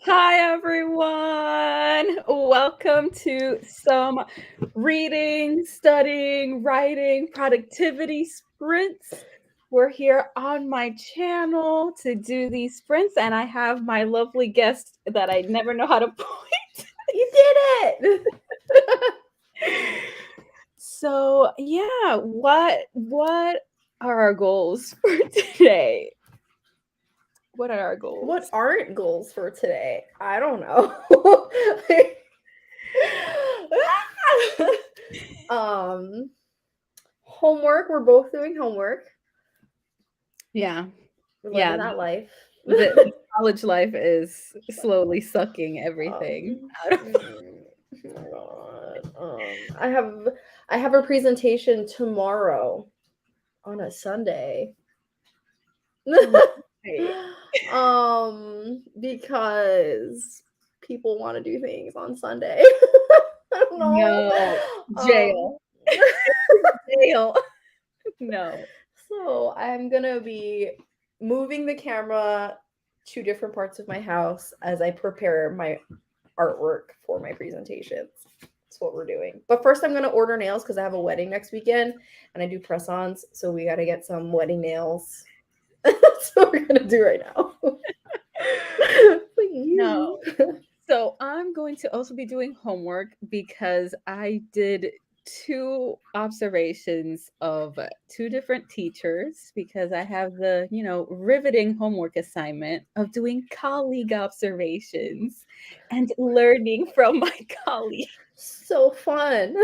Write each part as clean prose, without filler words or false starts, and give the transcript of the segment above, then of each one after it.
Hi, everyone. Welcome to some reading, studying, writing, productivity sprints. We're here on my channel to do these sprints, and I have my lovely guest that I never know how to point. You did it! So, yeah, what are our goals for today? What are our goals? What aren't goals for today? I don't know. Homework. We're both doing homework. Yeah, We're yeah. living that life. The college life is slowly sucking everything out of Oh my God. I have a presentation tomorrow on a Sunday. right. Because people want to do things on Sunday. I don't know. No, Um, jail, jail. No. so I'm gonna be moving the camera to different parts of my house as I prepare my artwork for my presentations. That's what we're doing. But first, I'm gonna order nails because I have a wedding next weekend and I do press-ons. So we gotta get some wedding nails. That's what we're gonna do right now. No. So I'm going to also be doing homework because I did two observations of two different teachers because I have the, riveting homework assignment of doing colleague observations and learning from my colleagues. So fun.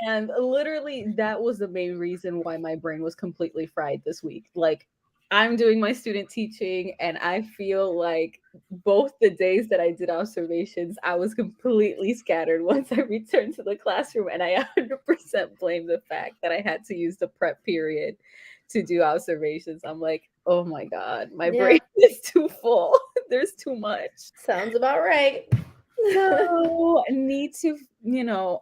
And literally, that was the main reason why my brain was completely fried this week. Like, I'm doing my student teaching, and I feel like both the days that I did observations, I was completely scattered once I returned to the classroom. And I 100% blame the fact that I had to use the prep period to do observations. I'm like, oh my God, my brain Yeah, is too full. There's too much. sounds about right. So I need to,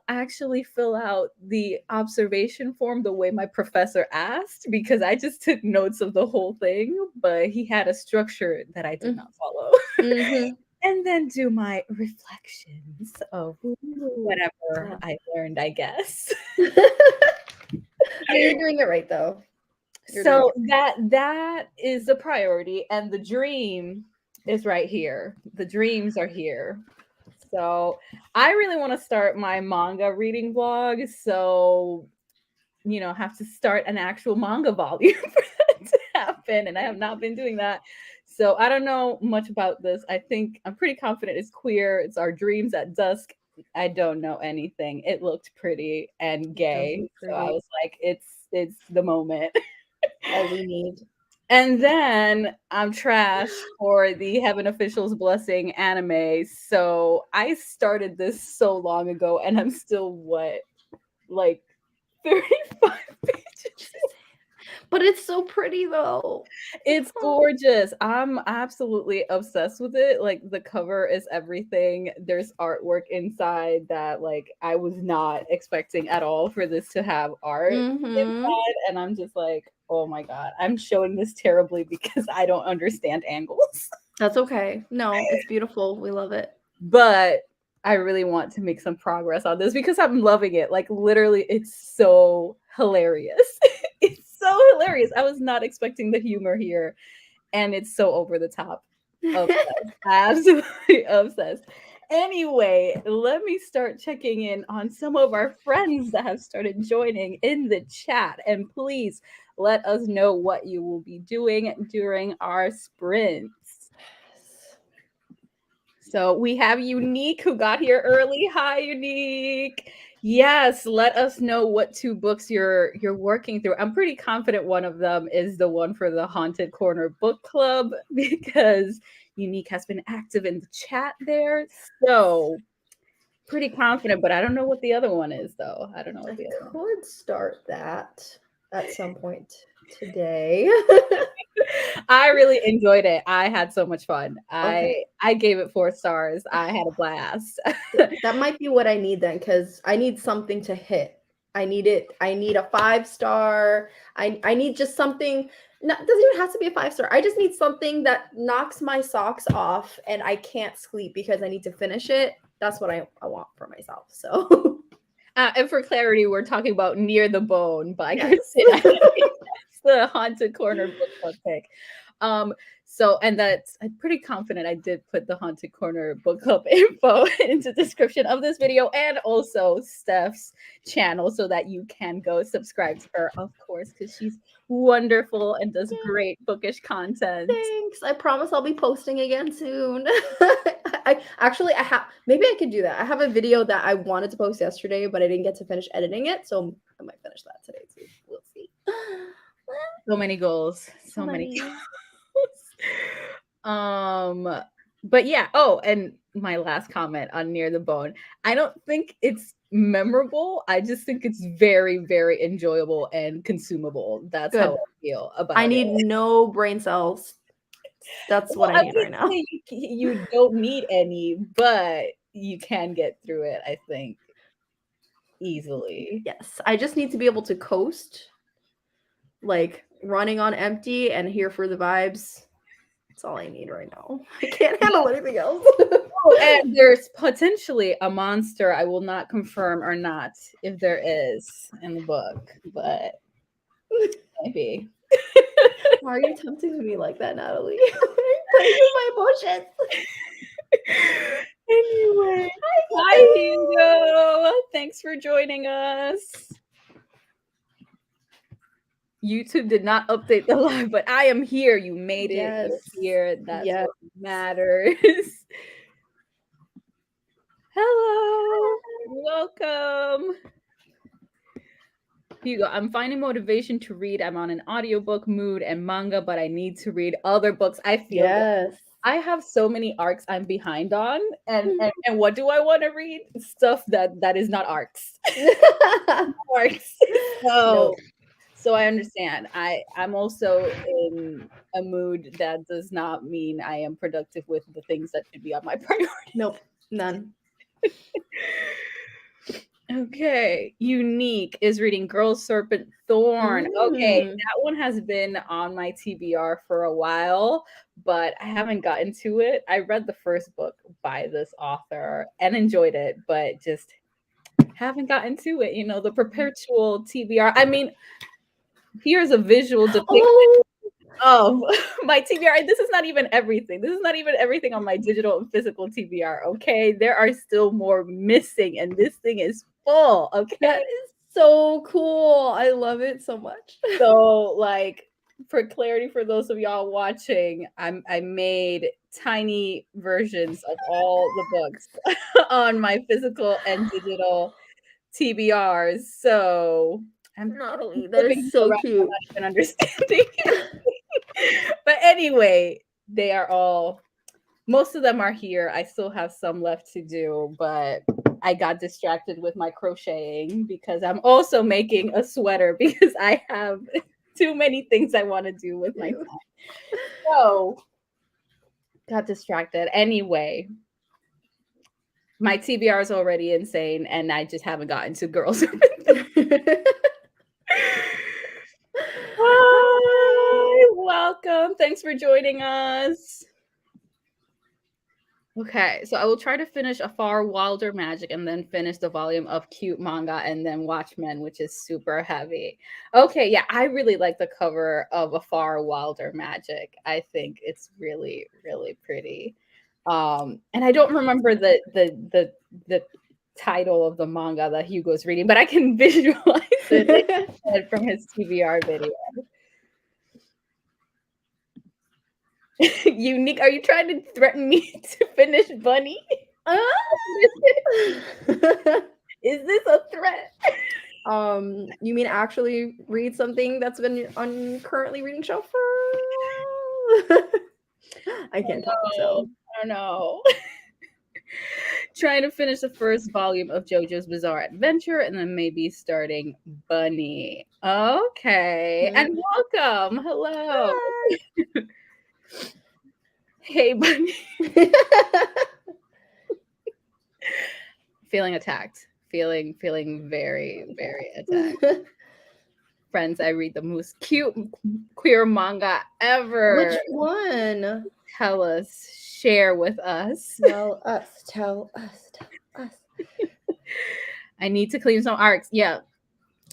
actually fill out the observation form the way my professor asked because I just took notes of the whole thing, but he had a structure that I did not follow. Mm-hmm. And then do my reflections of Ooh. whatever I learned, I guess. No, you're doing it right though. You're doing So it. that is the priority, and the dream is right here. The dreams are here. So I really want to start my manga reading vlog. So, have to start an actual manga volume for that to happen. And I have not been doing that. So I don't know much about this. I think I'm pretty confident it's queer. It's Our Dreams at Dusk. I don't know anything. It looked pretty and It does gay. look So I pretty. was like, it's the moment. All we need. And then I'm trash for the Heaven Official's Blessing anime. So I started this so long ago and I'm still like 35 pages. But it's so pretty though. It's gorgeous. I'm absolutely obsessed with it. Like the cover is everything. There's artwork inside that like I was not expecting at all for this to have art Mm-hmm. inside. And I'm just like, oh my God, I'm showing this terribly because I don't understand angles. That's okay. No, it's beautiful. We love it. But I really want to make some progress on this because I'm loving it. Like literally, it's so hilarious. It's so hilarious. I was not expecting the humor here, and it's so over the top. Obsessed. Absolutely obsessed. Anyway, let me start checking in on some of our friends that have started joining in the chat. And please let us know what you will be doing during our sprints. So we have Unique who got here early. Hi, Unique. Yes, let us know what two books you're working through. I'm pretty confident one of them is the one for the Haunted Corner Book Club because Unique has been active in the chat there. So pretty confident, but I don't know what the other one is though. I don't know I what the other one. could start that at some point today. I really enjoyed it. I had so much fun. Okay. I gave it 4 stars. I had a blast. That might be what I need then, because I need something to hit. I need it. I need a 5 star. I need just something. No, it doesn't even have to be a 5-star. I just need something that knocks my socks off and I can't sleep because I need to finish it. That's what I want for myself. So And for clarity, we're talking about Near the Bone by yes. Christina. That's the Haunted Corner book club pick. So, and that's, I'm pretty confident I did put the Haunted Corner book club info into the description of this video and also Steph's channel so that you can go subscribe to her, of course, because she's wonderful and does great bookish content. Thanks. I promise I'll be posting again soon. I have, maybe I could do that. I have a video that I wanted to post yesterday, but I didn't get to finish editing it. So I might finish that today too. We'll see. So many goals. So many goals. But yeah. Oh, and my last comment on Near the Bone. I don't think it's memorable. I just think it's very, very enjoyable and consumable. That's Good. how I feel about I it. need no brain cells. That's what I need right now. You don't need any, but you can get through it, I think, easily. Yes. I just need to be able to coast, like running on empty and here for the vibes. That's all I need right now. I can't handle anything else. Oh, and there's potentially a monster. I will not confirm or not if there is in the book, but maybe. Why are you tempting me like that, Natalie? Playing with my emotions. Anyway, hi Hugo. Thanks for joining us. YouTube did not update the live, but I am here. You made it. You're here. That's what matters. Hello. Welcome. Hugo, I'm finding motivation to read. I'm on an audiobook mood and manga, but I need to read other books. I feel that. I have so many arcs I'm behind on, and what do I want to read? Stuff that is not arcs. Arcs. So I understand. I'm also in a mood that does not mean I am productive with the things that should be on my priority. Nope, none. Okay, Unique is reading Girl Serpent Thorn. Okay, that one has been on my TBR for a while, but I haven't gotten to it. I read the first book by this author and enjoyed it, but just haven't gotten to it. You know, the perpetual TBR. I mean, here's a visual depiction of my TBR. This is not even everything. This is not even everything on my digital and physical TBR. Okay, there are still more missing, and this thing is full. Okay, that is so cool. I love it so much. So, like, for clarity, for those of y'all watching, I made tiny versions of all the books on my physical and digital TBRs. So I'm Natalie, that is so cute. I'm not even understanding. But anyway, they are all, most of them are here. I still have some left to do, but I got distracted with my crocheting because I'm also making a sweater because I have too many things I want to do with my time. So got distracted. Anyway, my TBR is already insane and I just haven't gotten to Girls. Hi, welcome. Thanks for joining us. Okay, so I will try to finish A Far Wilder Magic and then finish the volume of cute manga and then Watchmen, which is super heavy. Okay, yeah, I really like the cover of A Far Wilder Magic. I think it's really, really pretty. And I don't remember the title of the manga that Hugo's reading, but I can visualize it from his TBR video. Unique, are you trying to threaten me to finish Bunny? Is this a threat? You mean actually read something that's been on currently reading shelf for? I can't talk so. I don't know. Trying to finish the first volume of JoJo's Bizarre Adventure and then maybe starting Bunny. Okay. And welcome. Hello. Hey, Bunny. Feeling attacked. Feeling very, very attacked. friends, I read the most cute queer manga ever. Which one? Tell us, share with us. Tell us, tell us, tell us. I need to clean some arcs. Yeah.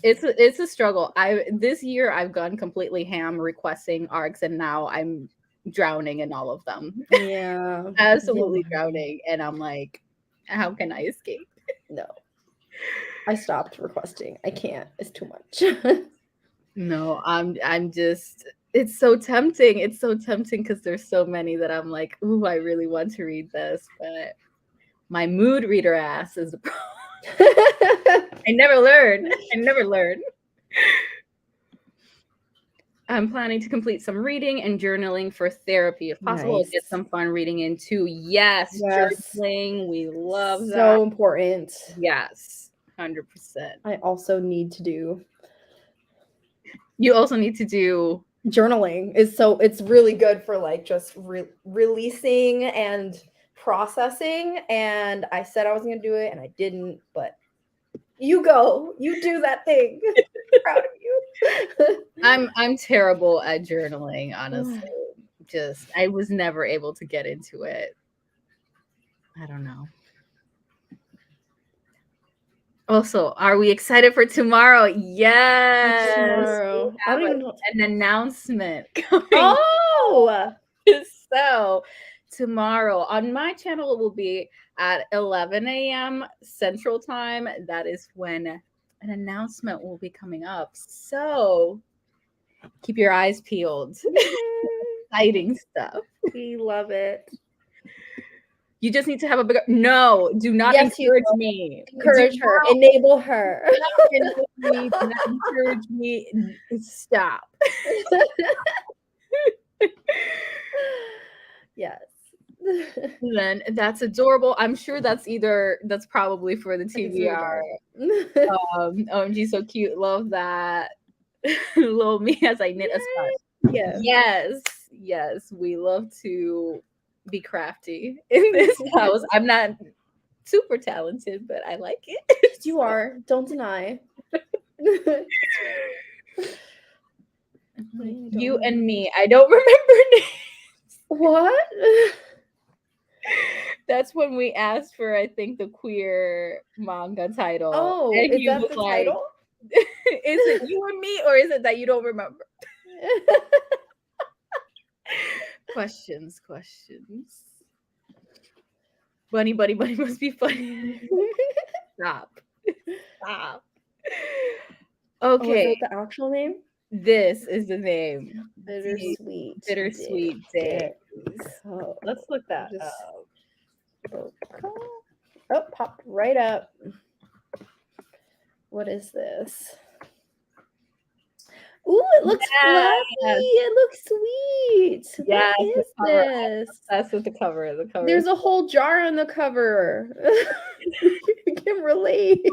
It's a struggle. This year I've gone completely ham requesting arcs, and now I'm drowning in all of them. Yeah. Absolutely drowning. And I'm like, how can I escape? No. I stopped requesting. I can't. It's too much. No, I'm just it's so tempting. It's so tempting because there's so many that I'm like, ooh, I really want to read this, but my mood reader ass is the problem. I never learn. I'm planning to complete some reading and journaling for therapy. If possible, Nice. get some fun reading in too. Yes, journaling. We love that. So important. Yes, 100%. I also need to do. You also need to do journaling. It's really good for like just releasing and processing. And I said I was going to do it and I didn't, but you do that thing. Proud of you. I'm terrible at journaling, honestly. Just I was never able to get into it. I don't know. Also, are we excited for tomorrow? Yes. Tomorrow. I don't even know. An announcement coming. Oh, so tomorrow on my channel it will be at 11 a.m. Central Time. That is when an announcement will be coming up. So keep your eyes peeled. Exciting stuff. We love it. You just need to have a bigger. No, do not encourage me. Encourage her. Enable her. Do not encourage me. Stop. Yes. Then that's adorable. I'm sure that's probably for the TBR. OMG, so cute. Love that. Little me as I knit a scarf. Yes. We love to be crafty in this house. I'm not super talented, but I like it. You are. Don't deny. You and me. I don't remember names. What? That's when we asked for, I think, the queer manga title. Oh, and is that the title? Is it you and me, or is it that you don't remember? Questions. Bunny must be funny. Stop. Okay. Oh, is that the actual name? This is the name. Bittersweet Days. Oh, Let's look that up. Oh, popped right up. What is this? Ooh, it looks fluffy. It looks sweet. Yeah, what is this? That's what the cover is. There's a whole jar on the cover. You can relate.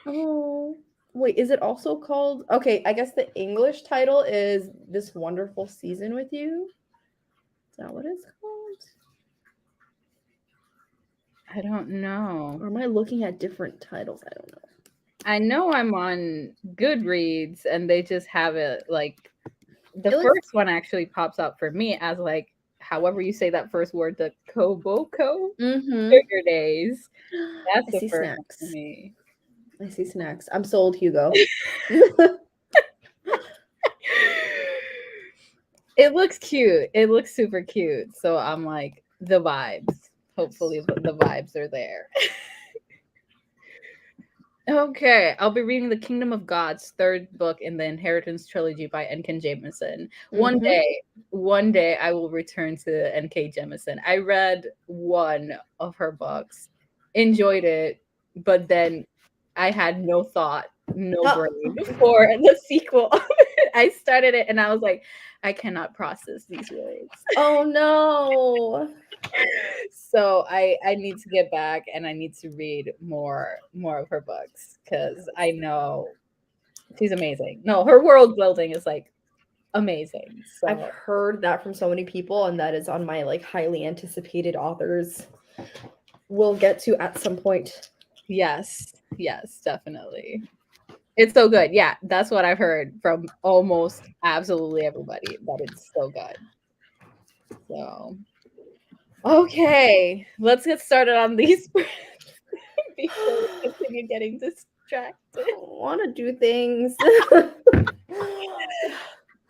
Oh, wait, is it also called? Okay, I guess the English title is This Wonderful Season with You. Is that what it's called? I don't know. Or am I looking at different titles? I don't know. I know I'm on Goodreads and they just have it like the first one actually pops up for me as like however you say that first word, the Koboko Sugar Days. That's the first one for me. I see snacks. I'm sold, Hugo. It looks cute. It looks super cute. So I'm like the vibes. Hopefully the vibes are there. Okay, I'll be reading The Kingdom of God's third book in the Inheritance trilogy by N.K. Jemisin. One day I will return to N.K. Jemisin. I read one of her books, enjoyed it, but then I had no thought, no brain for the sequel. I started it and I was like, I cannot process these words. Oh no. So I need to get back and I need to read more of her books because I know she's amazing. No, her world building is like amazing. So I've heard that from so many people, and that is on my like highly anticipated authors we'll get to at some point Yes. Yes, definitely. It's so good. Yeah, that's what I've heard from almost absolutely everybody, that it's so good. So, okay, let's get started on these before we continue getting distracted. I want to do things.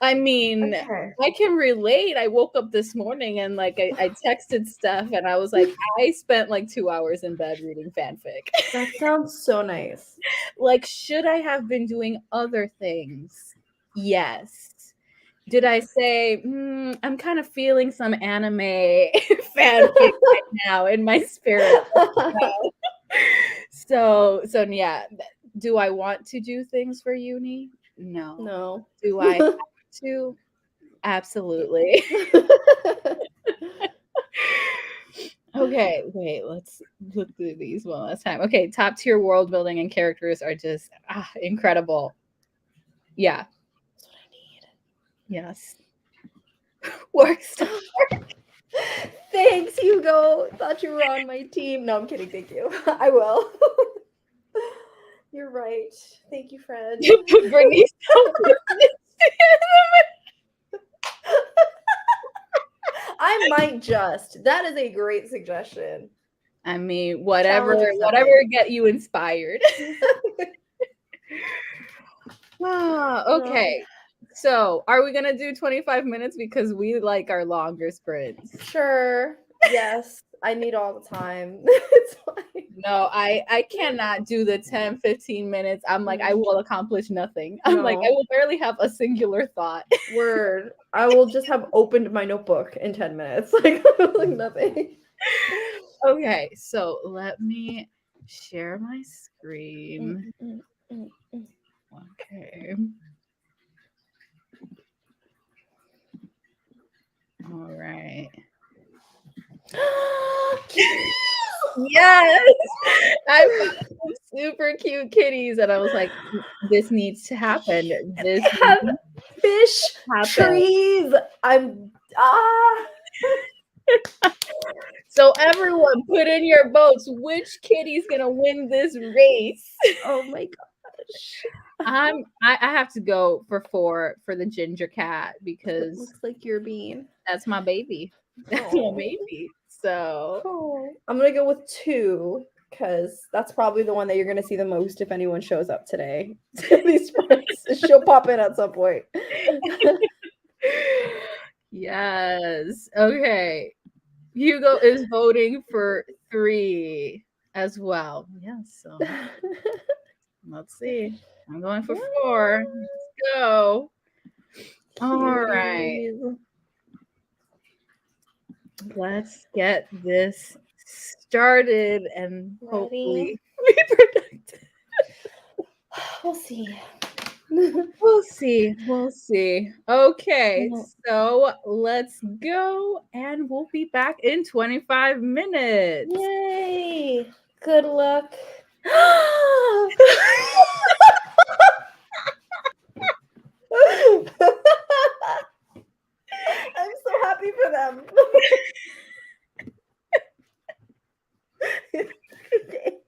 I mean, Okay. I can relate. I woke up this morning and like I texted Steph and I was like, I spent like 2 hours in bed reading fanfic. That sounds so nice. Like, should I have been doing other things? Yes. Did I say, I'm kind of feeling some anime fanfic right now in my spirit? No. So yeah. Do I want to do things for uni? No. No. Do I have to? Absolutely. Okay, wait, let's look through these one last time. Okay, top tier world building and characters are just incredible. Yeah. That's what I need. Yes. Works. Thanks, Hugo. Thought you were on my team. No, I'm kidding. Thank you. I will. You're right. Thank you, Fred. Brittany. I might just. That is a great suggestion. I mean, whatever Challenge accepted. get you inspired. Okay. So, are we gonna do 25 minutes because we like our longer sprints? Sure. Yes. I need all the time. It's fine. No, I cannot do the 10, 15 minutes. I'm like, I will accomplish nothing. I'm like, I No. will barely have a singular thought. Word. I will just have opened my notebook in 10 minutes. Like nothing. Okay, so let me share my screen. Okay. All right. Yes, I found some super cute kitties, and I was like, "This needs to happen. This Have needs fish to happen." trees. I'm So everyone, put in your votes. Which kitty's gonna win this race? oh my gosh. I have to go for 4 for the ginger cat It because looks like you're being. that's my baby. That's my baby. So I'm gonna go with 2 because that's probably the one that you're gonna see the most if anyone shows up today. These sprints, she'll pop in at some point. yes. Okay. Hugo is voting for 3 as well. Yes. So let's see. I'm going for 4. Let's go. All right. Cuties. Let's get this started and hopefully Ready? be productive. We'll see. We'll see. We'll see. Okay, so let's go and we'll be back in 25 minutes. Yay! Good luck. I'm so happy for them. Okay.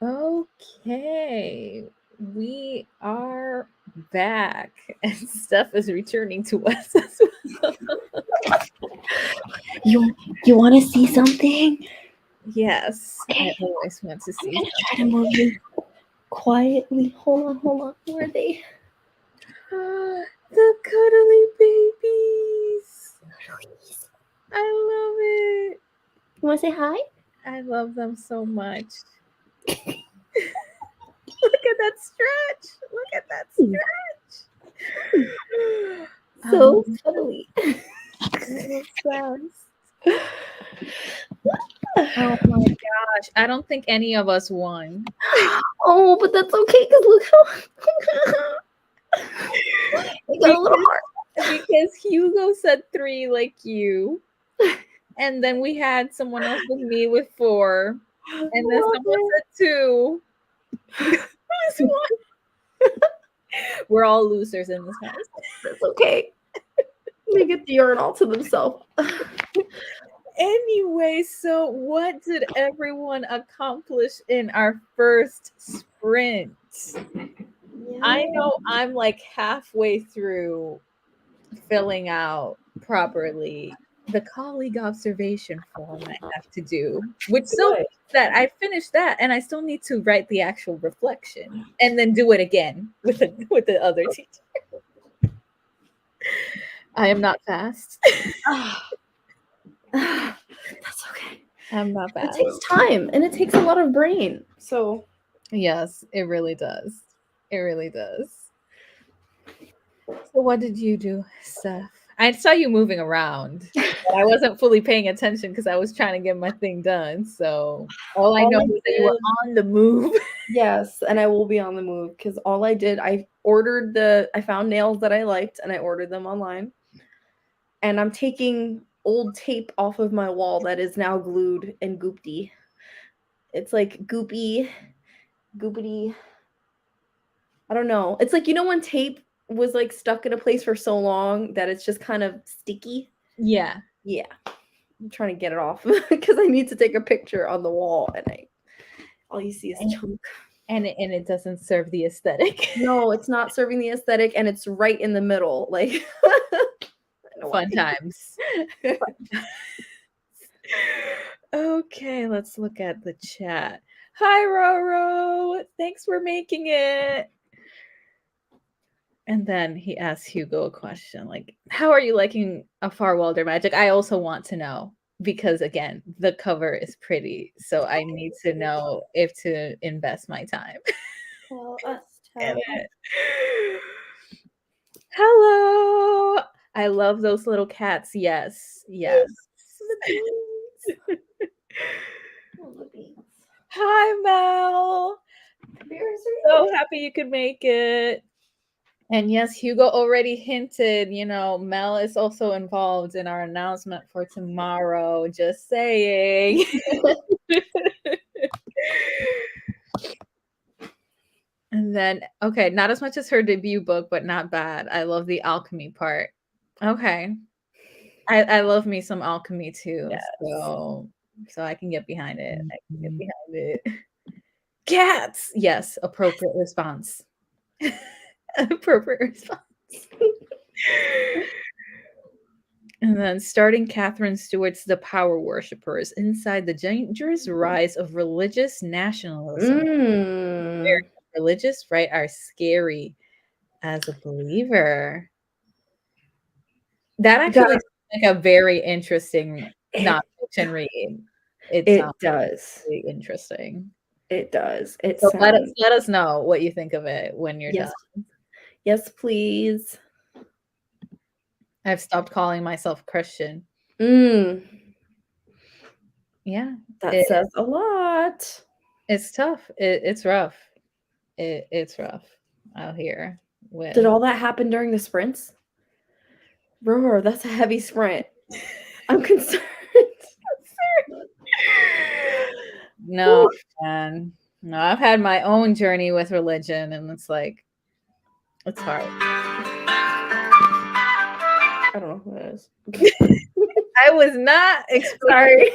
Okay, we are back, and Steph is returning to us as well. You want to see something? Yes, I Okay. always want to I'm see gonna try to move you quietly. Hold on. Where are they? the cuddly babies. I love it. You want to say hi? I love them so much. Look at that stretch. Look at that stretch. So cuddly. I'm obsessed. Oh my gosh. I don't think any of us won. Oh, but that's okay because look how we got a little heart. Because Hugo said 3 like you. And then we had someone else with me with 4. And then someone said 2. We're all losers in this house. That's okay. They get the urine all to themselves. Anyway, so what did everyone accomplish in our first sprint? I know I'm like halfway through filling out properly the colleague observation form I have to do, which still means that I finished that and I still need to write the actual reflection and then do it again with the other teacher. I am not fast. That's okay. I'm not fast. It takes time and it takes a lot of brain. So yes, it really does. It really does. So what did you do, Steph? I saw you moving around, but I wasn't fully paying attention because I was trying to get my thing done. So all I know is that you were on the move. Yes, and I will be on the move because all I did, I found nails that I liked and I ordered them online. And I'm taking old tape off of my wall that is now glued and goopty. It's like goopity. I don't know. It's like, when tape was like stuck in a place for so long that it's just kind of sticky. Yeah. Yeah. I'm trying to get it off because I need to take a picture on the wall and all you see is chunk. And it doesn't serve the aesthetic. No, it's not serving the aesthetic and it's right in the middle. Like fun times. Okay, let's look at the chat. Hi, Roro. Thanks for making it. And then he asks Hugo a question like, how are you liking A Farwalder Magic? I also want to know because, again, the cover is pretty. So I need to know if to invest my time. Tell us. Hello. I love those little cats. Yes. Yes. Hi, Mel. So happy you could make it. And yes, Hugo already hinted, Mel is also involved in our announcement for tomorrow. Just saying. And then, okay, not as much as her debut book, but not bad. I love the alchemy part. Okay. I love me some alchemy too. Yes. So I can get behind it. I can get behind it. Cats. Yes, appropriate response. Appropriate response. And then starting Catherine Stewart's The Power Worshippers inside the dangerous rise of religious nationalism. Very religious, right? Are scary as a believer. That actually is like a very interesting nonfiction read. It does. Really interesting. It does. So let us know what you think of it when you're done. Yes, please. I've stopped calling myself Christian. Yeah. That says a lot. It's tough. It's rough. It's rough out here. Did all that happen during the sprints? Roar, that's a heavy sprint. I'm concerned. No, man. No, I've had my own journey with religion, and it's like, it's hard. I don't know who that is. I was not sorry.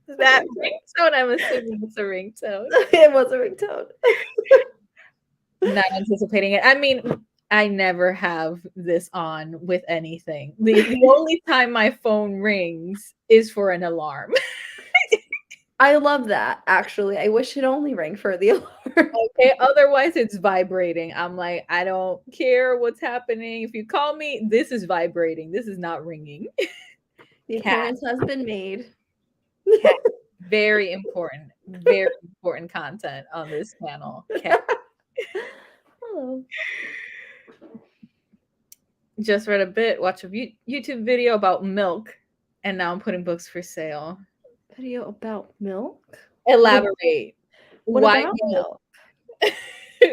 That ringtone, I'm assuming it's a ringtone. It was a ringtone. Not anticipating it. I mean, I never have this on with anything. The only time my phone rings is for an alarm. I love that, actually. I wish it only rang for the alarm. Okay, otherwise it's vibrating. I'm like, I don't care what's happening. If you call me, this is vibrating. This is not ringing. The appearance has been made. Cat. Very important content on this channel. Cat. Hello. Just read a bit, watch a YouTube video about milk, and now I'm putting books for sale. Video about milk? Elaborate. What Why about milk?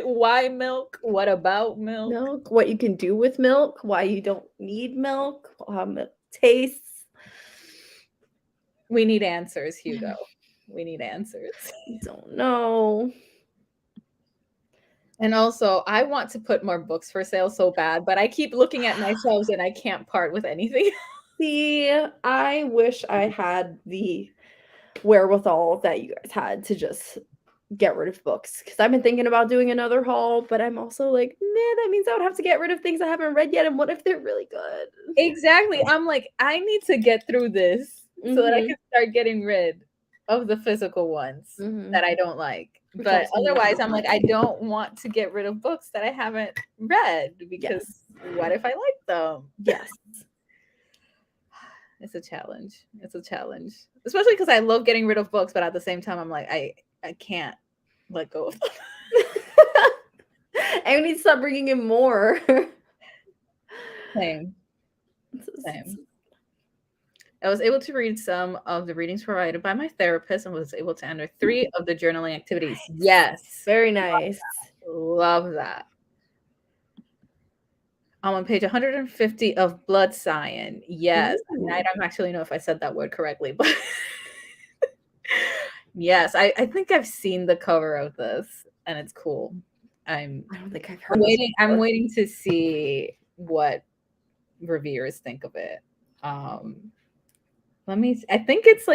Why milk? What about milk? Milk, what you can do with milk, why you don't need milk, how milk tastes. We need answers, Hugo. We need answers. I don't know. And also, I want to put more books for sale so bad, but I keep looking at my shelves and I can't part with anything. See, I wish I had the wherewithal that you guys had to just get rid of books, because I've been thinking about doing another haul, but I'm also like, man, that means I would have to get rid of things I haven't read yet, and what if they're really good? Exactly. I'm like, I need to get through this so that I can start getting rid of the physical ones that I don't like. But otherwise, I'm like, I don't want to get rid of books that I haven't read, because what if I like them? Yes. It's a challenge. It's a challenge. Especially because I love getting rid of books, but at the same time, I'm like, I can't let go of them. I need to stop bringing in more. Same. I was able to read some of the readings provided by my therapist and was able to enter 3 of the journaling activities. Yes. Very nice. Love that. I'm on page 150 of Blood Cyan. Yes. I mean, I don't actually know if I said that word correctly, but yes, I think I've seen the cover of this and it's cool. I don't think I've heard I'm waiting to see what reviewers think of it. Let me see. I think it's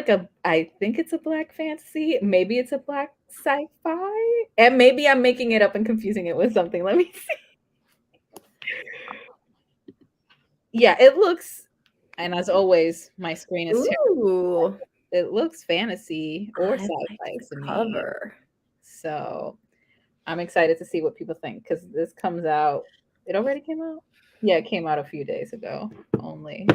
a black fantasy. Maybe it's a black sci-fi. And maybe I'm making it up and confusing it with something. Let me see. Yeah, it looks, and as always, my screen is terrible. It looks fantasy or sci-fi to me. So I'm excited to see what people think, because this comes out. It already came out? Yeah, it came out a few days ago only.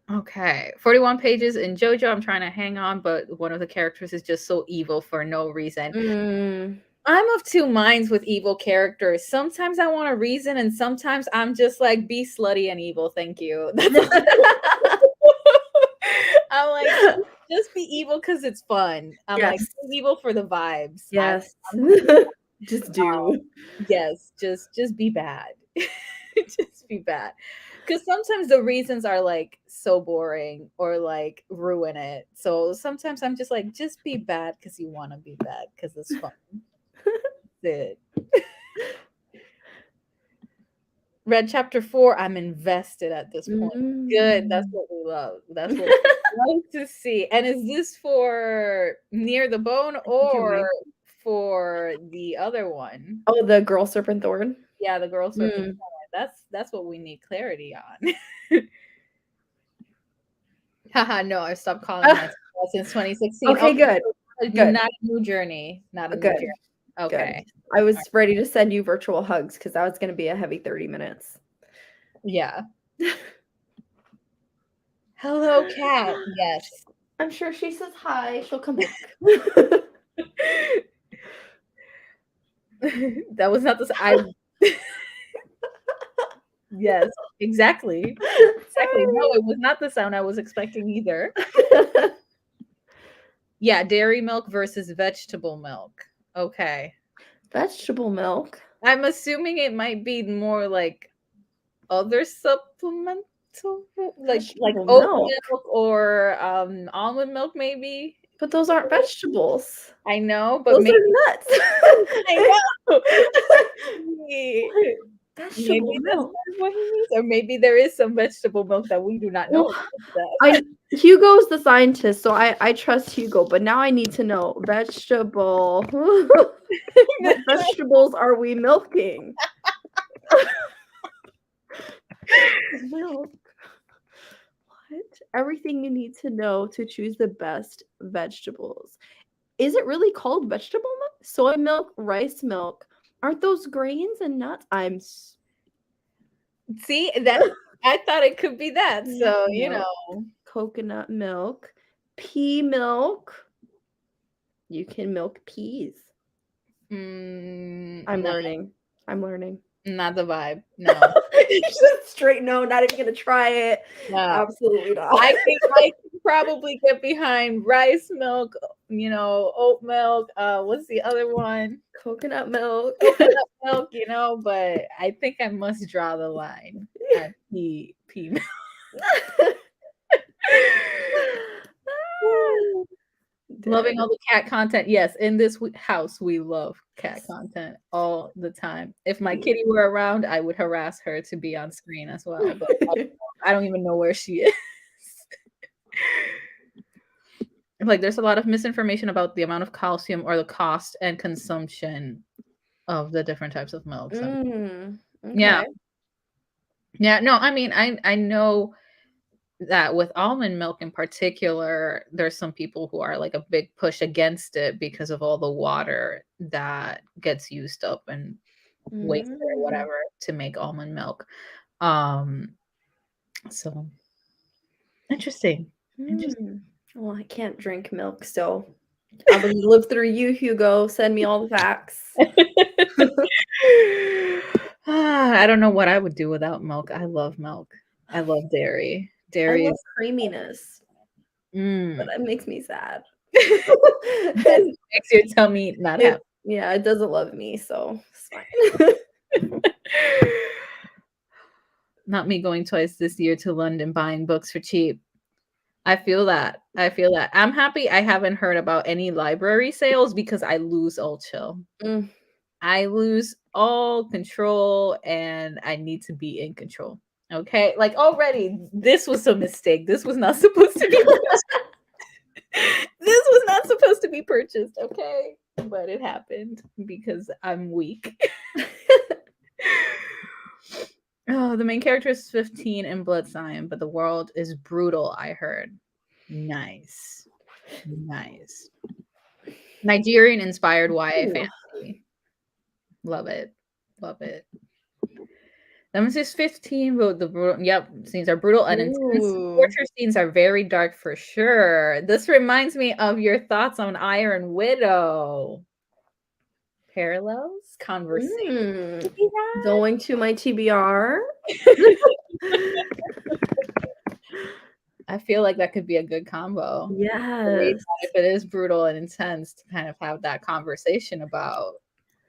Okay, 41 pages in JoJo. I'm trying to hang on, but one of the characters is just so evil for no reason. I'm of 2 minds with evil characters. Sometimes I want a reason, and sometimes I'm just like, be slutty and evil. Thank you. I'm like, just be evil because it's fun. I'm like, be evil for the vibes. Yes. Just do. Yes, just be bad. Just be bad. Because sometimes the reasons are like so boring or like ruin it. So sometimes I'm just like, just be bad because you want to be bad because it's fun. That's it. Read chapter 4. I'm invested at this point. Good. That's what we love. That's what we love to see. And is this for Near the Bone or for the other one? Oh, the Girl Serpent Thorn? Yeah, the Girl Serpent Thorn. That's what we need clarity on. Haha, no, I stopped calling myself since 2016. Okay, good. Not a new journey. Not a new journey. Okay. Good. I was ready to send you virtual hugs because that was going to be a heavy 30 minutes. Yeah. Hello, cat. Yes. I'm sure she says hi. She'll come back. That was not the Yes, exactly. Exactly. No, it was not the sound I was expecting either. Yeah, dairy milk versus vegetable milk. Okay. Vegetable milk? I'm assuming it might be more like other supplemental, like oat milk or almond milk, maybe. But those aren't vegetables. I know, but those are nuts. I know. Vegetable Maybe that's milk. what he means, or maybe there is some vegetable milk that we do not know about. Hugo's the scientist, so I trust Hugo, but now I need to know vegetable. What vegetables are we milking? Milk. What? Everything you need to know to choose the best vegetables. Is it really called vegetable milk? Soy milk, rice milk. Aren't those grains and nuts? See, that's I thought it could be that. So, Coconut milk, pea milk. You can milk peas. I'm learning. Not the vibe. No. Just straight no, not even gonna try it. No. Absolutely not. I think I can probably get behind rice milk, oat milk. What's the other one? Coconut milk. Milk, but I think I must draw the line at pea milk. Loving all the cat content. Yes, in this house, we love cat content all the time. If my kitty were around, I would harass her to be on screen as well. But I don't even know where she is. Like, there's a lot of misinformation about the amount of calcium or the cost and consumption of the different types of milk. So. Okay. Yeah. No, I mean, I know that with almond milk in particular, there's some people who are like a big push against it because of all the water that gets used up and wasted or whatever to make almond milk. So interesting. Well, I can't drink milk, so I'm gonna live through you, Hugo. Send me all the facts. I don't know what I would do without milk. I love milk. I love dairy. I love creaminess, but it makes me sad. It makes your tummy not happy. Yeah, it doesn't love me, so it's fine. Not me going twice this year to London buying books for cheap. I feel that. I'm happy I haven't heard about any library sales because I lose all chill. I lose all control and I need to be in control. Okay? Like, already, this was a mistake. This was not supposed to be This was not supposed to be purchased, okay? But it happened because I'm weak. Oh, the main character is 15 in Blood Sign, but the world is brutal, I heard. Nice. Nigerian inspired YA fantasy. Love it. Lemon says 15, but the brutal, scenes are brutal and intense. Torture scenes are very dark for sure. This reminds me of your thoughts on Iron Widow. Parallels? Conversation. Going to my TBR. I feel like that could be a good combo. Yes. If it is brutal and intense, to kind of have that conversation about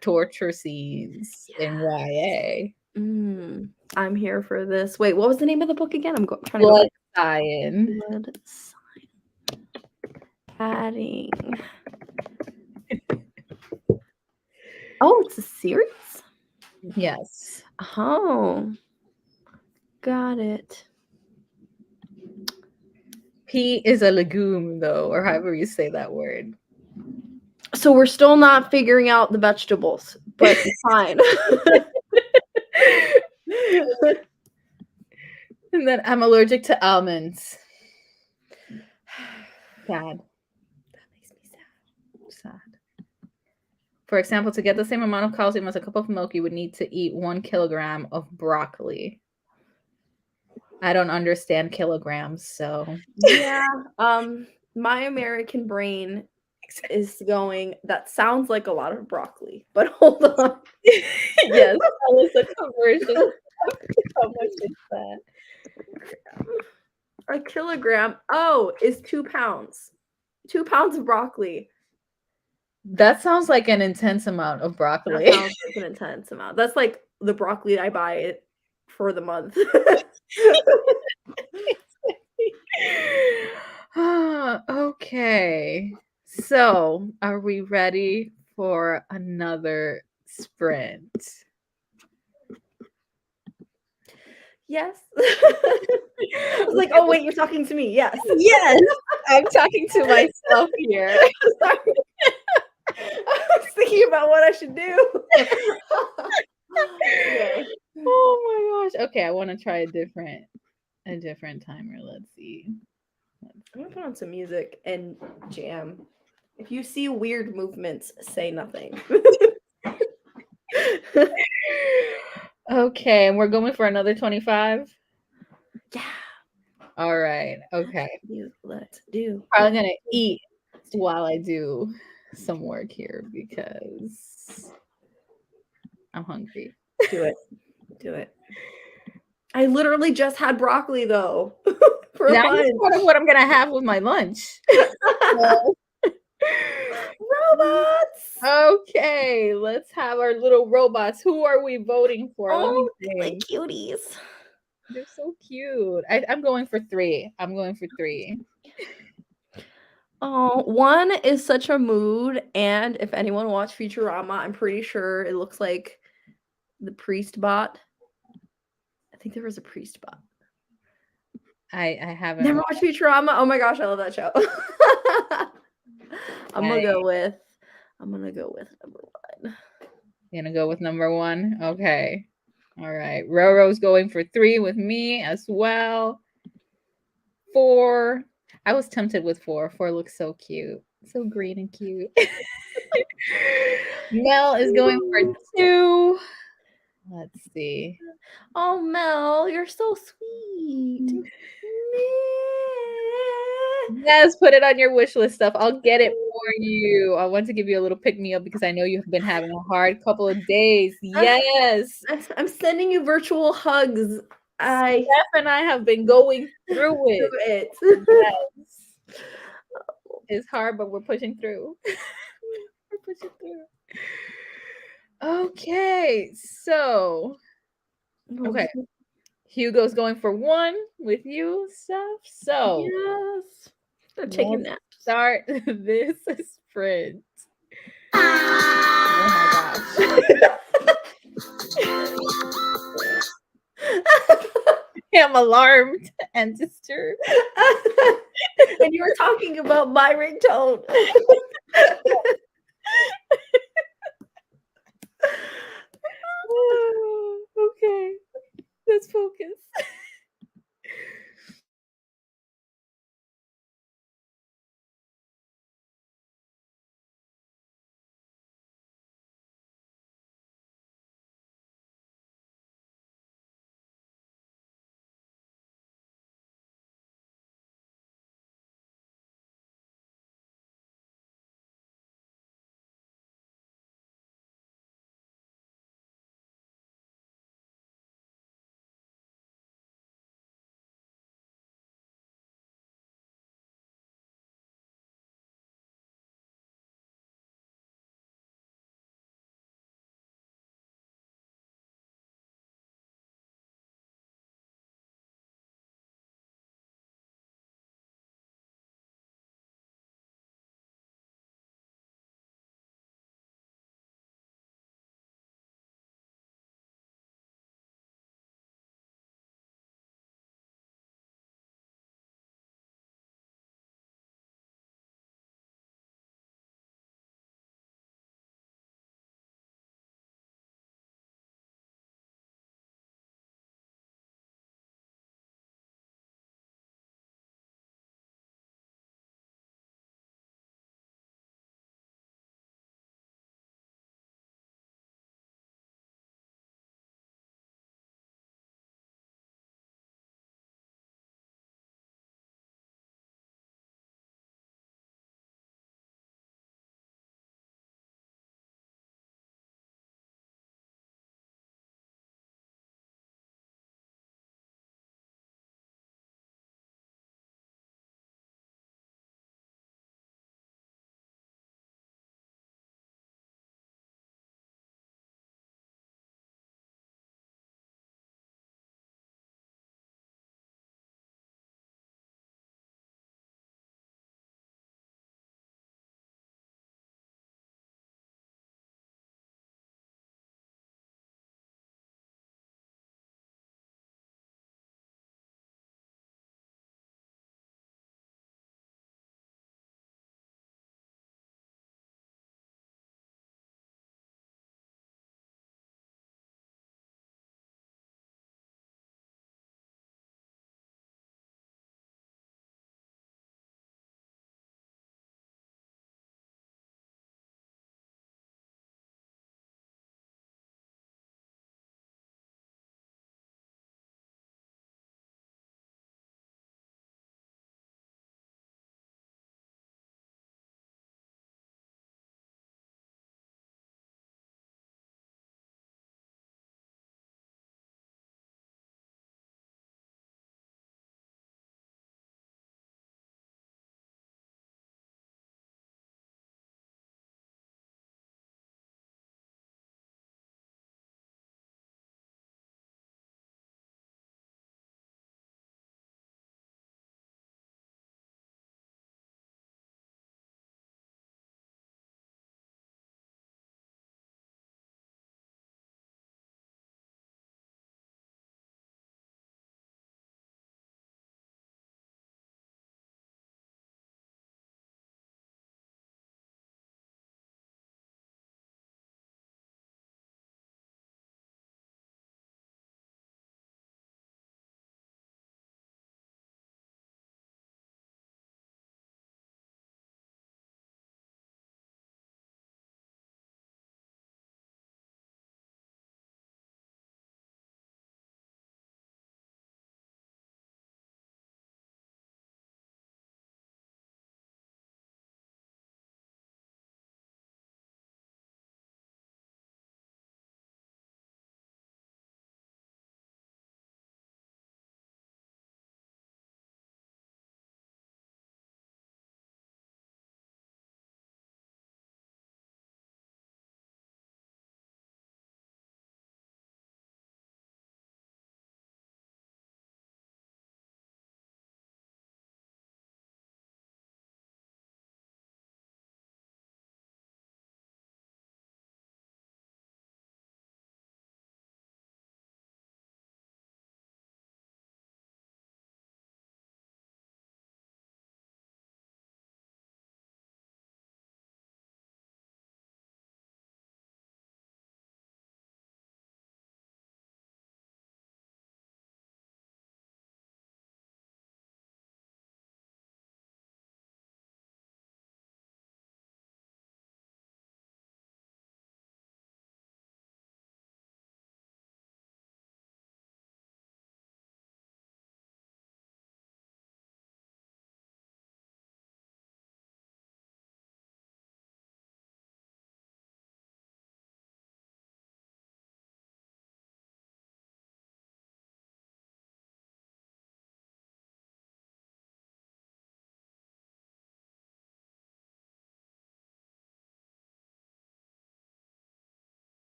torture scenes in YA. I'm here for this. Wait, what was the name of the book again? I'm trying to Blood Sign. Adding. Oh, it's a series? Yes. Oh. Got it. Pea is a legume, though, or however you say that word. So we're still not figuring out the vegetables, but it's fine. And then I'm allergic to almonds. Sad. That makes me sad. For example, to get the same amount of calcium as a cup of milk, you would need to eat 1 kilogram of broccoli. I don't understand kilograms, so yeah. My American brain is going, that sounds like a lot of broccoli, but hold on. Yes, that was a conversion. How much is that? A kilogram, is 2 pounds. 2 pounds of broccoli. That sounds like an intense amount of broccoli. That sounds like an intense amount. That's like the broccoli I buy for the month. Okay. So, are we ready for another sprint? Yes. I was like, Okay, oh well, wait, you're talking to me. Yes. yes, I'm talking to myself here. Sorry. I was thinking about what I should do. Okay. Oh my gosh. Okay, I want to try a different timer. Let's see. I'm gonna put on some music and jam. If you see weird movements, say nothing. Okay, and we're going for another 25. Yeah. All right. Okay. Let's do. Probably gonna eat while I do some work here because I'm hungry. Do it. Do it. I literally just had broccoli though for Now lunch. what I'm gonna have with my lunch. Robots. Okay, let's have our little robots. Who are we voting for? Let me Oh, my think. cuties. They're so cute. I'm going for 3. I'm going for 3. Oh, one is such a mood, and if anyone watched Futurama, I'm pretty sure it looks like the priest bot. I think there was a priest bot. I haven't Never watched Futurama. Oh my gosh, I love that show. I'm gonna go with number one. You're gonna go with number 1. Okay. All right. Roro's going for 3 with me as well. 4. I was tempted with 4. 4 looks so cute. So green and cute. Mel is going for 2. Let's see. Oh, Mel, you're so sweet. Yes, put it on your wish list stuff. I'll get it for you. I want to give you a little pick me up because I know you've been having a hard couple of days. Yes. I'm sending you virtual hugs. Steph and I have been going through it. Yes. It's hard, but we're pushing through. We're pushing through. Okay, so okay. Hugo's going for 1 with you, Steph. So Yes. They're taking naps. start this sprint. Oh my gosh. I'm alarmed and disturbed. And you were talking about my ringtone. Okay, let's focus.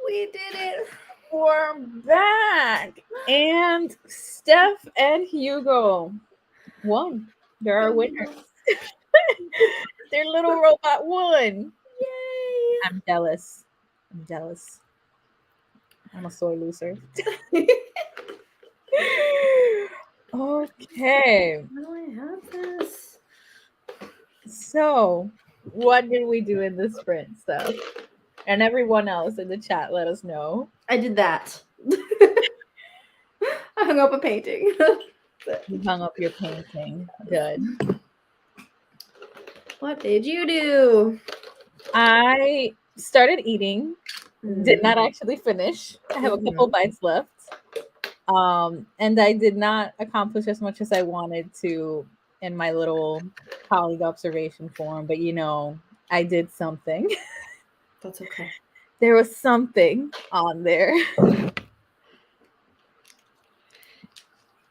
We did it. We're back. And Steph and Hugo won. They're our winners. Their little robot won. Yay. I'm jealous. I'm jealous. I'm a sore loser. Okay. How do I have this? So, what did we do in the sprint stuff? And everyone else in the chat, let us know. I did that. I hung up a painting. You hung up your painting. Good. What did you do? I started eating. Did not actually finish. I have a couple bites left. And I did not accomplish as much as I wanted to in my little colleague observation form, but I did something. That's okay. There was something on there.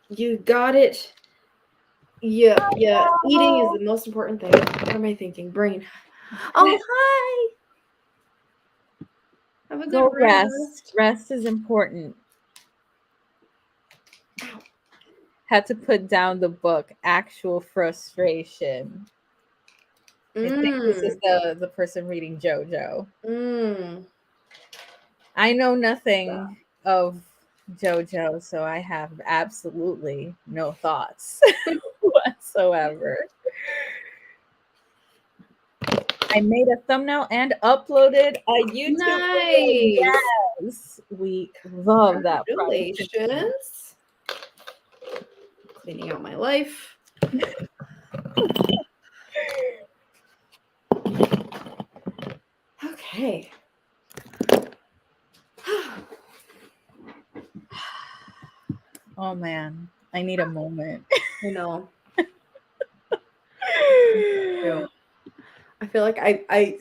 You got it. Yeah. Eating is the most important thing. What am I thinking? Brain. Oh, hi. Have a good Go rest. Rest is important. Had to put down the book, Actual Frustration. I think this is the person reading JoJo. I know nothing of JoJo, so I have absolutely no thoughts whatsoever. I made a thumbnail and uploaded a YouTube video. Yes, we love that. Congratulations. Cleaning out my life. Okay. Oh man, I need a moment. I know. I feel like I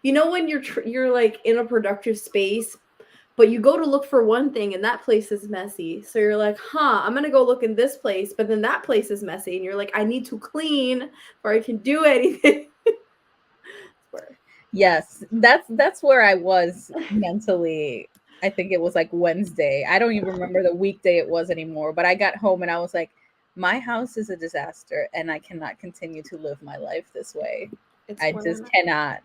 when you're like in a productive space, but you go to look for one thing and that place is messy. So you're like, I'm gonna go look in this place, but then that place is messy, and you're like, I need to clean before I can do anything. Yes, that's where I was mentally. I think it was like Wednesday. I don't even remember the weekday it was anymore, but I got home and I was like, my house is a disaster and I cannot continue to live my life this way. I just cannot.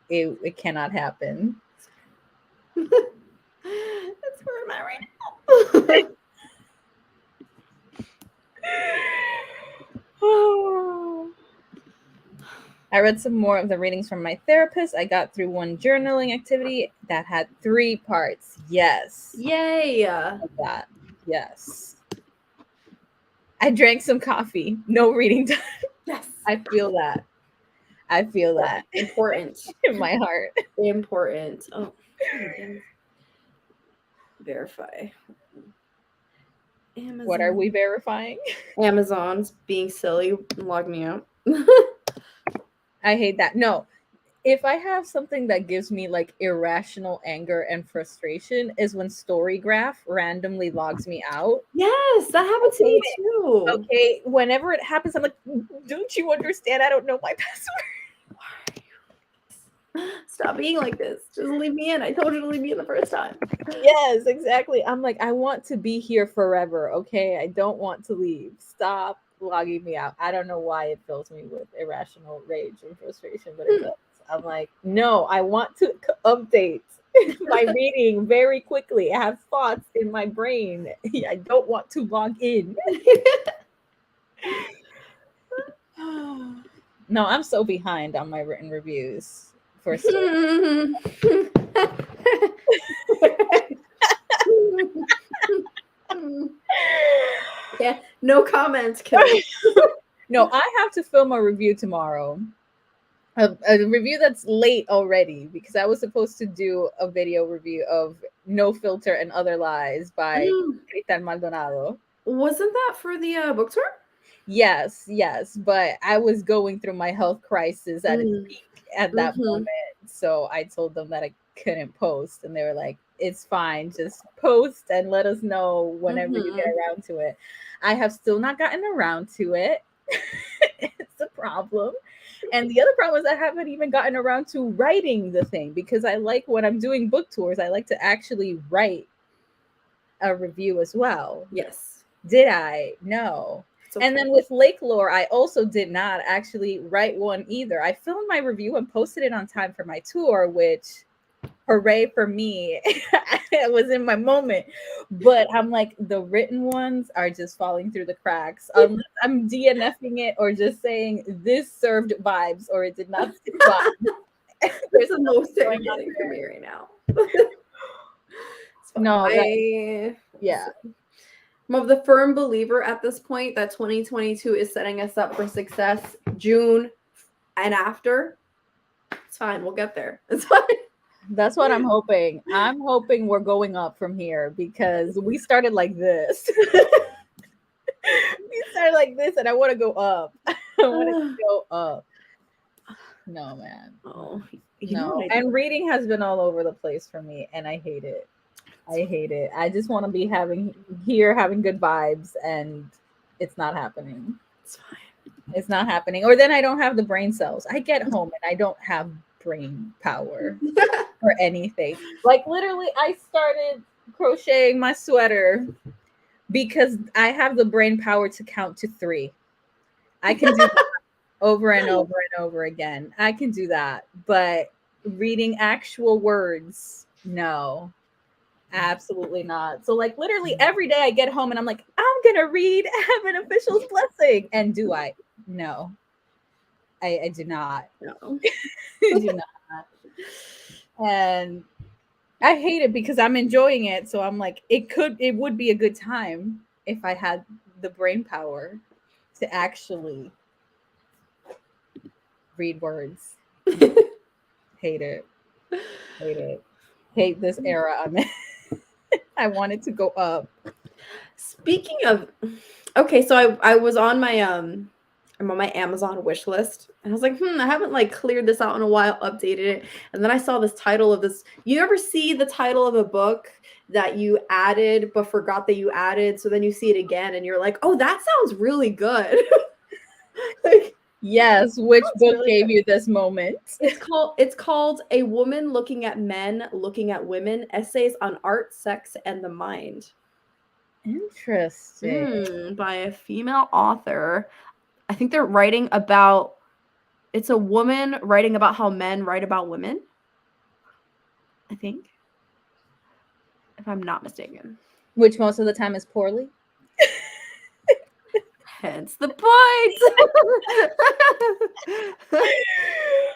It cannot happen. That's where am I right now? I read some more of the readings from my therapist. I got through one journaling activity that had 3 parts. Yes. Yay. That. Yes. I drank some coffee. No reading time. Yes. I feel that. Important. In my heart. Important. Oh. Verify. Amazon. What are we verifying? Amazon's being silly. Log me out. I hate that. No. If I have something that gives me like irrational anger and frustration is when Storygraph randomly logs me out. Yes, that happened to me too. Okay, whenever it happens, I'm like, don't you understand? I don't know my password. Stop being like this. Just leave me in. I told you to leave me in the first time. Yes, exactly. I'm like, I want to be here forever. Okay, I don't want to leave. Stop logging me out. I don't know why it fills me with irrational rage and frustration, but it does. I'm like, no, I want to update my reading very quickly. I have thoughts in my brain. I don't want to log in. No, I'm so behind on my written reviews for Yeah, no comments. No, I have to film a review tomorrow. A review that's late already because I was supposed to do a video review of No Filter and Other Lies by Cristian Maldonado. Wasn't that for the book tour? Yes, but I was going through my health crisis at its peak at that moment. So I told them that I couldn't post, and they were like, it's fine, just post and let us know whenever you get around to it. I have still not gotten around to it. It's a problem. And the other problem is I haven't even gotten around to writing the thing, because I like, when I'm doing book tours, I like to actually write a review as well. Yes. Did I? No. It's okay. And then with Lake Lore, I also did not actually write one either. I filmed my review and posted it on time for my tour, which, hooray for me. It was in my moment. But I'm like, the written ones are just falling through the cracks. Unless I'm DNFing it or just saying this served vibes or it did not serve vibes. There's the most that you're getting from me right now. No, yeah. I'm of the firm believer at this point that 2022 is setting us up for success. June and after, it's fine. We'll get there. It's fine. That's what I'm hoping. I'm hoping we're going up from here, because we started like this. We started like this, and I want to go up. I want to go up. No, man. Oh, no. And reading has been all over the place for me, and I hate it. I hate it. I just want to be having good vibes, and it's not happening. It's fine. It's not happening. Or then I don't have the brain cells. I get home and I don't have brain power or anything. Like, literally, I started crocheting my sweater because I have the brain power to count to 3. I can do that over and over and over again. I can do that. But reading actual words, no. Absolutely not. So, like, literally every day I get home and I'm like, I'm gonna read Heaven Official's Blessing. And do I? No. I do not. No. I do not. And I hate it because I'm enjoying it. So I'm like, it would be a good time if I had the brain power to actually read words. Hate it. Hate it. Hate this era I'm in. I want it to go up. Speaking of, okay, so I was on my I'm on my Amazon wish list, and I was like, I haven't like cleared this out in a while, updated it, and then I saw this title of this. You ever see the title of a book that you added but forgot that you added, so then you see it again and you're like, oh, that sounds really good. Like, yes, which book really gave you this moment? It's called A Woman Looking at Men, Looking at Women: Essays on Art, Sex, and the Mind. Interesting. By a female author. I think they're writing about, it's a woman writing about how men write about women, I think, if I'm not mistaken. Which most of the time is poorly. Hence the point.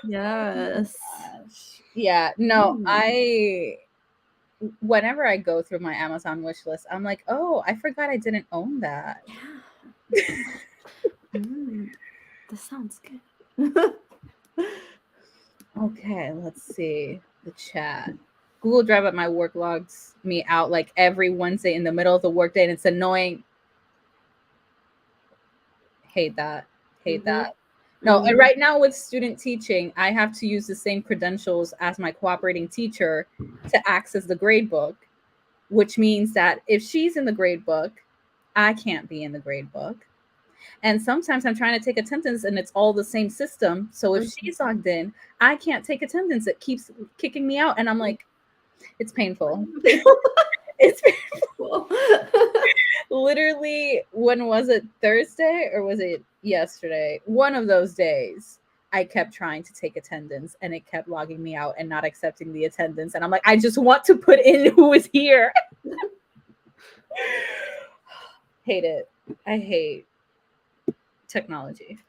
Yes. Yeah, no, whenever I go through my Amazon wish list, I'm like, oh, I forgot I didn't own that. This sounds good. Okay, let's see the chat. Google Drive at my work logs me out like every Wednesday in the middle of the workday, and it's annoying. Hate that. Hate that. No, and right now with student teaching, I have to use the same credentials as my cooperating teacher to access the grade book, which means that if she's in the grade book, I can't be in the grade book. And sometimes I'm trying to take attendance and it's all the same system. So if she's logged in, I can't take attendance. It keeps kicking me out. And I'm like, it's painful. It's painful. Literally, when was it? Thursday or was it yesterday? One of those days, I kept trying to take attendance and it kept logging me out and not accepting the attendance. And I'm like, I just want to put in who is here. Hate it. I hate technology.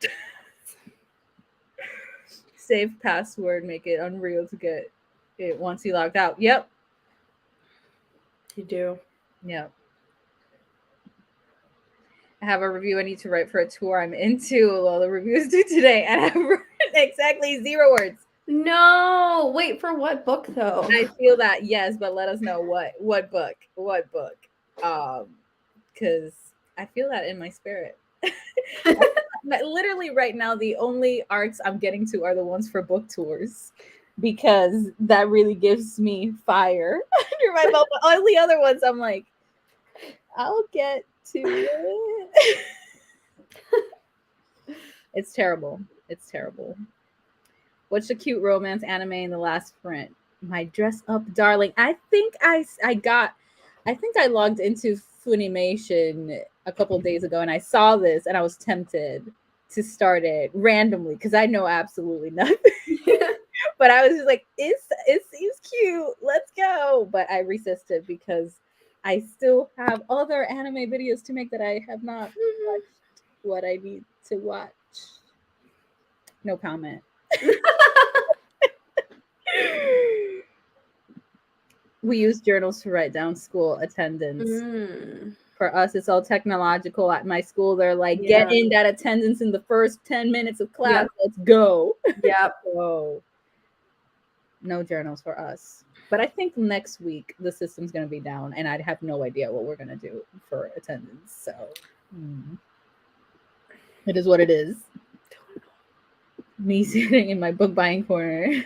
Save password, make it unreal to get it once you logged out. Yep. You do. Yep. I have a review I need to write for a tour I'm into. Well, the review is due today, and I've written exactly 0 words. No, wait, for what book though? I feel that, yes, but let us know what book. Because I feel that in my spirit. Literally right now, the only arcs I'm getting to are the ones for book tours, because that really gives me fire under my belt. But all the other ones, I'm like, I'll get to it. It's terrible. It's terrible. What's the cute romance anime in the last print? My dress up darling. I think I logged into Funimation a couple of days ago and I saw this and I was tempted to start it randomly because I know absolutely nothing. But I was just like, it seems cute. Let's go. But I resisted because I still have other anime videos to make that I have not watched what I need to watch. No comment. We use journals to write down school attendance. For us, it's all technological. At my school, they're like, get in that attendance in the first 10 minutes of class. Let's go. Yep. So, no journals for us. But I think next week the system's going to be down and I'd have no idea what we're going to do for attendance. So, it is what it is. Me sitting in my book buying corner.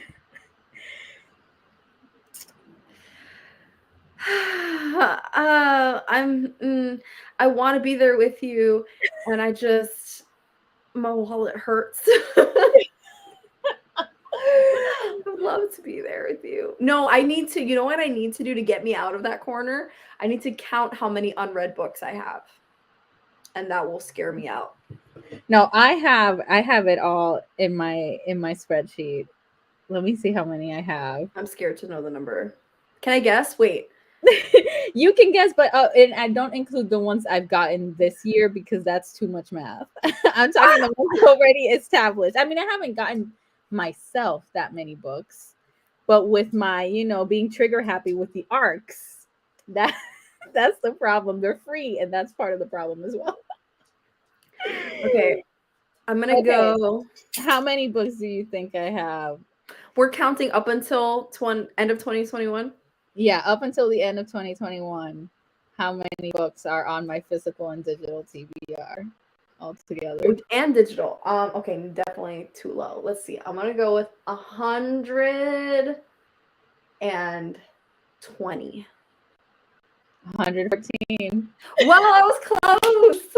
I want to be there with you, and my wallet hurts. I would love to be there with you. No, I need to, you know what I need to do to get me out of that corner? I need to count how many unread books I have. And that will scare me out. No, I have it all in my spreadsheet. Let me see how many I have. I'm scared to know the number. Can I guess? Wait. You can guess, but and I don't include the ones I've gotten this year because that's too much math. I'm talking the ones already established. I mean, I haven't gotten myself that many books, but with my, being trigger happy with the arcs, that's the problem. They're free, and that's part of the problem as well. Okay, I'm gonna go. How many books do you think I have? We're counting up until end of 2021. Yeah, up until the end of 2021. How many books are on my physical and digital TBR altogether? And digital. Okay, definitely too low. Let's see. I'm gonna go with 120. 114. Well, I was close.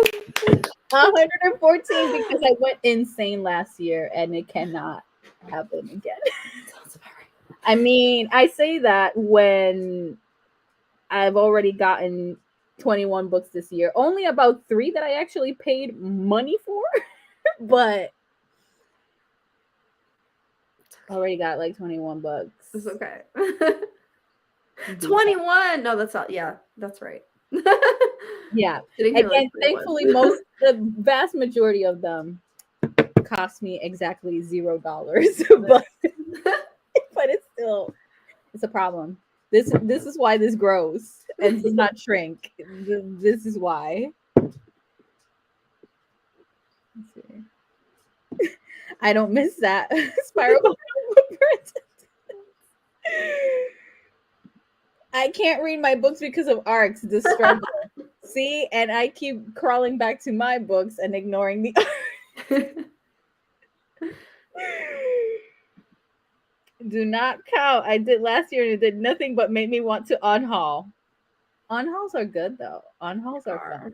114 because I went insane last year and it cannot happen again. I mean, I say that when I've already gotten 21 books this year. Only about 3 that I actually paid money for, but already got like 21 bucks. It's okay. 21. No, that's not. Yeah, that's right. Yeah. Again, thankfully, the vast majority of them cost me exactly $0. But it's a problem. This is why this grows and does not shrink. This is why. Let's see. I don't miss that spiral. I can't read my books because of arcs. The struggle. See, and I keep crawling back to my books and ignoring the arcs. Do not count. I did last year and it did nothing but make me want to unhaul. Unhauls are good though. Unhauls are fun.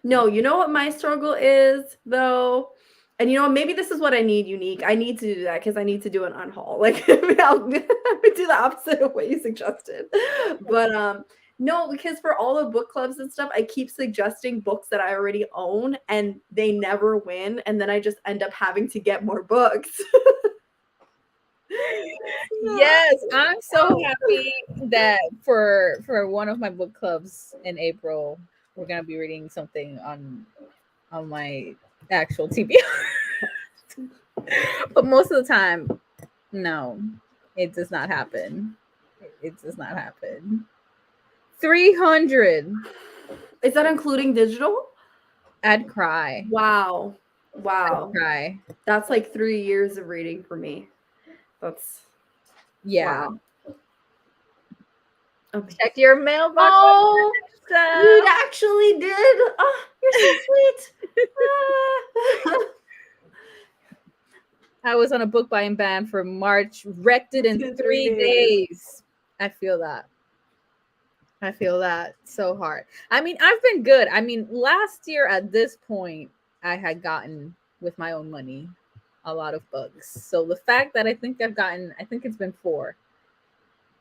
No, you know what my struggle is though? And maybe this is what I need, Unique. I need to do that because I need to do an unhaul. Like I'll do the opposite of what you suggested. But no, because for all the book clubs and stuff, I keep suggesting books that I already own and they never win. And then I just end up having to get more books. Yes, I'm so happy that for one of my book clubs in April, we're gonna be reading something on my actual TBR. But most of the time, no, it does not happen. It does not happen. 300. Is that including digital? I'd cry. Wow. I'd cry. That's like 3 years of reading for me. That's wow. Okay. Check your mailbox. Oh, you actually did. Oh, you're so sweet. I was on a book buying ban for March, wrecked it in 3 days. I feel that so hard. I mean, I've been good. I mean, last year at this point, I had gotten with my own money a lot of books. So the fact that I think it's been 4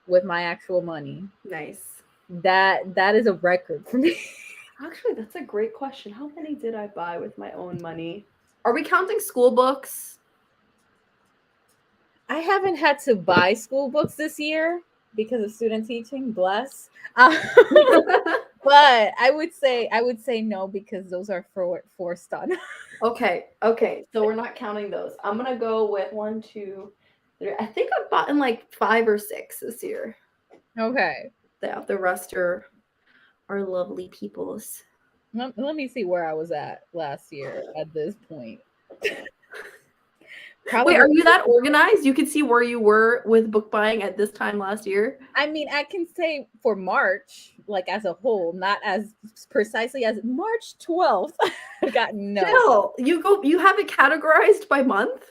with my actual money. Nice. That is a record for me. Actually, that's a great question. How many did I buy with my own money? Are we counting school books? I haven't had to buy school books this year because of student teaching, bless. But I would say no because those are forced on. Okay. So we're not counting those. I'm gonna go with 1, 2, 3. I think I've bought in like 5 or 6 this year. Okay. Yeah, the rest are lovely peoples. Let me see where I was at last year at this point. Wait, are Probably. you that organized? You can see where you were with book buying at this time last year? I mean, I can say for March, like as a whole, not as precisely as March 12th. I got no. Still, you have it categorized by month?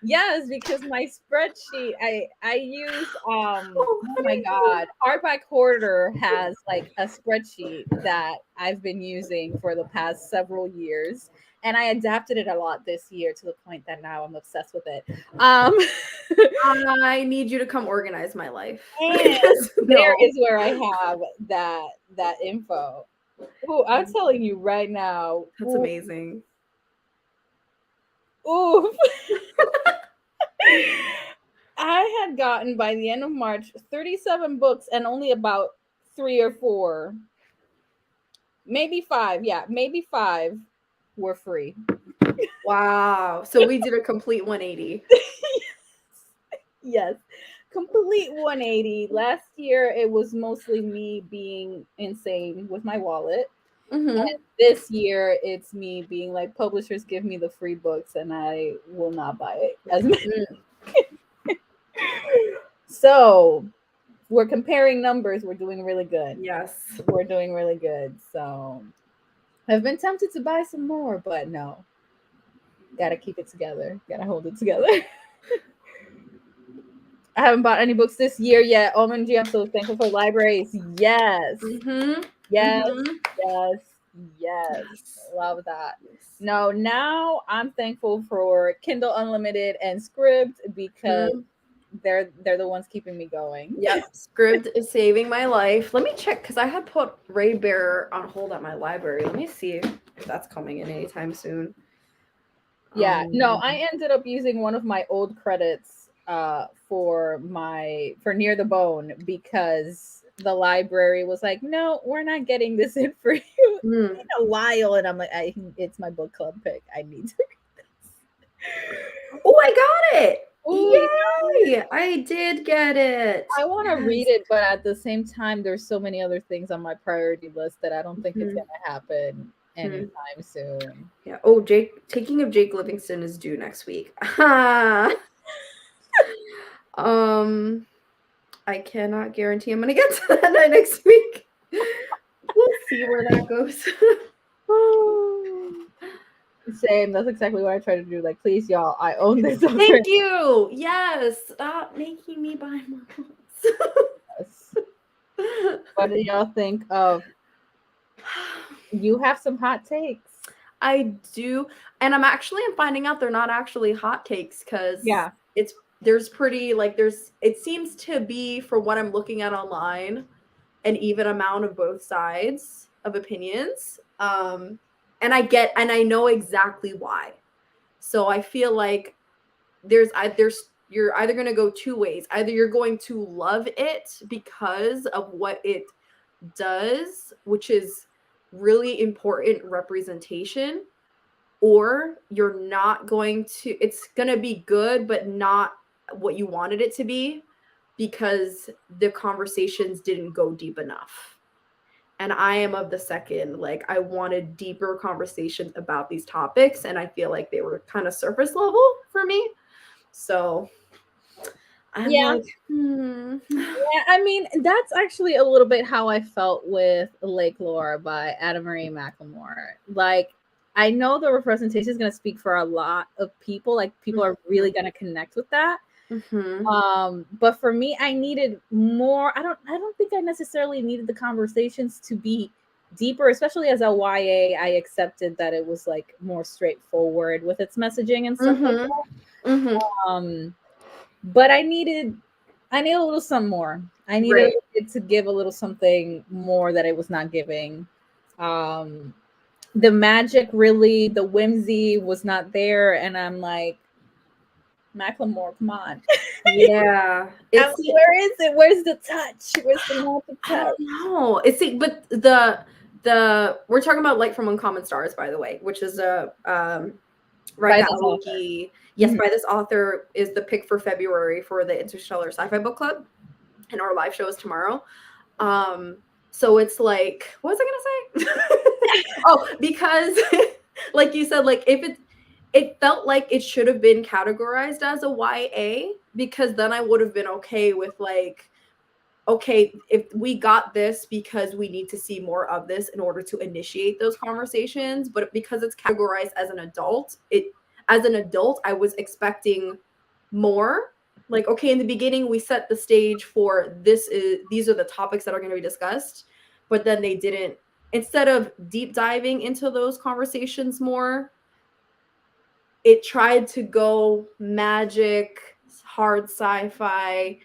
Yes, because my spreadsheet, I use oh my honey. god, Art by Quarter has like a spreadsheet that I've been using for the past several years, and I adapted it a lot this year to the point that now I'm obsessed with it. I need you to come organize my life. And there is where I have that info. Oh, I'm telling you right now. That's amazing. Oof. I had gotten by the end of March 37 books and only about 3 or 4, maybe 5. Yeah, maybe 5 were free. Wow. So we did a complete 180. Yes. Complete 180. Last year it was mostly me being insane with my wallet. Mm-hmm. And this year it's me being like, publishers give me the free books and I will not buy it as many. So we're comparing numbers. We're doing really good. Yes. We're doing really good. So I've been tempted to buy some more, but no. Gotta keep it together. Gotta hold it together. I haven't bought any books this year yet. OMG, I'm so thankful for libraries. Yes. Mm-hmm. Yes. Mm-hmm. Yes. Love that. No, now I'm thankful for Kindle Unlimited and Scribd because they're the ones keeping me going. Yep. Scribd is saving my life. Let me check because I had put Ray Bear on hold at my library. Let me see if that's coming in anytime soon. Yeah. No, I ended up using one of my old credits for Near the Bone because the library was like, no, we're not getting this in for you in a while. And I'm like, it's my book club pick. I need to read this. Oh, I got it. Ooh, yay! I did get it. I want to read it, but at the same time, there's so many other things on my priority list that I don't think it's going to happen anytime soon. Yeah. Oh, Taking of Jake Livingston is due next week. I cannot guarantee I'm gonna get to that next week. We'll see where that goes. Same. That's exactly what I try to do. Like, please, y'all, I own this. Thank you. Yes. Stop making me buy more books. Yes. What do y'all think of? You have some hot takes. I do, and I'm finding out they're not actually hot takes because it seems to be, for what I'm looking at online, an even amount of both sides of opinions. And I know exactly why. So I feel like you're either going to go 2 ways. Either you're going to love it because of what it does, which is really important representation, or you're not going to, it's going to be good, but not what you wanted it to be because the conversations didn't go deep enough. And I am of the second. Like, I wanted deeper conversations about these topics, and I feel like they were kind of surface level for me. So I'm yeah. like, Yeah, I mean, that's actually a little bit how I felt with Lake Lore by Adam Marie McLemore. Like, I know the representation is going to speak for a lot of people. Like, people are really going to connect with that. But for me, I needed more. I don't think I necessarily needed the conversations to be deeper, especially as a YA. I accepted that it was like more straightforward with its messaging and stuff like that. But I needed a little something more. I needed Right. it to give a little something more that it was not giving. The magic, really, the whimsy was not there, and I'm like, Macklemore, come on. Yeah. Where is it? Where's the touch? Where's the magic I touch? don't know. But the we're talking about Light from Uncommon Stars, by the way, which is a By this author. Yes, Mhm. by this author, is the pick for February for the Interstellar Sci-Fi Book Club, and our live show is tomorrow. So it's like, what was I gonna say? Oh, because like you said, like if it felt like it should have been categorized as a YA, because then I would have been okay with like, okay, if we got this because we need to see more of this in order to initiate those conversations, but because it's categorized as an adult, I was expecting more. Like, okay, in the beginning we set the stage for these are the topics that are going to be discussed, but then they didn't, instead of deep diving into those conversations more, it tried to go magic, hard sci-fi,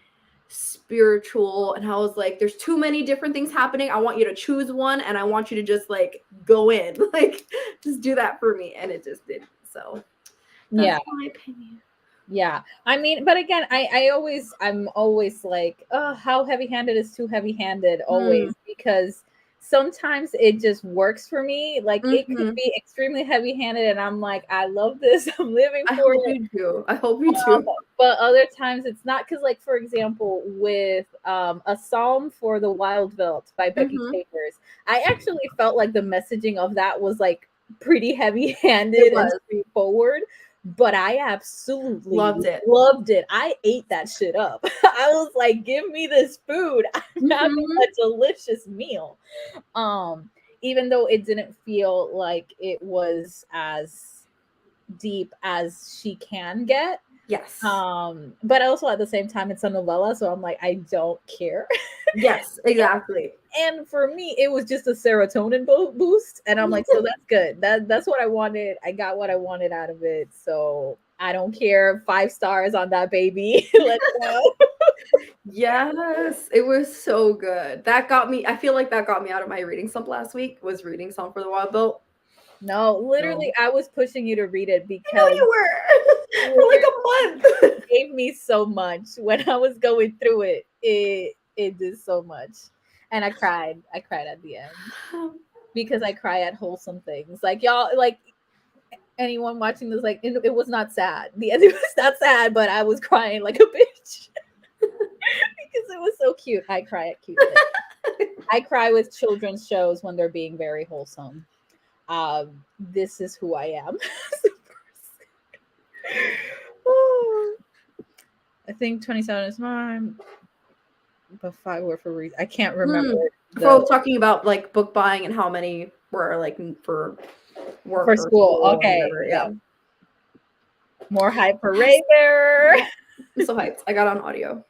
spiritual, and I was like, there's too many different things happening. I want you to choose one, and I want you to just like go in, like just do that for me, and it just didn't. So that's my opinion. Yeah. I mean, but again, I'm always like, oh, how heavy-handed is too heavy-handed always, because sometimes it just works for me. Like it could be extremely heavy-handed and I'm like, I love this. I'm living for it. I hope you do. But other times it's not, because like for example with A Psalm for the Wild Veld by Becky Chambers, I actually felt like the messaging of that was like pretty heavy-handed and straightforward, but I absolutely loved it. I ate that shit up. I was like, give me this food. I'm having a delicious meal. Even though it didn't feel like it was as deep as she can get. Yes. But also at the same time, it's a novella, so I'm like, I don't care. Yes, exactly. And for me, it was just a serotonin boost, and I'm like, so that's good. That's what I wanted. I got what I wanted out of it, so I don't care. 5 stars on that baby. Let's go. Yes, it was so good. That got me. I feel like that got me out of my reading slump last week. Was reading Song for the Wild Belt. No, literally, I was pushing you to read it because I know you were for like a month. It gave me so much when I was going through it. It did so much, and I cried. I cried at the end because I cry at wholesome things. Like y'all, like anyone watching this, like it was not sad. The end was not sad, but I was crying like a bitch because it was so cute. I cry at cute things. I cry with children's shows when they're being very wholesome. This is who I am. I think 27 is mine, but 5 were for reason. I can't remember. For talking about like book buying and how many were like for work for school. Okay, yeah. More hype for Raver. I'm so hyped. I got on audio.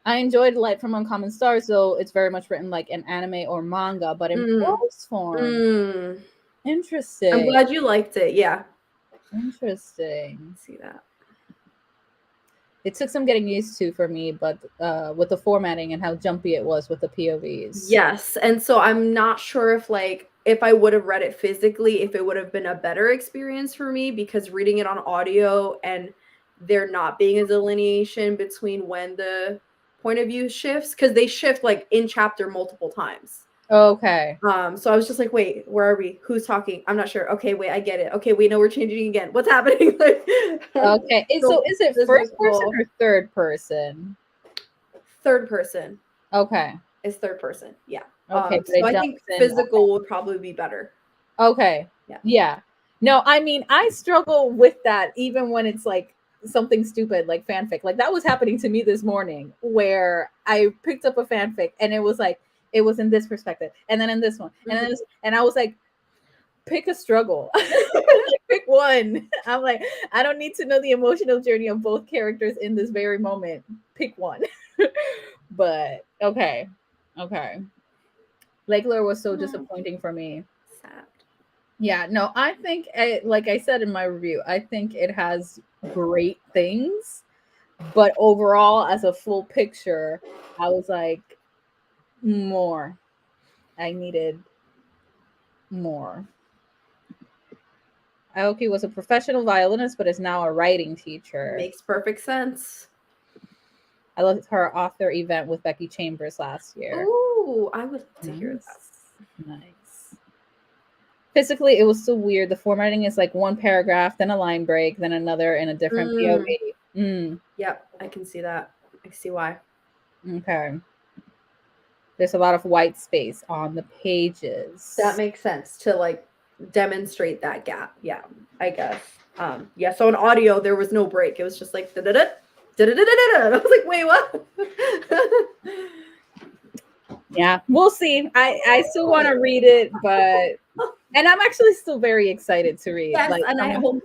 I enjoyed Light from Uncommon Stars, though it's very much written like an anime or manga, but in prose form. Interesting. I'm glad you liked it. Yeah. Interesting. See that. It took some getting used to for me, but with the formatting and how jumpy it was with the POVs. Yes, and so I'm not sure if I would have read it physically, if it would have been a better experience for me, because reading it on audio and there not being a delineation between when the point of view shifts, because they shift like in chapter multiple times. Okay. So I was just like, wait, where are we? Who's talking? I'm not sure. Okay, wait, I get it. Okay, wait, no, we're changing again. What's happening? Okay. So is it first person or third person? Third person. Okay. It's third person. Yeah. Okay. So I think physical would probably be better. Okay. Yeah. No, I mean, I struggle with that even when it's like something stupid like fanfic. Like that was happening to me this morning where I picked up a fanfic and it was like, it was in this perspective and then in this one and then this, and I was like, pick a struggle. Like, pick one. I'm like, I don't need to know the emotional journey of both characters in this very moment. Pick one. But okay. Lake Lure was so No. disappointing for me. Sad. Yeah, no, I think, like I said in my review, I think it has great things, but overall, as a full picture, I was like, more. I needed more. Aoki was a professional violinist, but is now a writing teacher. Makes perfect sense. I loved her author event with Becky Chambers last year. Ooh, I would love to hear that. Nice. Physically, it was so weird. The formatting is like one paragraph, then a line break, then another in a different POV. Yep, I can see that. I can see why. Okay. There's a lot of white space on the pages. That makes sense to like demonstrate that gap. Yeah, I guess. Yeah, so in audio, there was no break. It was just like da-da-da, da-da-da-da-da. And I was like, wait, what? Yeah, we'll see. I still want to read it, but and I'm actually still very excited to read. Yes, like, and I hope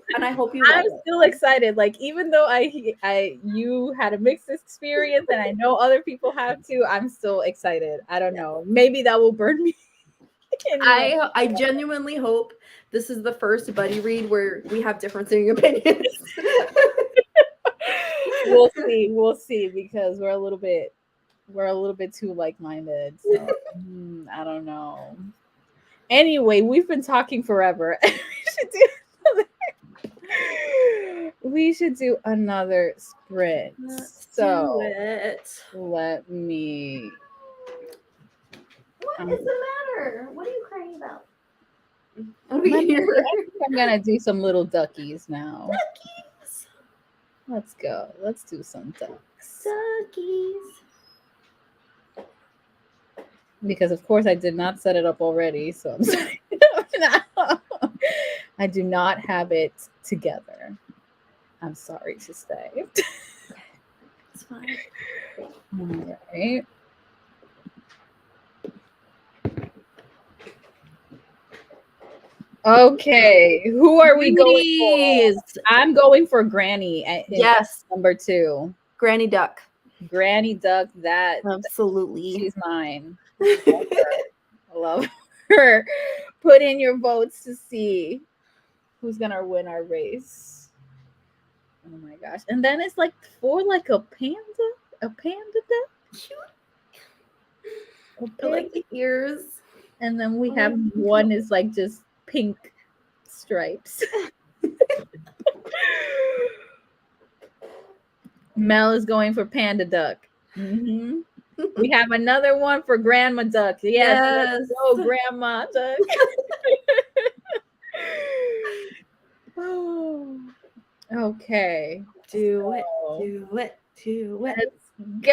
you I'm love it. still excited. Like, even though you had a mixed experience and I know other people have too, I'm still excited. I don't know. Maybe that will burn me. I genuinely hope this is the first buddy read where we have differing opinions. We'll see because we're a little bit too like-minded. So I don't know. Anyway, we've been talking forever. We should do another sprint. Let's so do it. let me. What is the matter? What are you crying about? I think I'm gonna do some little duckies now. Duckies. Let's go. Let's do some ducks. Duckies. Because of course I did not set it up already, so I'm sorry. I do not have it together. I'm sorry to say. It's fine. All right. Okay, who are we going for? I'm going for Granny. Yes, number 2. Granny Duck. Granny Duck. That absolutely. She's mine. I love her. Put in your votes to see who's gonna win our race. Oh my gosh! And then it's like for like a panda duck. Cute. I like the ears. And then we have one is like just pink stripes. Mel is going for panda duck. Mm-hmm. We have another one for grandma duck. Yes. Let's go, grandma duck. Oh, okay. Do it. Let's go.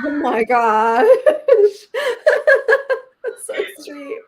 Oh my gosh. So sweet.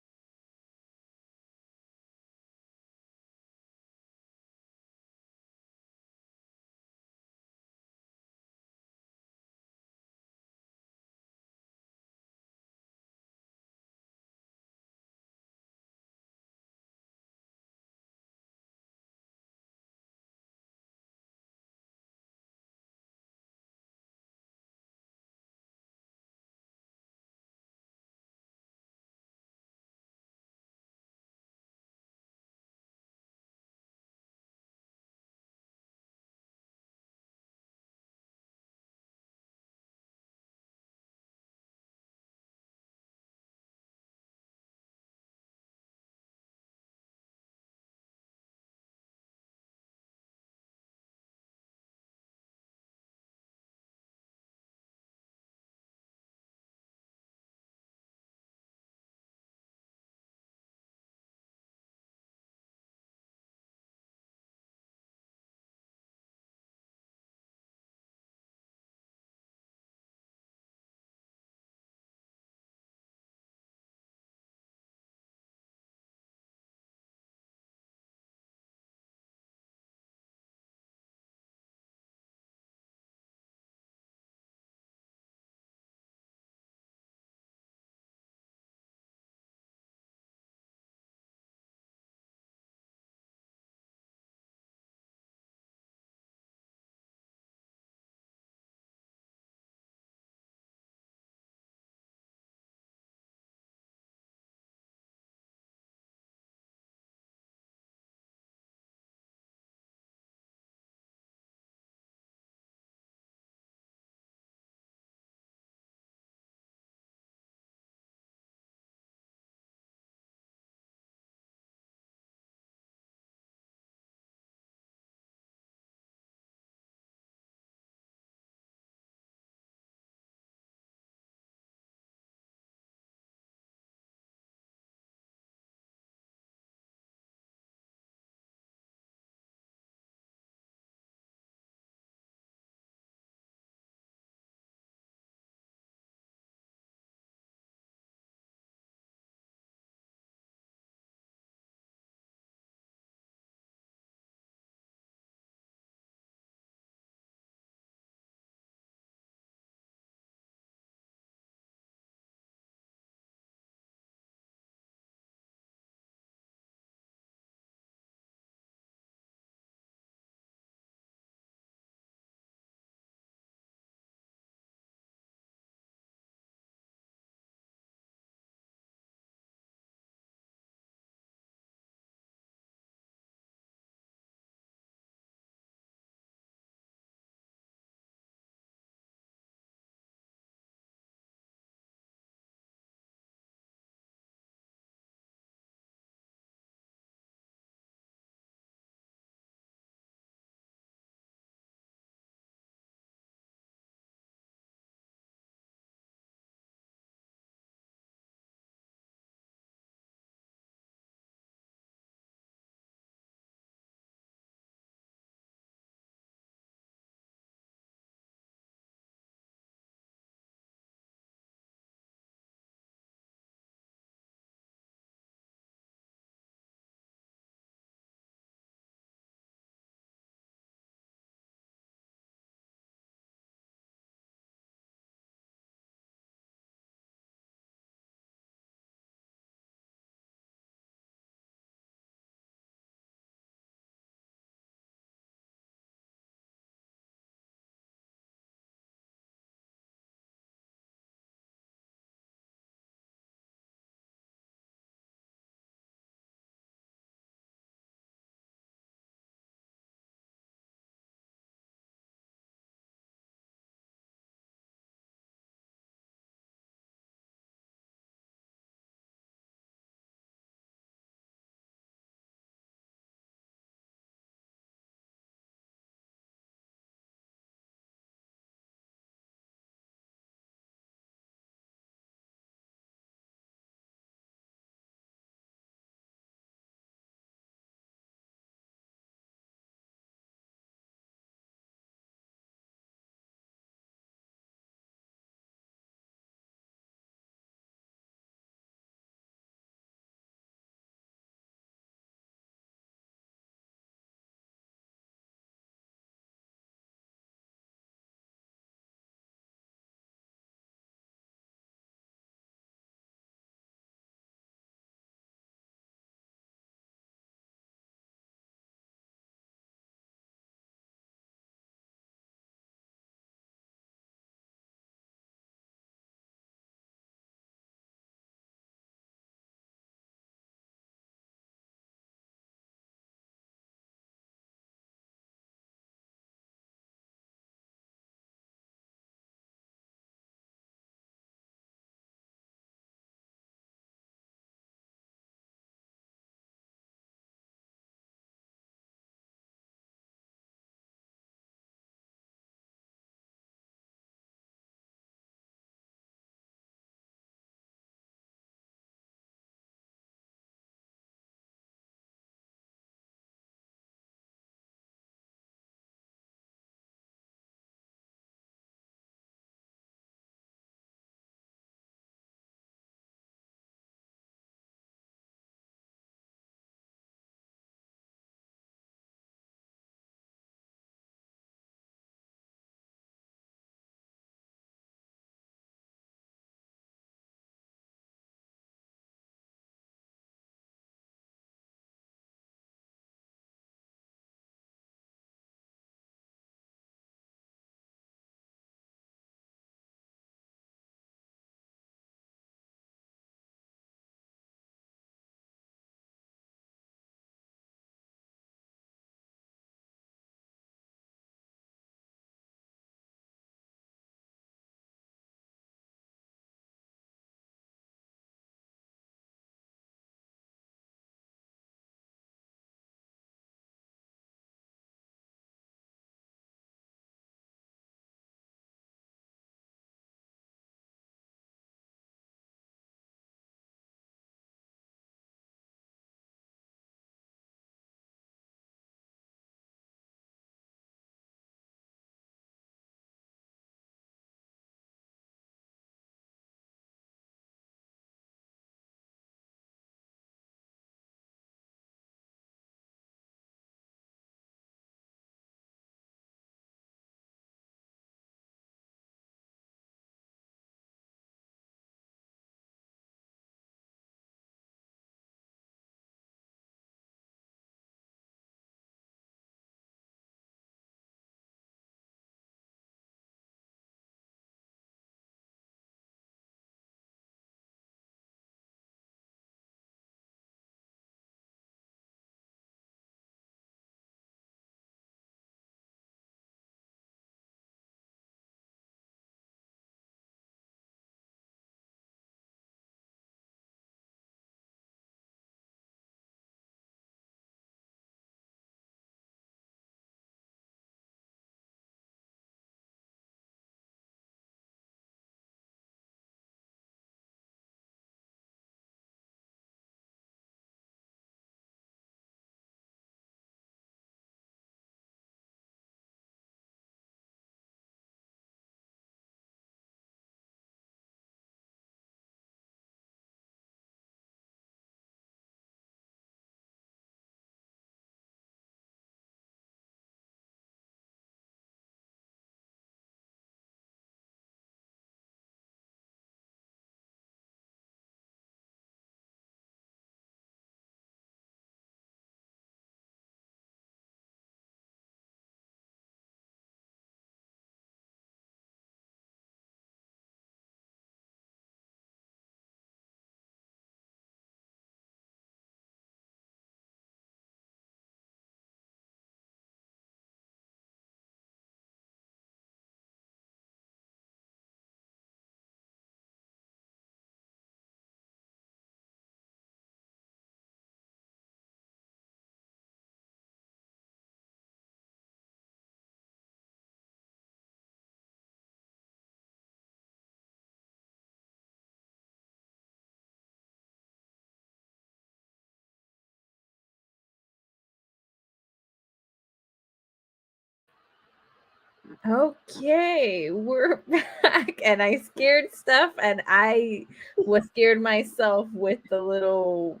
Okay, we're back, and I scared stuff, and I was scared myself with the little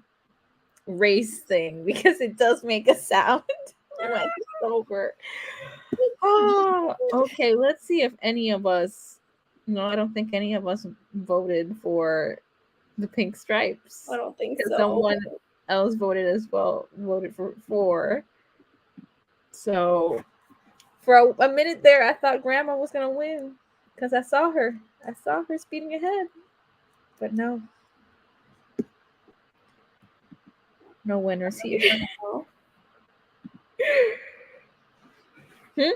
race thing because it does make a sound when it's over. Oh, okay. Let's see if any of us. No, I don't think any of us voted for the pink stripes. I don't think Because so. someone else voted as well. Voted for 4. So for a minute there, I thought Grandma was gonna win because I saw her. I saw her speeding ahead, but no, no winners here. Hmm?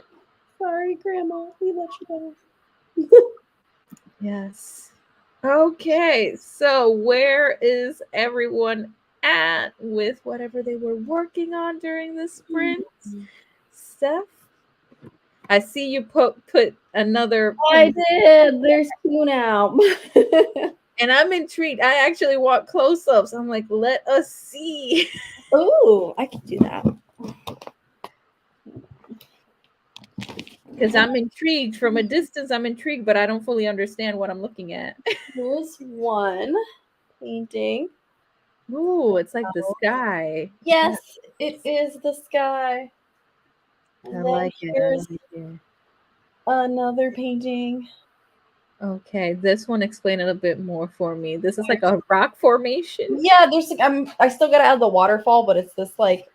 Sorry, Grandma. We let you down. Yes. Okay, so where is everyone at with whatever they were working on during the sprint? Steph, I see you put another. I did. There's 2 now. And I'm intrigued. I actually want close-ups. I'm like, let us see. Oh, I can do that. Because I'm intrigued from a distance. I'm intrigued, but I don't fully understand what I'm looking at. Here's one painting. Ooh, it's like the sky. Yes, it is the sky. I And like then it. I here's like it. another painting. Okay, this one explain it a bit more for me. This is like a rock formation. Yeah, there's like I still gotta add the waterfall, but it's this like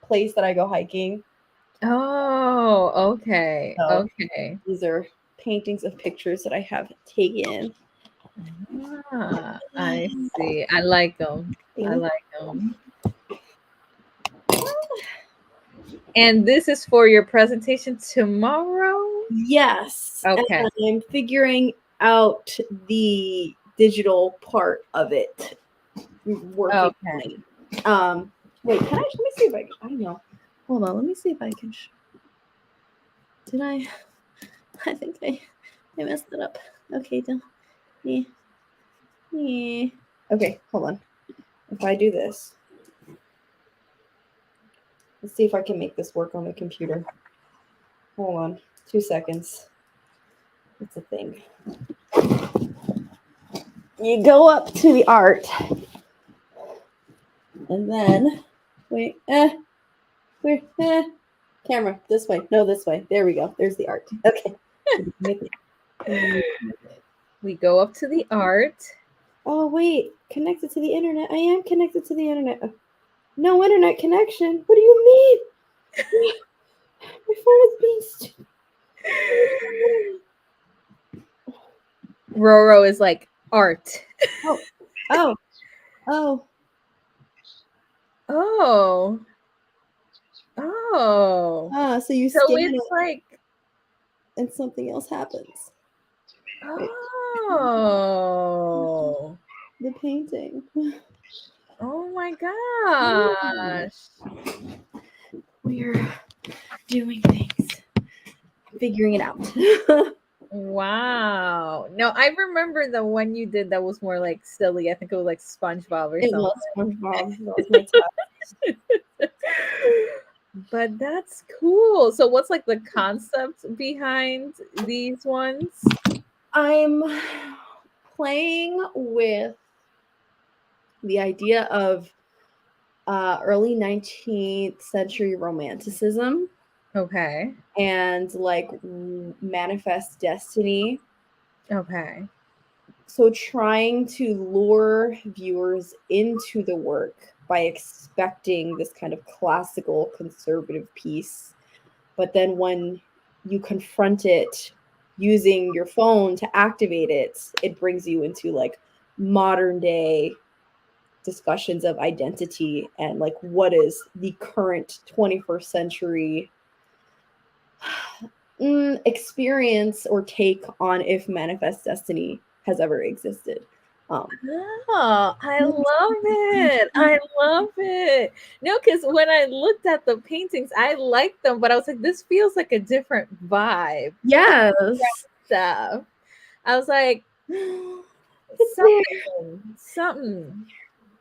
place that I go hiking. Oh, okay. So Okay. these are paintings of pictures that I have taken. Ah, I see. I like them. I like them. And this is for your presentation tomorrow? Yes. Okay. And I'm figuring out the digital part of it. Working. Okay. Wait, let me see if I don't know. Hold on, let me see if I can did I think I messed it up. Okay, yeah. Okay, hold on. If I do this, let's see if I can make this work on the computer. Hold on, 2 seconds. It's a thing. You go up to the art, and then wait, camera this way. No, this way. There we go. There's the art. Okay. We go up to the art. Oh wait, connected to the internet. I am connected to the internet. No internet connection. What do you mean? My phone is being stupid. Roro is like art. Oh. Oh. So you So scan it's it like and something else happens. Oh. The painting. Oh my gosh. We're doing things. Figuring it out. Wow. No, I remember the one you did that was more like silly. I think it was like SpongeBob or It something. was SpongeBob. That was my test. But that's cool. So what's like the concept behind these ones? I'm playing with the idea of early 19th century romanticism. Okay. And like manifest destiny. Okay. So trying to lure viewers into the work by expecting this kind of classical conservative piece. But then when you confront it using your phone to activate it, it brings you into like modern day discussions of identity and like what is the current 21st century experience or take on if manifest destiny has ever existed. Oh, I love it. I love it. No, because when I looked at the paintings, I liked them, but I was like, this feels like a different vibe. Yes. Stuff. I was like, something.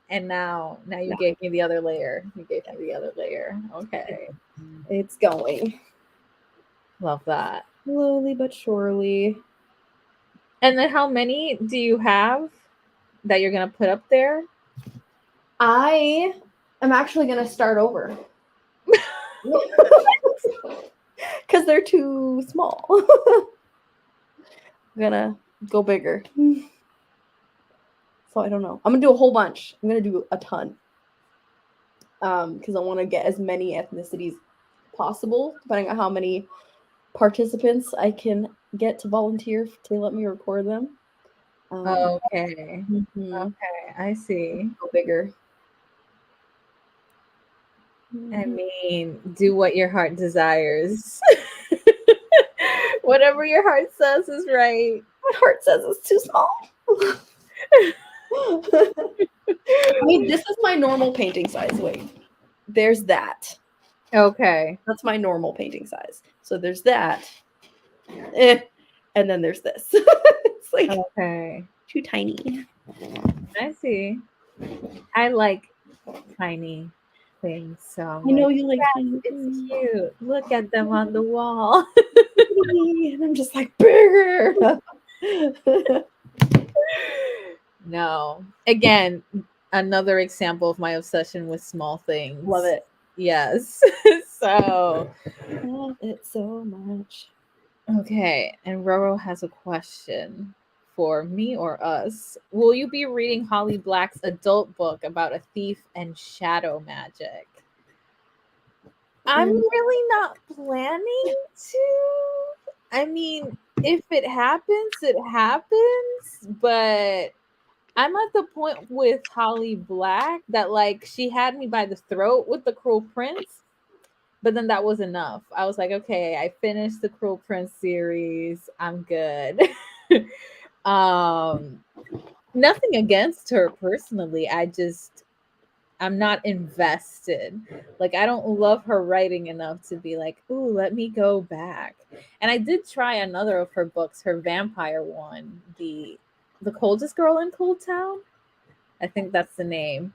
And now you gave me the other layer. You gave me the other layer. Okay. It's going. Love that. Slowly but surely. And then how many do you have that you're gonna put up there? I am actually gonna start over. Because they're too small. I'm gonna go bigger. So I don't know. I'm gonna do a whole bunch. I'm gonna do a ton. Because I want to get as many ethnicities possible, depending on how many participants I can get to volunteer to let me record them. Okay. Mhm. Okay, I see. Go bigger. I mean, do what your heart desires. Whatever your heart says is right. My heart says it's too small. I mean, this is my normal painting size. Wait, there's that. Okay. That's my normal painting size. So there's that. And then there's this. It's like Okay. too tiny. I see. I like tiny things, so I'm I know like, you like yeah, tiny it's things. cute. Look at them on the wall. And I'm just like bigger. No. Again, another example of my obsession with small things. Love it. Yes. So, Love it so much. okay. And Roro has a question for me or us. Will you be reading Holly Black's adult book about a thief and shadow magic? I'm really not planning to. I mean, if it happens, it happens. But I'm at the point with Holly Black that like she had me by the throat with the Cruel Prince, but then that was enough. I was like, okay, I finished the Cruel Prince series. I'm good. um Nothing against her personally. I'm not invested. Like I don't love her writing enough to be like, "Ooh, let me go back." And I did try another of her books, her vampire one, the Coldest Girl in Cold Town. I think that's the name.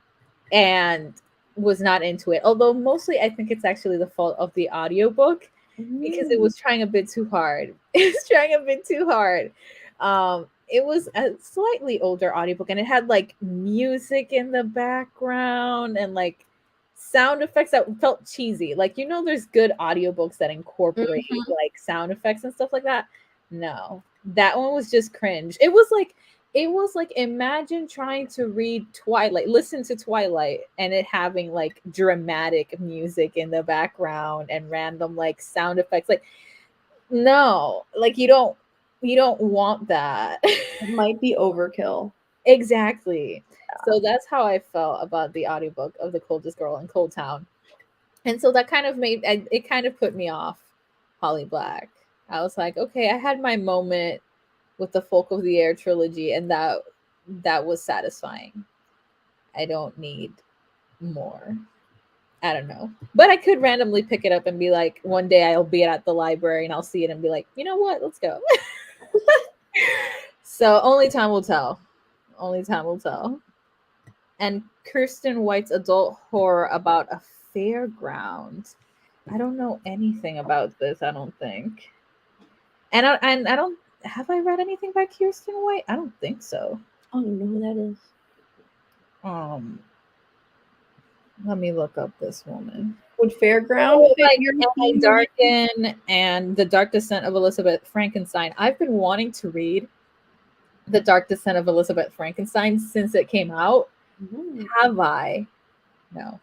And was not into it. Although mostly I think it's actually the fault of the audiobook because it was trying a bit too hard. It was trying a bit too hard. It was a slightly older audiobook and it had like music in the background and like sound effects that felt cheesy. Like there's good audiobooks that incorporate like sound effects and stuff like that. No. That one was just cringe. It was like imagine trying to read Twilight, listen to Twilight, and it having like dramatic music in the background and random like sound effects. Like, no, like you don't want that. It might be overkill. Exactly. So that's how I felt about the audiobook of The Coldest Girl in Cold Town. And so that kind of it kind of put me off Holly Black. I was like, okay, I had my moment with the Folk of the Air trilogy, and that was satisfying. I don't need more. I don't know. But I could randomly pick it up and be like, one day I'll be at the library and I'll see it and be like, you know what? Let's go. So only time will tell. Only time will tell. And Kirsten White's adult horror about a fairground. I don't know anything about this, I don't think. And I don't have I read anything by Kirsten White? I don't think so. I don't know who that is. Let me look up this woman. Would Fairground Like Emily Darkin and The Dark Descent of Elizabeth Frankenstein. I've been wanting to read The Dark Descent of Elizabeth Frankenstein since it came out. Have I? No.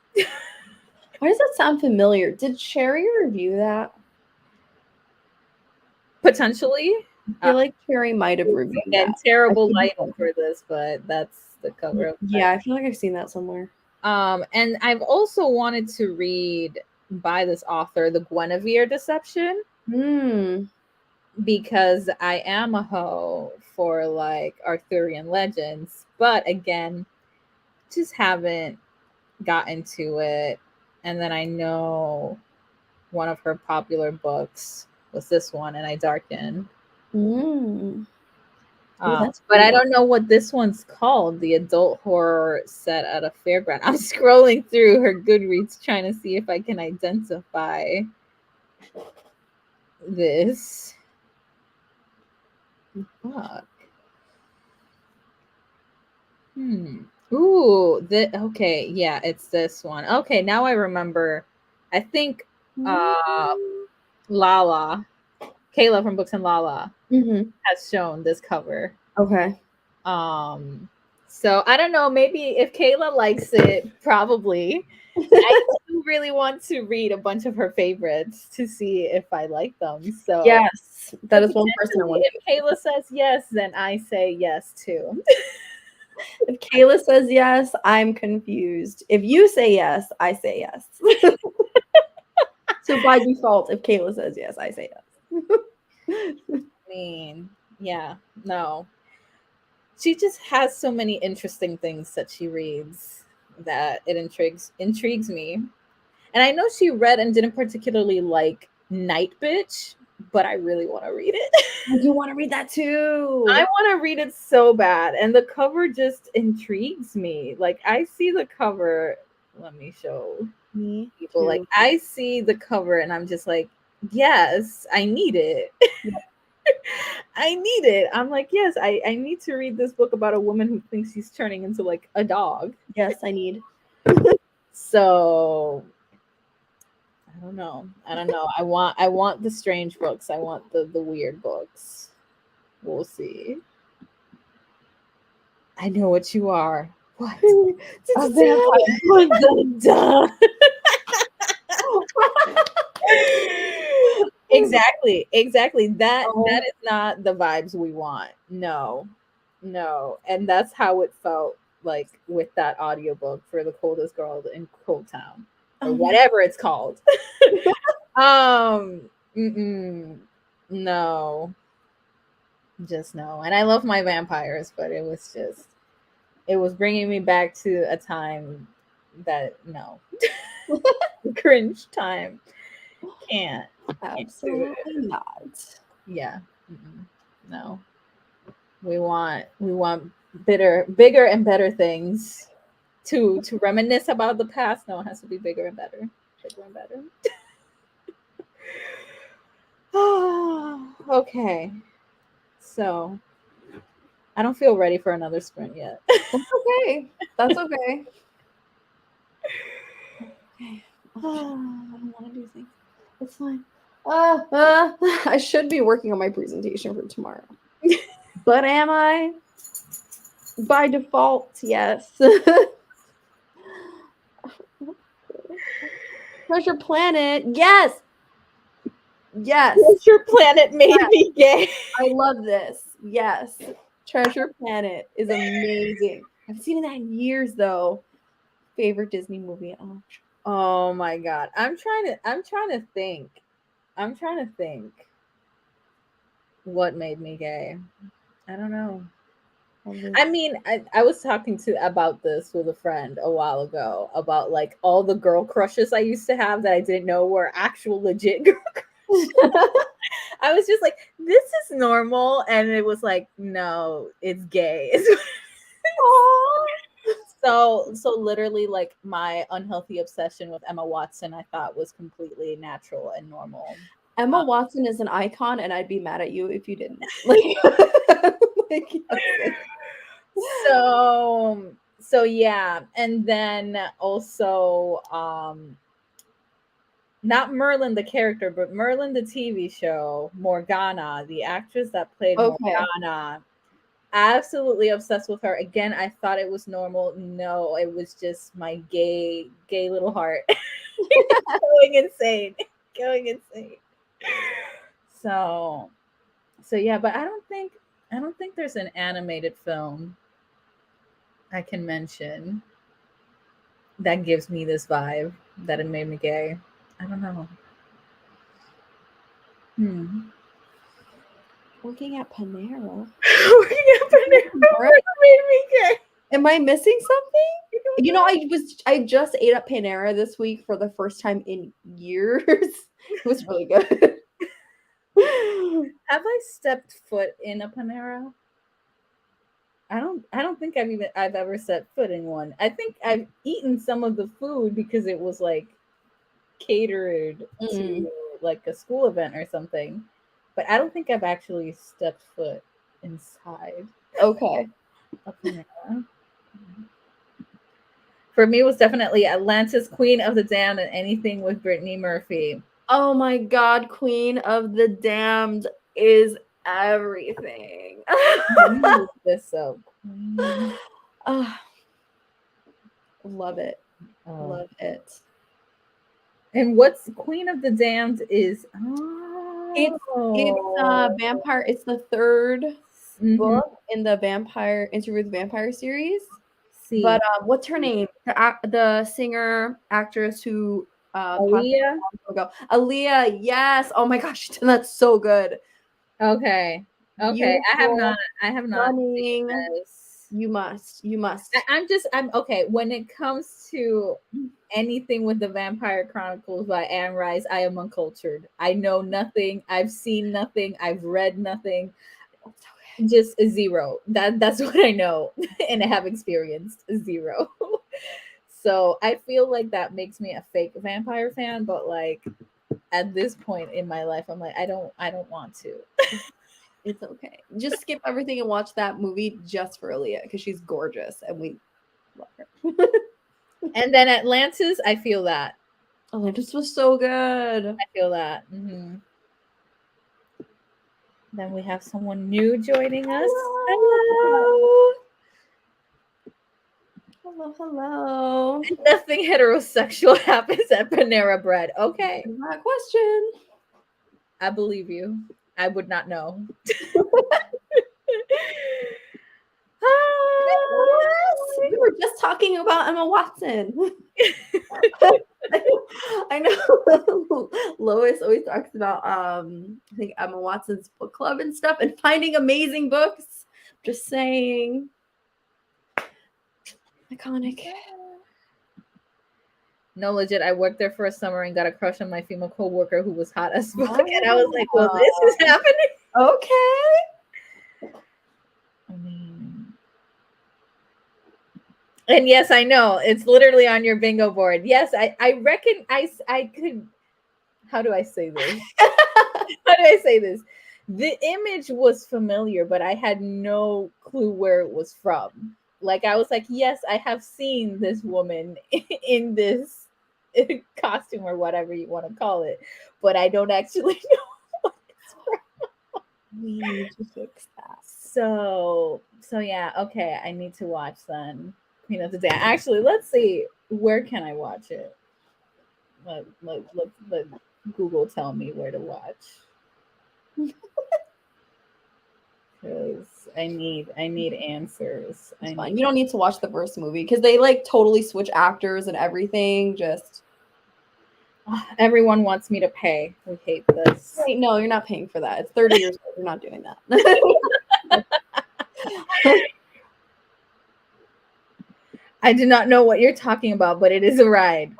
Why does that sound familiar? Did Sherry review that? Potentially. I feel like Sherry might have reviewed And that. terrible lighting for this, but that's the cover of Yeah, I feel like I've seen that somewhere. And I've also wanted to read by this author, The Guinevere Deception. Because I am a hoe for like Arthurian legends, but again, just haven't gotten to it. And then I know one of her popular books was this one, and I darkened. But I don't know what this one's called. The adult horror set at a fairground. I'm scrolling through her Goodreads trying to see if I can identify this. Fuck. Ooh, okay, yeah, it's this one. Okay, now I remember. I think Lala, Kayla from Books and Lala Mm-hmm. has shown this cover. Okay. So I don't know, maybe if Kayla likes it, probably. I do really want to read a bunch of her favorites to see if I like them. So Yes, that so is one person I want if to. Kayla says yes, then I say yes too. If Kayla says yes, I'm confused. If you say yes, I say yes. So by default, if Kayla says yes, I say yes. I mean, yeah, no. She just has so many interesting things that she reads that it intrigues me. And I know she read and didn't particularly like Night Bitch, but I really want to read it. I do want to read that too. I want to read it so bad, and the cover just intrigues me. Like I see the cover, let me show Me people. Like too. I see the cover and I'm just like, yes, I need it. I need it. I'm like, yes, I need to read this book about a woman who thinks she's turning into like a dog. Yes, I need. So I don't know. I don't know. I want the strange books. I want the weird books. We'll see. I know what you are. What? A vampire. Dun, dun. Exactly. That is not the vibes we want. No. And that's how it felt like with that audiobook for The Coldest Girl in Cold Town or whatever it's called. No. Just no. And I love my vampires, but it was bringing me back to a time that no. Cringe time. Can't. Absolutely not. Yeah. No. We want bigger and better things to reminisce about the past. No, it has to be bigger and better. Bigger and better. Okay. So I don't feel ready for another sprint yet. That's okay. That's okay. Okay. I don't want to do things. It's fine. I should be working on my presentation for tomorrow. But am I? By default, yes. Treasure Planet, yes. Yes. Your planet made me gay. I love this. Yes. Treasure Planet is amazing. I haven't seen that in years though. Favorite Disney movie. Oh my god. I'm trying to think. What made me gay. I don't know. I mean, I was talking about this with a friend a while ago about like all the girl crushes I used to have that I didn't know were actual legit girl crushes. I was just like, this is normal, and it was like, no, it's gay. So literally, like my unhealthy obsession with Emma Watson, I thought was completely natural and normal. Emma Watson is an icon, and I'd be mad at you if you didn't. Like, yes. So yeah, and then also not Merlin the character, but Merlin the TV show, Morgana, the actress that played Morgana. Absolutely obsessed with her. Again, I thought it was normal. No, it was just my gay little heart going insane. So yeah, but I don't think there's an animated film I can mention that gives me this vibe that it made me gay. I don't know. Looking at Panera. Made me gay. Am I missing something? You know, I just ate at Panera this week for the first time in years. It was really good. Have I stepped foot in a Panera? I don't think I've ever set foot in one. I think I've eaten some of the food because it was like catered to like a school event or something. But I don't think I've actually stepped foot inside Okay. a Panera. For me, it was definitely Atlantis, Queen of the Damned, and anything with Brittany Murphy. Oh my God, Queen of the Damned is everything. Let me look this up. Queen Ah, love it. of- Love it. And what's Queen of the Damned is It's vampire. It's the third book in the vampire Interview with the Vampire series. See, But what's her name? The singer actress who passed Aaliyah. a long time ago. Aaliyah. Yes. Oh my gosh, she did that so good. Okay. Okay. Beautiful, I have not seen stunning. this. You must. You must. I'm okay. When it comes to anything with the Vampire Chronicles by Anne Rice, I am uncultured. I know nothing. I've seen nothing. I've read nothing. Just a zero. That's what I know and I have experienced. Zero. So I feel like that makes me a fake vampire fan, but like at this point in my life, I'm like, I don't want to. It's okay. Just skip everything and watch that movie just for Aaliyah because she's gorgeous and we love her. And then Atlantis, I feel that. Atlantis was so good. I feel that. Then we have someone new joining us. Hello. Hello, hello. Nothing heterosexual happens at Panera Bread. Okay, That question. I believe you. I would not know. We were just talking about Emma Watson. I know Lois always talks about I think Emma Watson's book club and stuff and finding amazing books. Just saying. Iconic. No, legit. I worked there for a summer and got a crush on my female coworker who was hot as fuck, and I was like, "Well, this is happening." Okay. I mean, and yes, I know it's literally on your bingo board. Yes, I reckon I could. How do I say this? How do I say this? The image was familiar, but I had no clue where it was from. Like I was like, yes, I have seen this woman in this costume or whatever you want to call it, but I don't actually know what it's from. We need to fix that. So yeah, okay, I need to watch then. Queen of the Damned. Actually, let's see, where can I watch it? Let Google tell me where to watch. Because I need answers. It's fine. You don't need to watch the first movie because they like totally switch actors and everything. Just everyone wants me to pay. We hate this. wait, no, you're not paying for that. It's 30 years old. You're not doing that. I do not know what you're talking about, but it is a ride.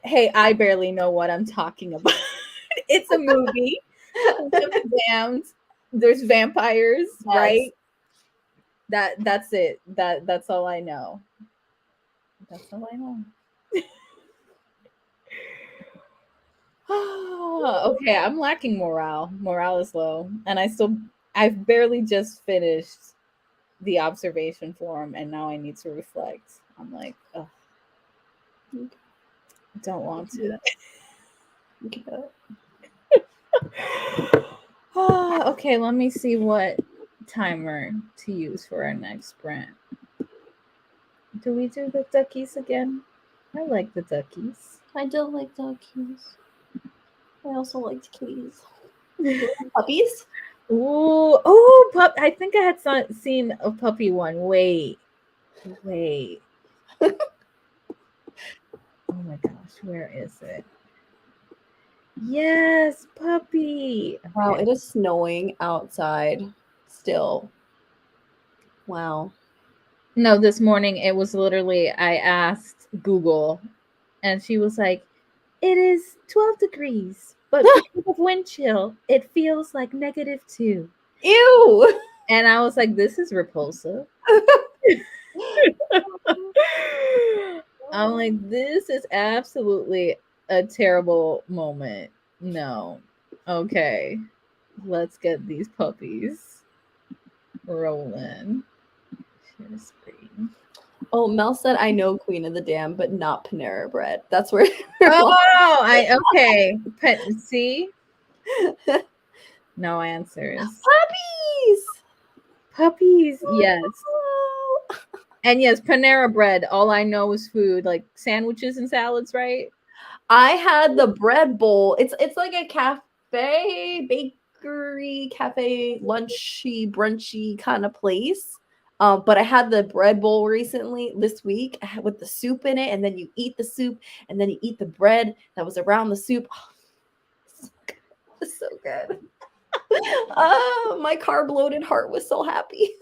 Hey, I barely know what I'm talking about. It's a movie. Damned. There's vampires, yes. Right? That's it. That's all I know. That's all I know. Okay, I'm lacking morale. Morale is low, and I've barely just finished the observation form, and now I need to reflect. I'm like, oh, don't want to. Okay, let me see what timer to use for our next sprint. Do we do the duckies again? I like the duckies. I do like duckies. I also liked kitties. Puppies? Ooh, oh, I think I had seen a puppy one. Wait. Oh my gosh, where is it? Yes, puppy. Okay. Wow, it is snowing outside still. Wow. No, this morning it was literally, I asked Google and she was like, it is 12 degrees, but because of wind chill, it feels like -2. Ew. And I was like, this is repulsive. I'm like, this is absolutely a terrible moment. No. Okay. Let's get these puppies. rolling. Share screen. Oh, Mel said, I know Queen of the Dam, but not Panera Bread. That's where. Oh, okay. See? No answers. Puppies! Puppies, yes. Oh. And yes, Panera Bread. All I know is food, like sandwiches and salads, right? I had the bread bowl. It's like a cafe, bakery, cafe, lunchy, brunchy kind of place. But I had the bread bowl recently this week with the soup in it, and then you eat the soup, and then you eat the bread that was around the soup. Oh, it's so good. Oh, my carb loaded heart was so happy.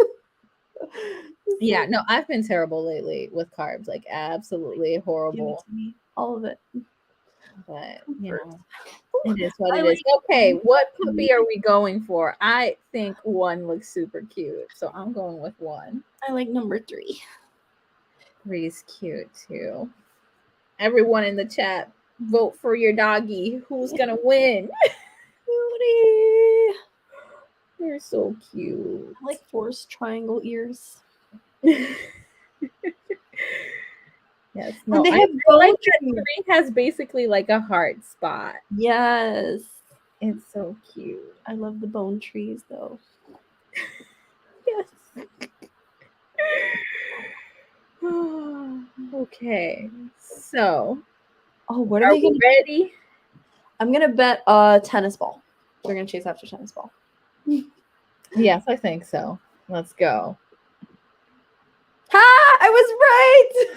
Yeah, no, I've been terrible lately with carbs, like absolutely horrible. Give it to me. All of it. But you know, it is what I it is. like Okay, what puppy are we going for? I think one looks super cute, so I'm going with one. I like number 3. 3 is cute too. Everyone in the chat, vote for your doggy. Who's gonna win? Cutie. They're so cute. I like forced triangle ears. Yes, no, And they I have like bone that trees. 3 has basically like a heart spot. Yes. It's so cute. I love the bone trees though. Yes. Okay, so Oh, what are are they we gonna ready? I'm gonna bet a tennis ball. They're gonna chase after tennis ball. Yes, I think so. Let's go. Ha! I was right.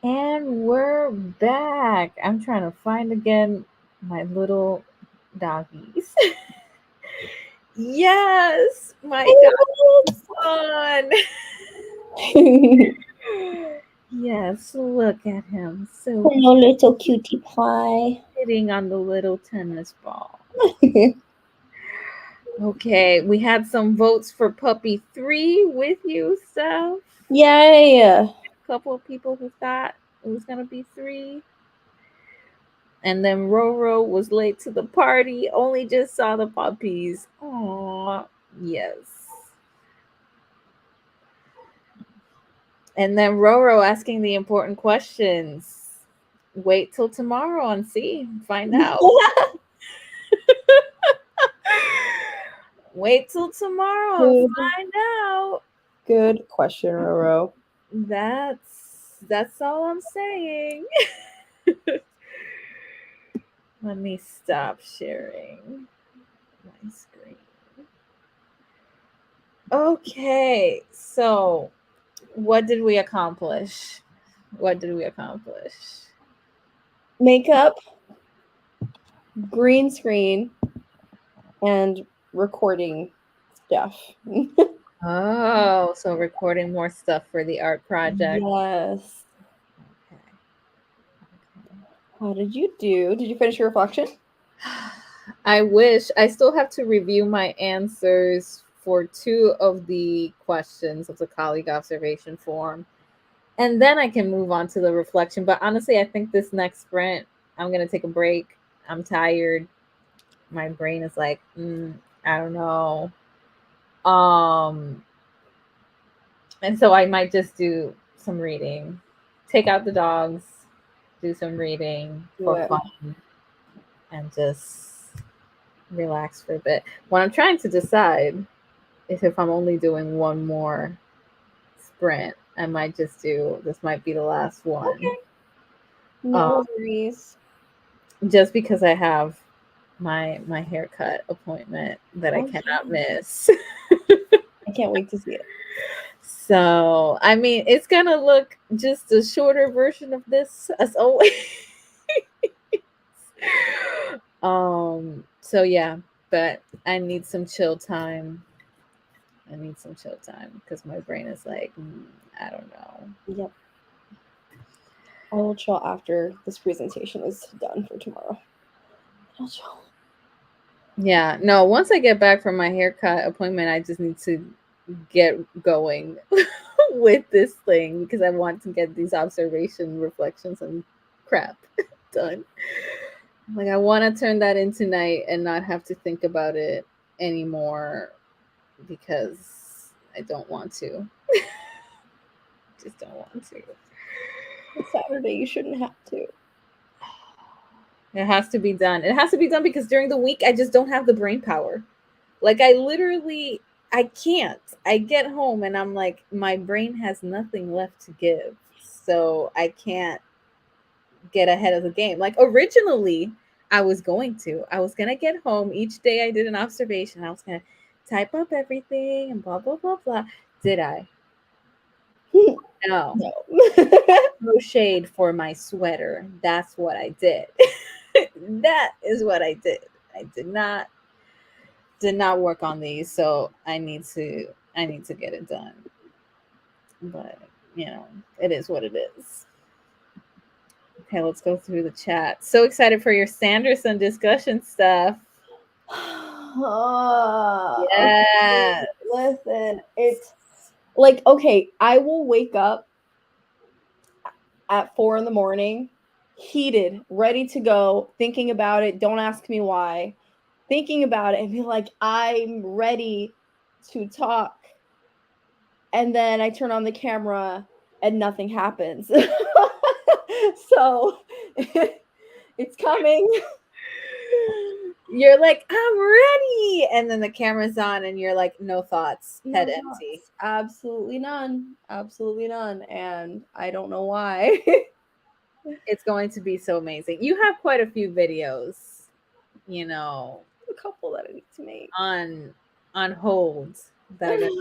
And we're back. I'm trying to find again my little doggies. Yes, my dog's on. Yes, look at him. So Hello, little cutie pie. sitting on the little tennis ball. Okay, we had some votes for puppy 3 with you, Steph. Yay! A couple of people who thought it was gonna be 3. And then Roro was late to the party, only just saw the puppies. Aww, yes. And then Roro asking the important questions. Wait till tomorrow and see, find out. Wait till tomorrow and find out. Good question, Roro. That's all I'm saying. Let me stop sharing my screen. Okay, so what did we accomplish? What did we accomplish? Makeup, green screen, and recording stuff. Oh, so recording more stuff for the art project. Yes. Okay. How did you do? Did you finish your reflection? I wish. I still have to review my answers for 2 of the questions of the colleague observation form. And then I can move on to the reflection. But honestly, I think this next sprint, I'm going to take a break. I'm tired. My brain is like, I don't know. And so I might just do some reading, take out the dogs, do some reading for fun, and just relax for a bit. What I'm trying to decide is if I'm only doing one more sprint, I might just do this. Might be the last one. Okay. No worries. Just because I have my haircut appointment that I cannot miss. I can't wait to see it. So, I mean, it's gonna look just a shorter version of this as always. So yeah, but I need some chill time. I need some chill time because my brain is like, I don't know. Yep. I will chill after this presentation is done for tomorrow. I'll chill. Yeah, no, once I get back from my haircut appointment, I just need to get going with this thing because I want to get these observation reflections and crap done. Like, I want to turn that in tonight and not have to think about it anymore because I don't want to. Just don't want to. It's Saturday. You shouldn't have to. It has to be done. It has to be done because during the week, I just don't have the brain power. Like, I can't. I get home and I'm like, my brain has nothing left to give. So I can't get ahead of the game. Like, originally, I was going to get home each day. I did an observation. I was going to type up everything and blah, blah, blah, blah. Did I? No. No shade for my sweater. That's what I did. That is what I did. I did not work on these, so I need to get it done. But it is what it is. Okay, let's go through the chat. So excited for your Sanderson discussion stuff. Yeah. Okay. Listen, it's like, okay, I will wake up at 4 a.m, heated, ready to go, thinking about it. Don't ask me why. Thinking about it and be like, I'm ready to talk. And then I turn on the camera and nothing happens. So it's coming. You're like, I'm ready. And then the camera's on and you're like, no thoughts, head empty. Absolutely none. Absolutely none. And I don't know why. It's going to be so amazing. You have quite a few videos, a couple that I need to make on hold that are going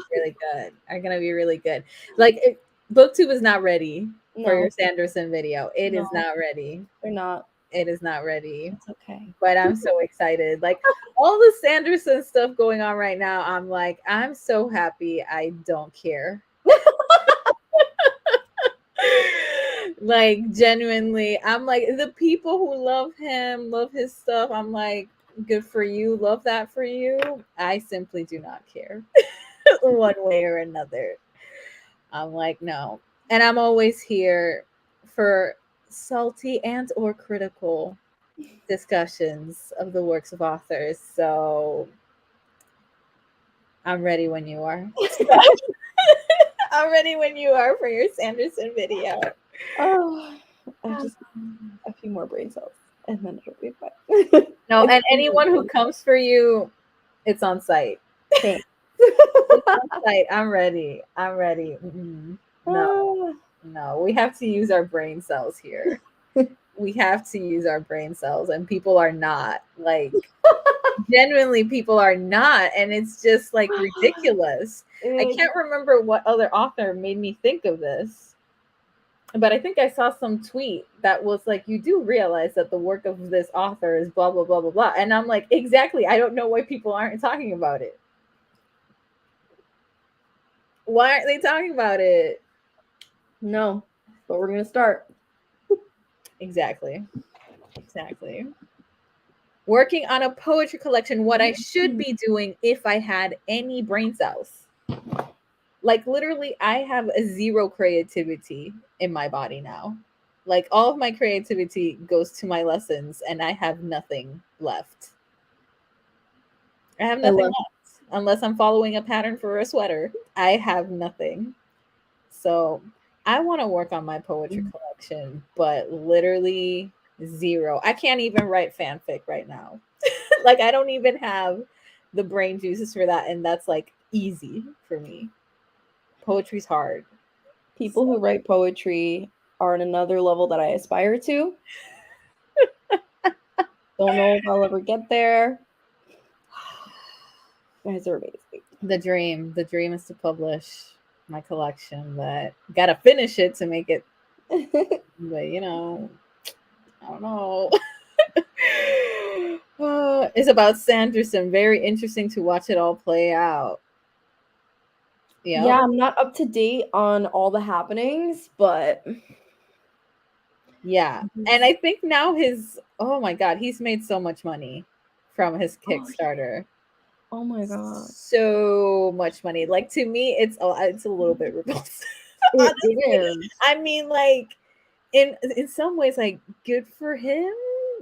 to be really good. Like, Booktube is not ready for your No, Sanderson video. It is no, not ready. they're not. It is not ready. It's okay. But I'm so excited. Like all the Sanderson stuff going on right now, I'm like, I'm so happy I don't care. Like genuinely, I'm like the people who love him, love his stuff. I'm like, good for you, love that for you. I simply do not care one way or another. I'm like, no. And I'm always here for salty and or critical discussions of the works of authors. So I'm ready when you are. I'm ready when you are for your Sanderson video. Oh, I just a few more brain cells, and then it'll be fine. No, and anyone who comes for you, it's on site. Thanks. It's on site. I'm ready. I'm ready. No, no, we have to use our brain cells here. We have to use our brain cells, and people are not. Like, genuinely, people are not. And it's just like ridiculous. I can't remember what other author made me think of this, but I think I saw some tweet that was like, you do realize that the work of this author is blah, blah, blah, blah, blah. And I'm like, exactly. I don't know why people aren't talking about it. Why aren't they talking about it? No, but we're gonna start. Exactly. Exactly. Working on a poetry collection, what I should be doing if I had any brain cells. Like literally, I have a zero creativity in my body now. Like all of my creativity goes to my lessons, and I have nothing left. I have nothing left unless I'm following a pattern for a sweater. I have nothing. So I want to work on my poetry collection, but literally zero. I can't even write fanfic right now. Like I don't even have the brain juices for that, and that's like easy for me. Poetry's hard. People who write poetry are on another level that I aspire to. Don't know if I'll ever get there. Guys are amazing. The dream is to publish my collection, but gotta finish it to make it. But you know, I don't know. It's about Sanderson. Very interesting to watch it all play out. Yeah, I'm not up to date on all the happenings, but yeah. And I think now oh my god, he's made so much money from his Kickstarter. Oh my god. So much money. Like to me, it's a little bit repulsive. It is. I mean, like in some ways, like good for him,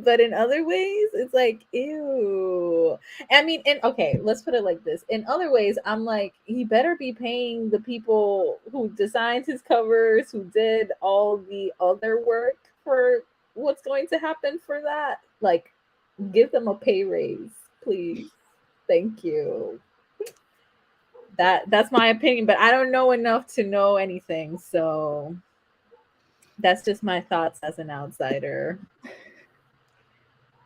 but in other ways, it's like ew. I mean, and okay, let's put it like this. In other ways, I'm like, he better be paying the people who designed his covers, who did all the other work for what's going to happen for that. Like, give them a pay raise, please. Thank you. That's my opinion, but I don't know enough to know anything, so that's just my thoughts as an outsider.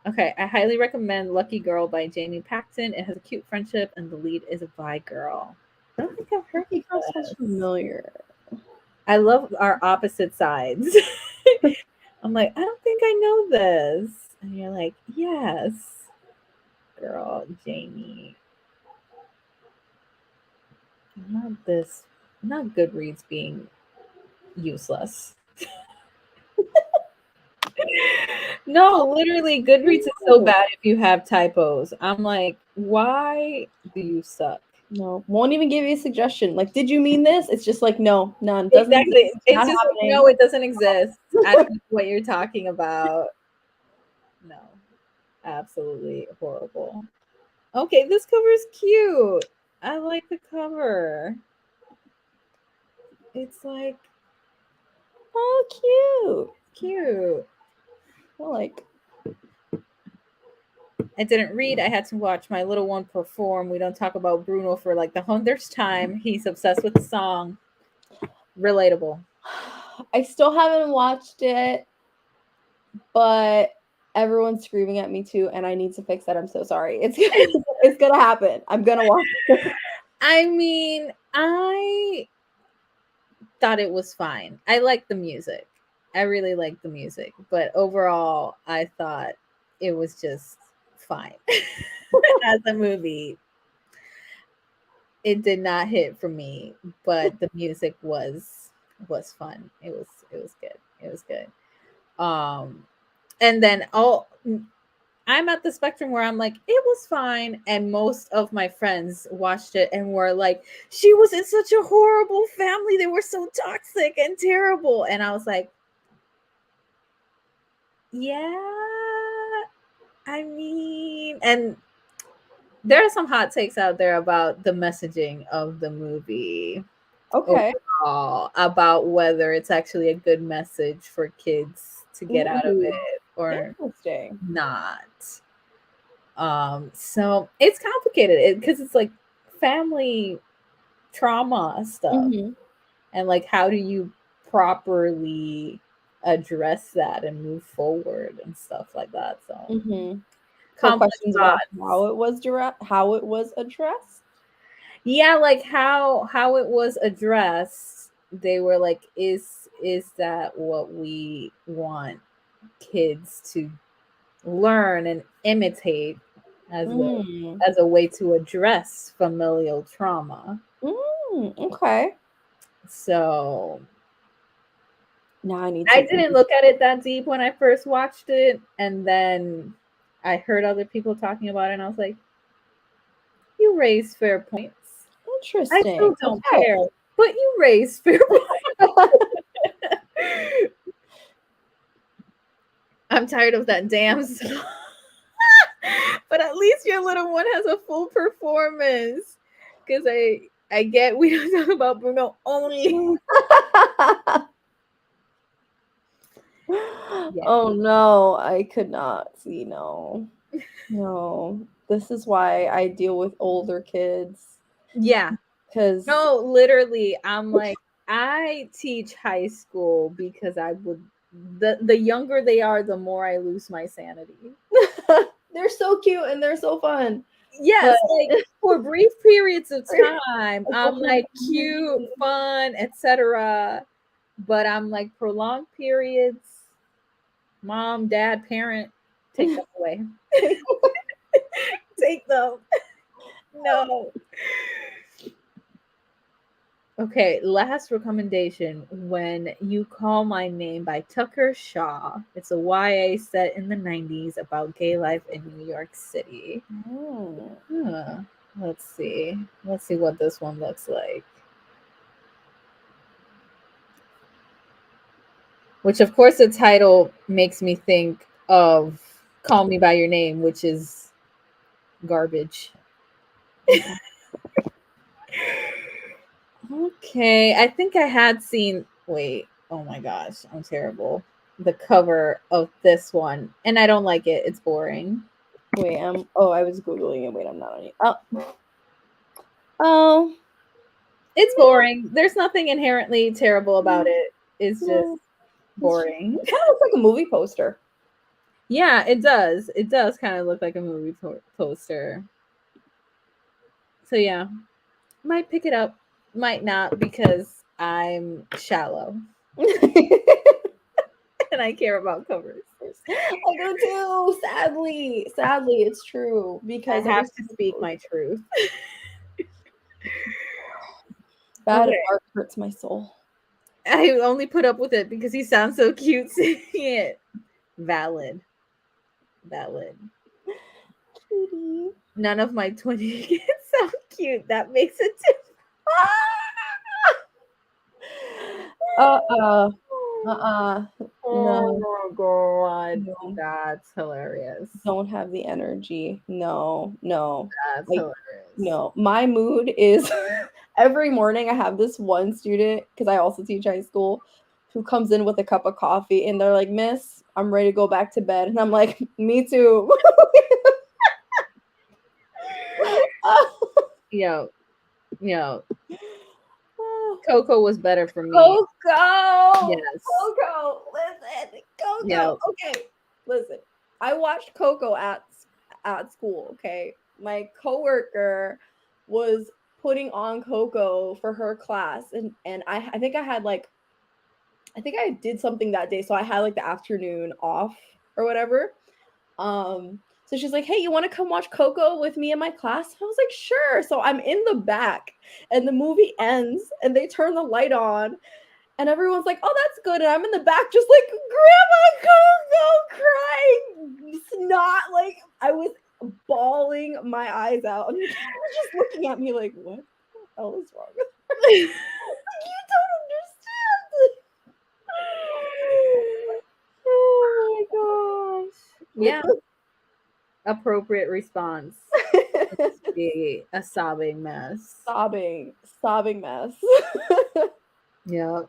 Okay, I highly recommend Lucky Girl by Jamie Paxton. It has a cute friendship, and the lead is a bi girl. I don't think I've heard Lucky Girl sounds familiar. I love our opposite sides. I'm like, I don't think I know this. And you're like, yes, girl, Jamie. Not Goodreads being useless. No, literally, Goodreads is so bad if you have typos. I'm like, why do you suck? No, won't even give you a suggestion. Like, did you mean this? It's just like, no, none. Doesn't exactly. Exist. It's just like, no, it doesn't exist. I don't know what you're talking about. No, absolutely horrible. Okay, this cover is cute. I like the cover. It's like, oh, cute. Like, I didn't read. I had to watch my little one perform. We don't talk about Bruno for like the 100th time. He's obsessed with the song. Relatable. I still haven't watched it, but everyone's screaming at me too, and I need to fix that. I'm so sorry. It's gonna happen. I'm gonna watch it. I mean, I thought it was fine. I like the music. I really like the music, but overall, I thought it was just fine. As a movie, it did not hit for me, but the music was fun. It was good. It was good. And then I'm at the spectrum where I'm like, it was fine. And most of my friends watched it and were like, she was in such a horrible family. They were so toxic and terrible. And I was like, yeah, I mean, and there are some hot takes out there about the messaging of the movie Okay. overall, about whether it's actually a good message for kids to get out of Ooh, it or interesting. not. So it's complicated because it's like family trauma stuff, Mm-hmm. and like how do you properly address that and move forward and stuff like that. So Mm-hmm. So complex questions about thoughts. how it was addressed. Yeah, like how it was addressed. They were like, is that what we want kids to learn and imitate as Mm. a way to address familial trauma. Okay. So Now I need I some. didn't look at it that deep when I first watched it, and then I heard other people talking about it, and I was like, "You raise fair points. I Interesting. still don't Okay. care, but you raise fair points." I'm tired of that damn song. But at least your little one has a full performance. Because I get we don't talk about Bruno only. Yeah. Oh no, I could not see. No, no. This is why I deal with older kids Yeah. because No, literally, I'm like, I teach high school because I would the younger they are, the more I lose my sanity. they're so cute and they're so fun. Yes, But like for brief periods of time, I'm like cute, fun, etc. But I'm like prolonged periods, mom, dad, parent, take them away. Take them. No. Okay, last recommendation. When You Call My Name by Tucker Shaw. It's a YA set in the 90s about gay life in New York City. Mm. Huh. Let's see. Let's see what this one looks like. Which, of course, the title makes me think of Call Me By Your Name, which is garbage. Okay, I think I had seen. Wait, oh my gosh, I'm terrible. The cover of this one, and I don't like it. It's boring. Wait, I was googling it. Wait, I'm not on it. Oh, It's boring. There's nothing inherently terrible about it. It's just no. It boring. kind of looks like a movie poster. Yeah, it does. It does kind of look like a movie poster. So yeah, might pick it up, might not because I'm shallow and I care about covers. I do too. Sadly, it's true I because have to speak my truth. bad Okay. art hurts my soul. I only put up with it because he sounds so cute singing it. Valid. Valid. Cutie. None of my 20 kids sound cute. That makes it too. Uh-uh. Uh-uh. Oh No. my god. No. That's hilarious. Don't have the energy. No. That's Like, hilarious. no. My mood is every morning I have this one student, because I also teach high school, who comes in with a cup of coffee and they're like, Miss, I'm ready to go back to bed. And I'm like, me too. Yo, yo. Coco was better for me. Coco! Yes. Coco! Listen, Coco! Yo. Okay, listen. I watched Coco at school, okay? My coworker was putting on Coco for her class, and I think I had like I think I did something that day, so I had like the afternoon off or whatever. So she's like, "Hey, you want to come watch Coco with me in my class?" I was like, "Sure." So I'm in the back, and the movie ends, and they turn the light on, and everyone's like, "Oh, that's good," and I'm in the back, just like, "Grandma Coco," crying, snot, like I was bawling my eyes out, and she was just looking at me like, "What the hell is wrong with her?" Like, you Oh my gosh. Yeah. Appropriate response. don't understand. Be a sobbing mess. sobbing mess. Yeah.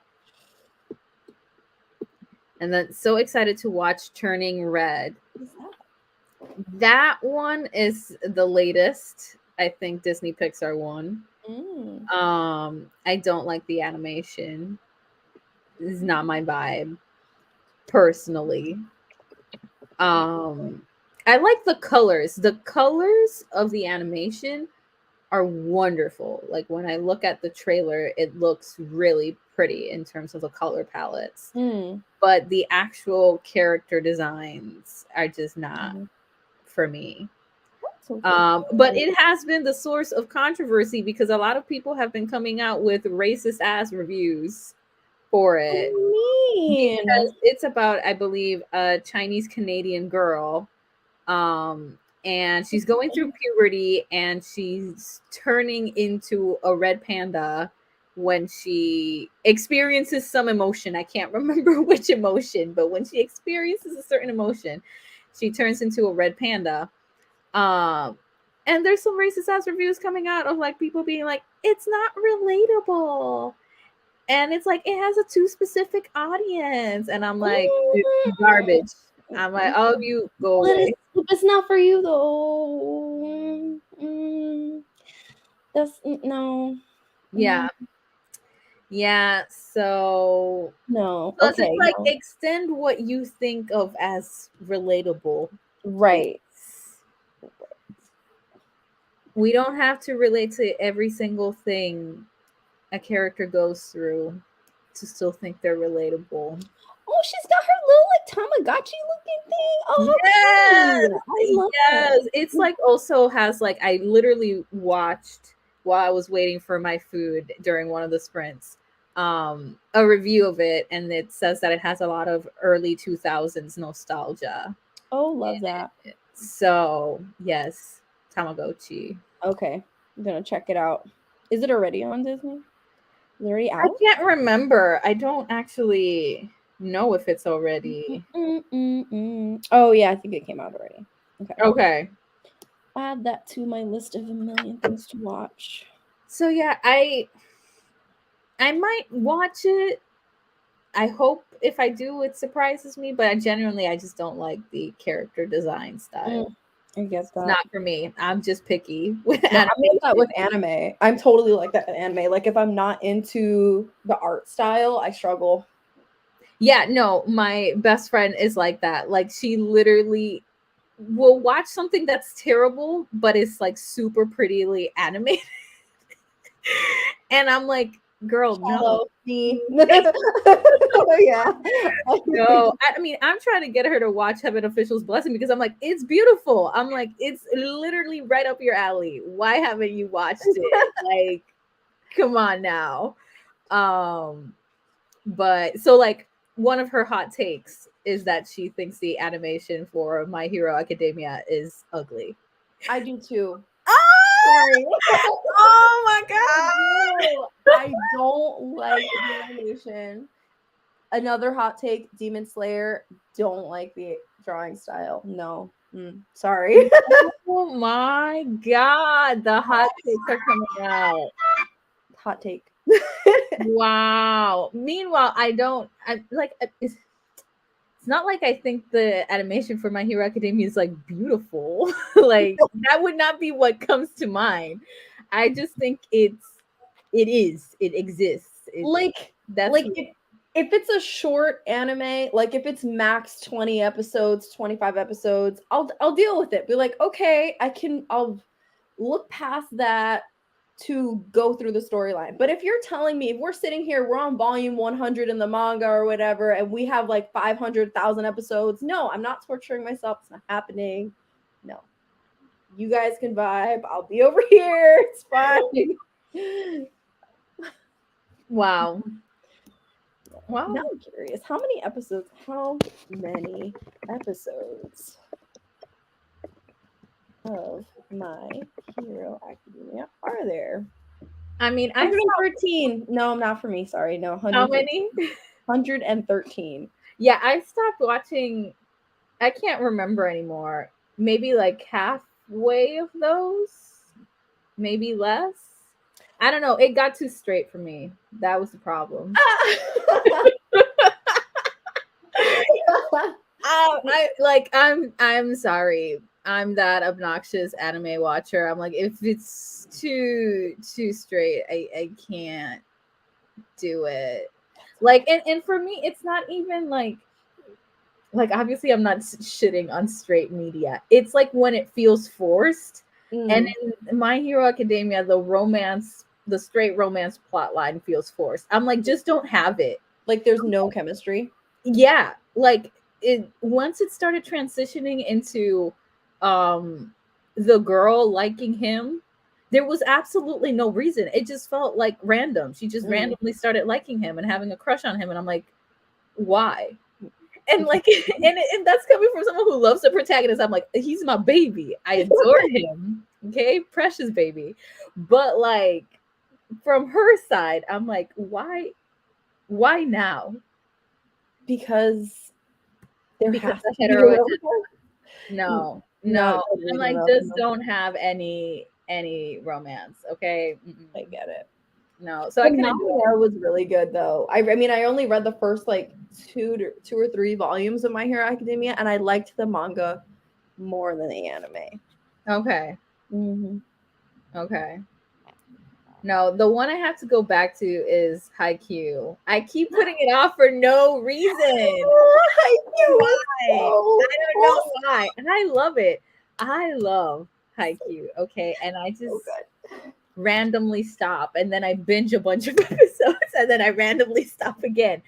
And then so excited to watch Turning Red. What is that? That one is the latest, I think, Disney Pixar one. I don't like the animation. It's not my vibe personally. I like the colors. The colors of the animation are wonderful. Like when I look at the trailer, it looks really pretty in terms of the color palettes. But the actual character designs are just not for me. But it has been the source of controversy because a lot of people have been coming out with racist ass reviews for it. Because it's about, I believe, a Chinese Canadian girl. And she's going through puberty and she's turning into a red panda when she experiences some emotion. I can't remember which emotion, but when she experiences a certain emotion, she turns into a red panda. And there's some racist ass reviews coming out of like people being like, it's not relatable. And it's like, it has a too specific audience. And I'm like, garbage. I'm like, oh, you go away. It's not for you though. That's no. Yeah. Yeah. So no. So Okay. it's like extend what you think of as relatable. Right. We don't have to relate to every single thing a character goes through to still think they're relatable. Oh, she's got her little like Tamagotchi looking thing. Oh, yes, I love yes. that. It's like also has like I literally watched while I was waiting for my food during one of the sprints, a review of it, and it says that it has a lot of early 2000s nostalgia. Oh, love that. So yes, Tamagotchi. Okay, I'm gonna check it out. Is it already on Disney? Is it already I out? can't remember. I don't actually know if it's already. Oh yeah, I think it came out already. Okay. Add that to my list of a million things to watch. So yeah, I might watch it. I hope if I do, it surprises me. But I just don't like the character design style. I get that. It's not for me. I'm just picky with No, animation. I'm like that with anime. I'm totally like that with anime. Like if I'm not into the art style, I struggle. Yeah, no, my best friend is like that. Like she literally will watch something that's terrible, but it's like super prettily animated. And I'm like, girl, no. Me. Oh, yeah. No, I mean, I'm trying to get her to watch Heaven Official's Blessing because I'm like, it's beautiful. I'm like, it's literally right up your alley. Why haven't you watched it? Like, come on now. But so like one of her hot takes is that she thinks the animation for My Hero Academia is ugly. I do too. Sorry. Oh my god. I don't like the animation. Another hot take, Demon Slayer. Don't like the drawing style. No. Sorry. Oh my god. The hot takes are coming out. Hot take. Wow. Meanwhile, it's not like I think the animation for My Hero Academia is like beautiful. Like that would not be what comes to mind. I just think it exists. If it's a short anime, like if it's max 20 episodes, 25 episodes, I'll deal with it. Be like, okay, I'll look past that to go through the storyline. But if you're telling me, if we're sitting here, we're on volume 100 in the manga or whatever, and we have like 500,000 episodes, no, I'm not torturing myself. It's not happening. No. You guys can vibe. I'll be over here. It's fine. Wow. Wow. Now I'm curious. How many episodes of My Hero Academia are there? I mean, 113. No, not for me. Sorry. No, how many? 113. Yeah, I stopped watching. I can't remember anymore. Maybe like halfway of those, maybe less. I don't know. It got too straight for me. That was the problem. I'm sorry. I'm that obnoxious anime watcher. I'm like, if it's too straight, I can't do it. Like, and for me, it's not even like obviously I'm not shitting on straight media. It's like when it feels forced. And in My Hero Academia, the straight romance plot line feels forced. I'm like, just don't have it. Like there's no chemistry. Yeah, like it once it started transitioning into the girl liking him, there was absolutely no reason. It just felt like random. She just randomly started liking him and having a crush on him, and I'm like, why? And like, and that's coming from someone who loves the protagonist. I'm like, he's my baby. I adore him. Okay, precious baby. But like, from her side, I'm like, why now? Because there has to be no. No, I'm like, just don't have any romance. Okay. I get it. No, so I couldn't do it. That was really good though. I mean, I only read the first like two or three volumes of My Hero Academia, and I liked the manga more than the anime. Okay. Okay. No, the one I have to go back to is Haikyuu. I keep putting it off for no reason. Haikyuu. I don't know why. And I love it. I love Haikyuu. Okay. And I just randomly stop. And then I binge a bunch of episodes. And then I randomly stop again.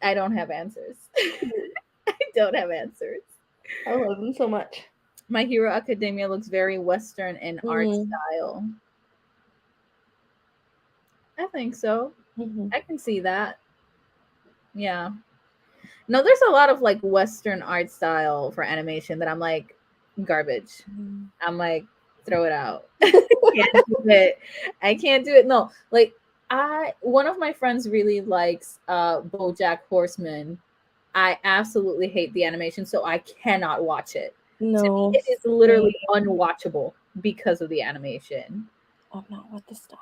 I don't have answers. I don't have answers. I love them so much. My Hero Academia looks very Western in art style. I think so. I can see that. Yeah. No, there's a lot of like Western art style for animation that I'm like, garbage. I'm like, throw it out. I can't do it. No, like one of my friends really likes BoJack Horseman. I absolutely hate the animation, so I cannot watch it. No, to me, it is literally unwatchable because of the animation. I'm not with the style.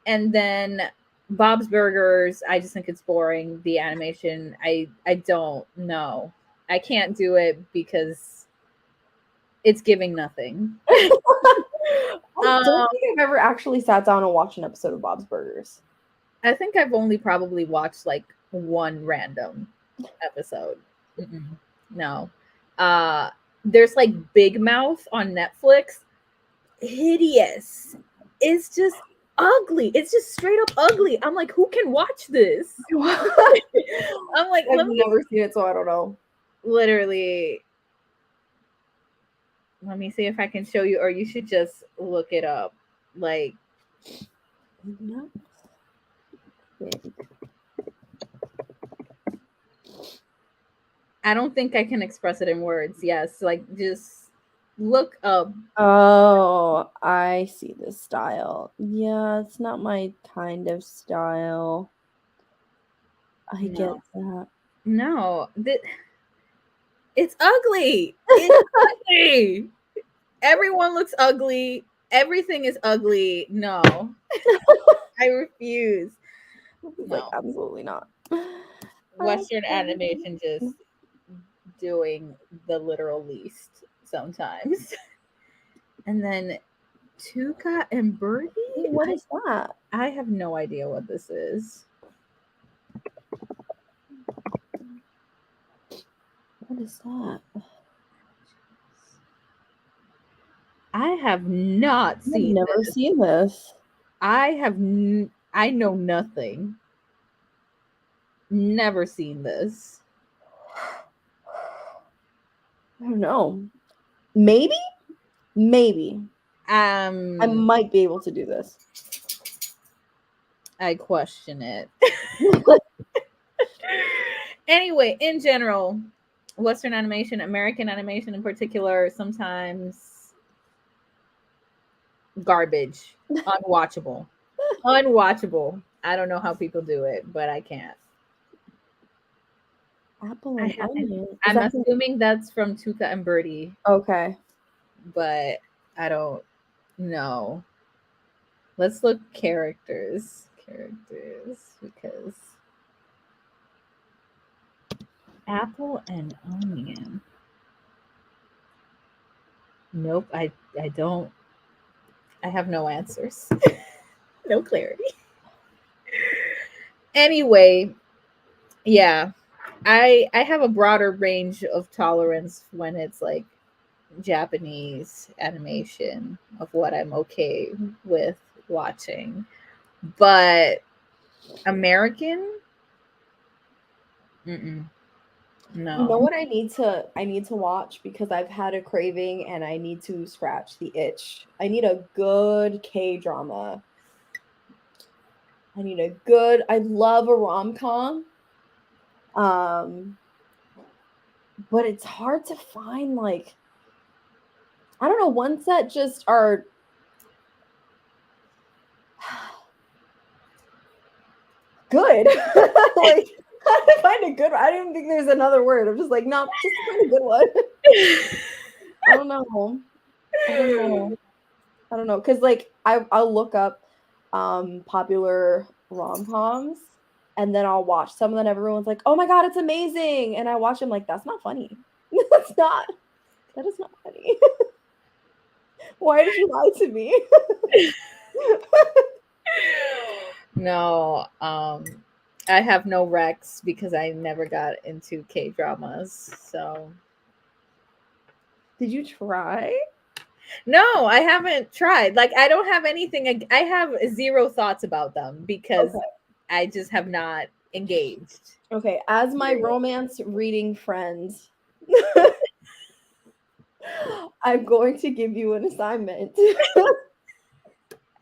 And then Bob's Burgers, I just think it's boring. The animation, I don't know. I can't do it because it's giving nothing. I don't think I've ever actually sat down and watched an episode of Bob's Burgers. I think I've only probably watched like one random episode. No. There's like Big Mouth on Netflix. Hideous. It's just ugly. It's just straight up ugly. I'm like, who can watch this? I'm like, I've never seen it, so I don't know. Literally. Let me see if I can show you, or you should just look it up. Like, I don't think I can express it in words. Yes, like just look up. Oh, I see this style. Yeah, it's not my kind of style. I get that. No, it's ugly. It's ugly. Everyone looks ugly. Everything is ugly. No, I refuse. Like, absolutely not. Western animation just doing the literal least sometimes. And then Tuca and Birdie? What is that? I have no idea what this is. What is that? I have not I've seen never this. seen this. I know nothing. Never seen this. I don't know. Maybe. I might be able to do this. I question it. Anyway, in general, Western animation, American animation in particular, sometimes garbage, unwatchable. Unwatchable. I don't know how people do it, but I can't. Apple and onion. I'm assuming that's from Tuca and Birdie, Okay. but I don't know. Let's look characters because apple and onion. Nope, I don't. I have no answers. No clarity. Anyway, yeah. I have a broader range of tolerance when it's like Japanese animation of what I'm okay with watching. But American? Mm-mm. No. You know what I need to watch because I've had a craving and I need to scratch the itch. I need a good K-drama. I love a rom-com. But it's hard to find like I don't know, ones that just are good. Like how to find a good one. I don't even think there's another word. I'm just like, no, just find a good one. I don't know. Because like I'll look up popular rom-coms and then I'll watch some of them. Everyone's like, oh my god, it's amazing. And I watch them like, that's not funny. That is not funny. Why did you lie to me? No, I have no recs because I never got into K dramas. So, Did you try? no, I haven't tried. Like, I don't have anything. I have zero thoughts about them because I just have not engaged. Okay, as my romance reading friend, I'm going to give you an assignment.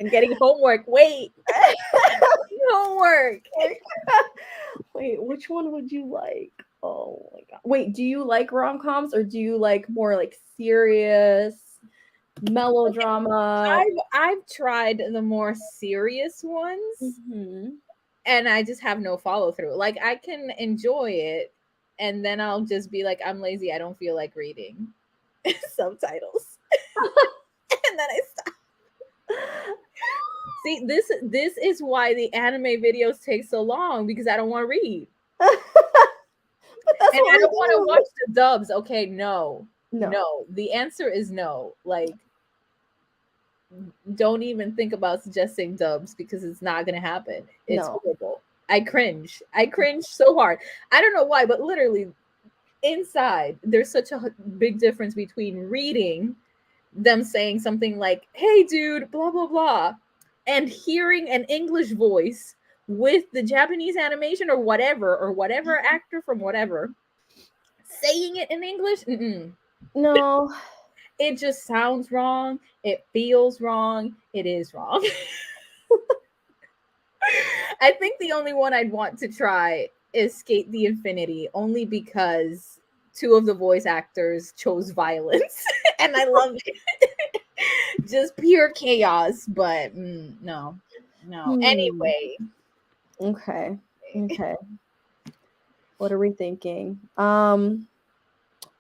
I'm getting homework. Wait. Homework. Wait, which one would you like? Oh my god. Wait, do you like rom-coms or do you like more like serious melodrama? I've tried the more serious ones. Mm-hmm. And I just have no follow through. Like I can enjoy it and then I'll just be like, I'm lazy, I don't feel like reading subtitles. And then I stop. See, this is why the anime videos take so long because I don't want to read. And I don't want to watch the dubs. Okay, no. The answer is no. Like, don't even think about suggesting dubs because it's not going to happen. It's horrible. I cringe so hard. I don't know why, but literally inside there's such a big difference between reading them saying something like, hey dude, blah blah blah, and hearing an English voice with the Japanese animation or whatever actor from whatever saying it in English. No, it just sounds wrong, it feels wrong, it is wrong. I think the only one I'd want to try is Skate the Infinity, only because two of the voice actors chose violence and I love it. Just pure chaos, but no. Anyway. Okay. What are we thinking?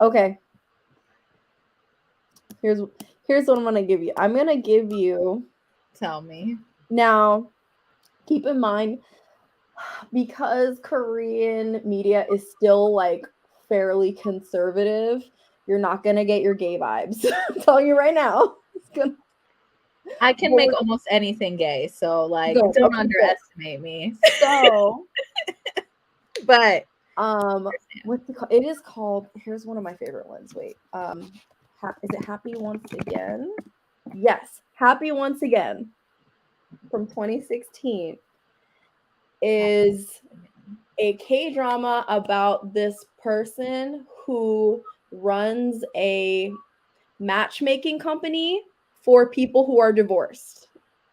Okay. Here's what I'm gonna give you. I'm gonna give you. Tell me. Now, keep in mind, because Korean media is still like fairly conservative, you're not gonna get your gay vibes. I'm telling you right now. I can make almost anything gay, so like don't underestimate me. So, but what's it is called? Here's one of my favorite ones. Wait, is it Happy Once Again? Yes, Happy Once Again from 2016 is a K-drama about this person who runs a matchmaking company for people who are divorced.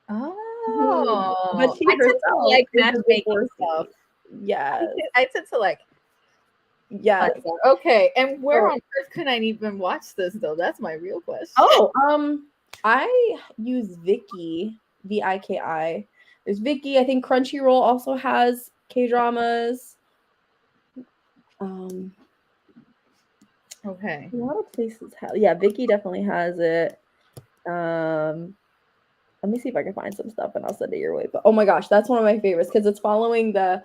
But Oh, she I tend to herself like is a matchmaking stuff. divorcee. Yes. I tend to like Yes. that. Okay, and where So, on earth can I even watch this though? That's my real question. oh, I use Viki, Viki. There's Viki. I think Crunchyroll also has K-dramas. Um, Okay. a lot of places have. Yeah, Viki definitely has it. Let me see if I can find some stuff and I'll send it your way. But oh my gosh, that's one of my favorites because it's following the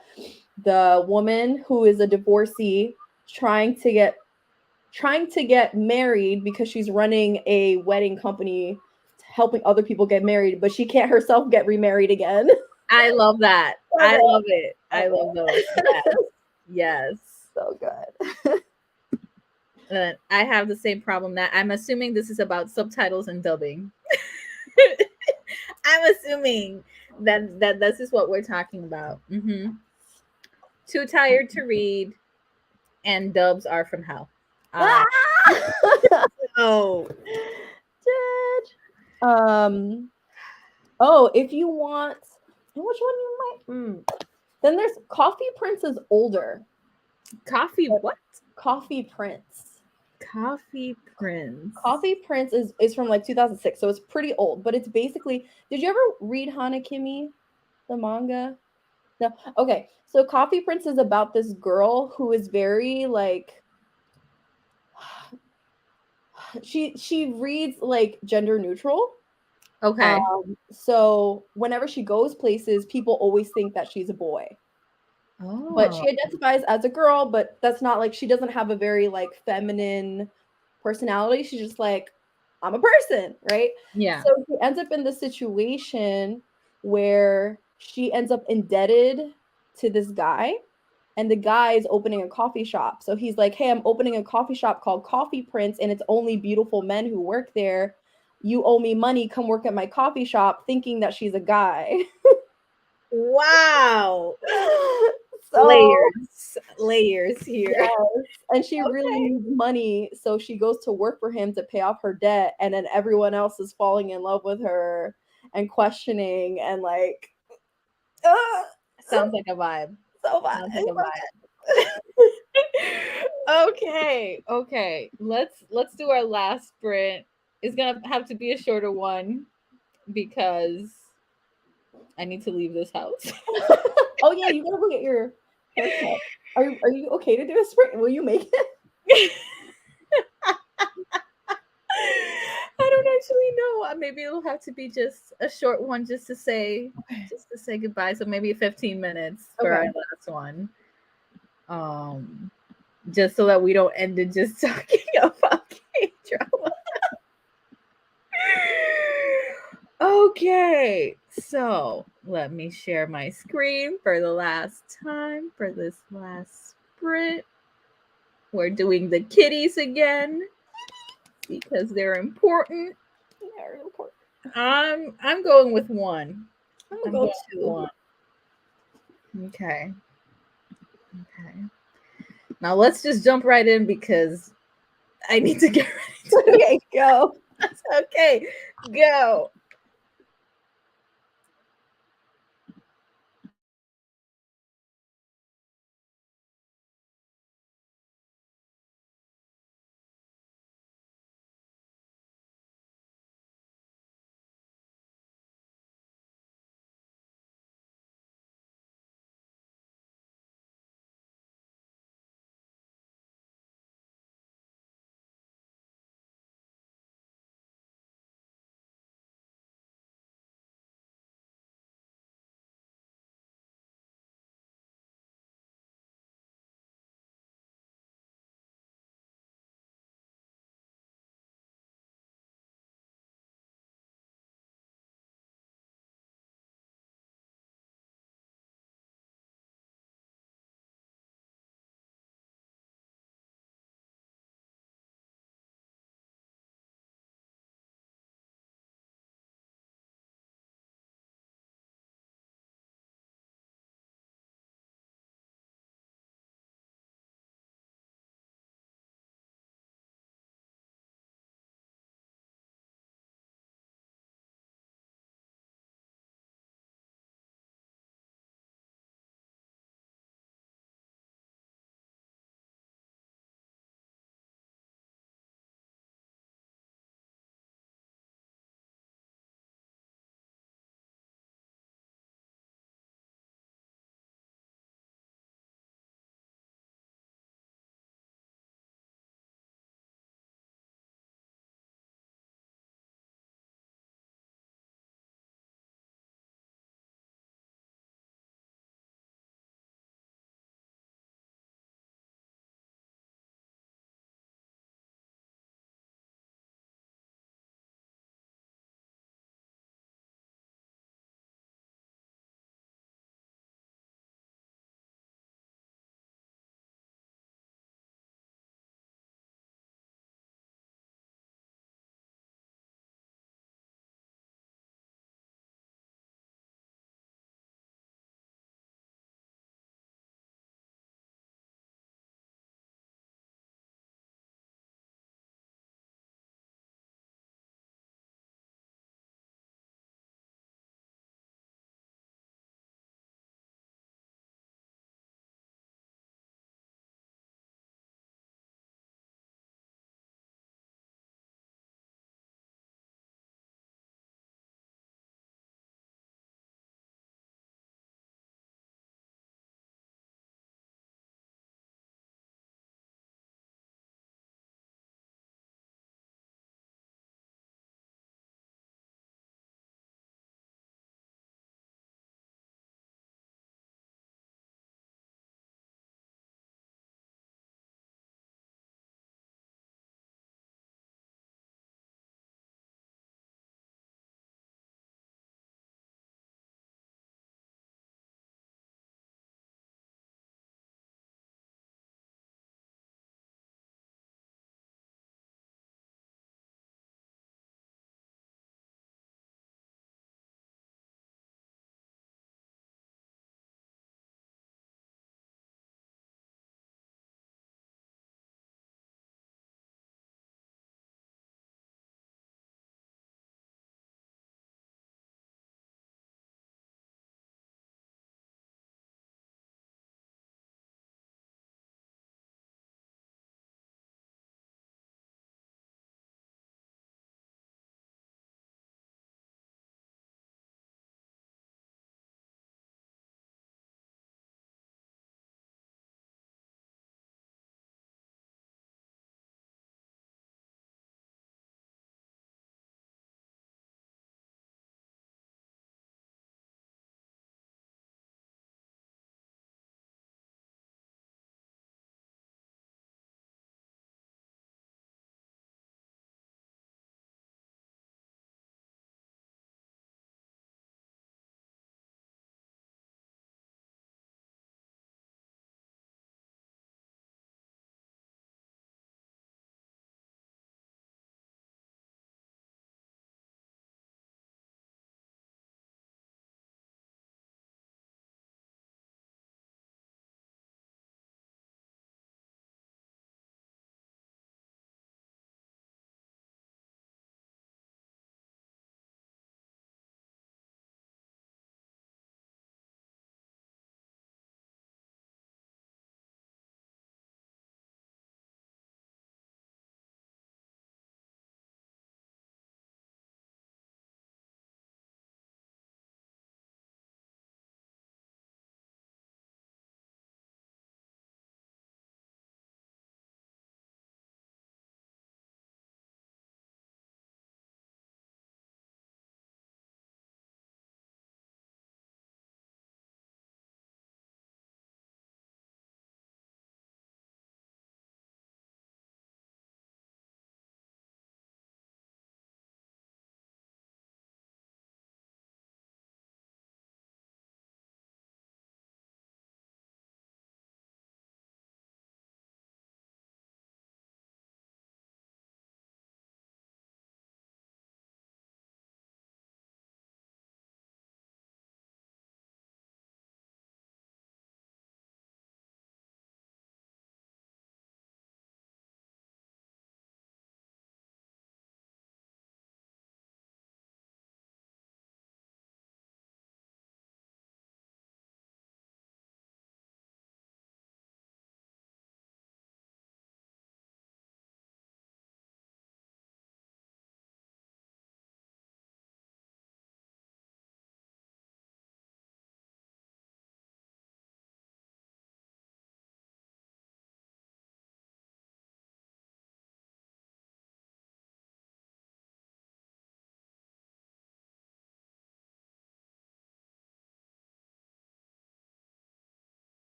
woman who is a divorcee trying to get married because she's running a wedding company helping other people get married, but she can't herself get remarried again. I love that. Love I it. love it. I Love love those. Yes. Yes. So good. I have the same problem that I'm assuming this is about subtitles and dubbing. I'm assuming that this is what we're talking about. Too tired to read, and dubs are from hell. Oh, Oh, if you want, which one you might? Then there's Coffee Prince is older. Coffee what? Coffee Prince. Coffee Prince. Coffee Prince is from like 2006, so it's pretty old. But it's basically. Did you ever read Hanakimi, the manga? No. Okay, so Coffee Prince is about this girl who is very like. She reads like gender neutral. Okay. So whenever she goes places, people always think that she's a boy. But Oh. she identifies as a girl, but that's not like she doesn't have a very like feminine personality. She's just like, I'm a person, right? Yeah. So she ends up in the situation where she ends up indebted to this guy, and the guy is opening a coffee shop. So he's like, hey, I'm opening a coffee shop called Coffee Prince, and it's only beautiful men who work there. You owe me money, come work at my coffee shop, thinking that she's a guy. Wow. So Layers here. yes. And she really Okay. needs money, so she goes to work for him to pay off her debt, and then everyone else is falling in love with her and questioning and like Sounds like a vibe. so bad. Sounds like a vibe. Okay. Let's do our last sprint. It's gonna have to be a shorter one because I need to leave this house. Oh yeah, you gotta go get your haircut. Are you okay to do a sprint? Will you make it? I don't actually know. Maybe it'll have to be just a short one just to say goodbye. So maybe 15 minutes for our last one. Just so that we don't end it just talking about K-drama. Okay, so let me share my screen for the last time for this last sprint. We're doing the kitties again because they're important. Very important. I'm going with one. I'm I'm gonna going go with two. one. Okay. Now let's just jump right in because I need to get ready to Okay, go. Okay, go.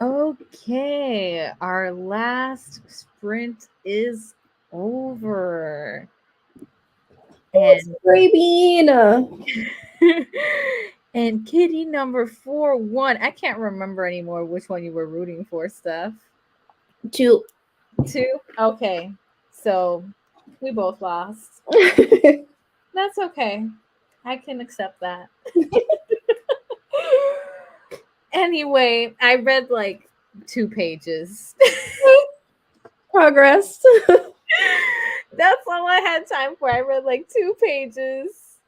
Okay, our last sprint is over. It's And Gray Bean. and kitty number 4 won. I can't remember anymore which one you were rooting for, Steph. 2. 2? Okay. So we both lost. That's okay. I can accept that. Anyway, I read like 2 pages. Progress. That's all I had time for. I read like 2 pages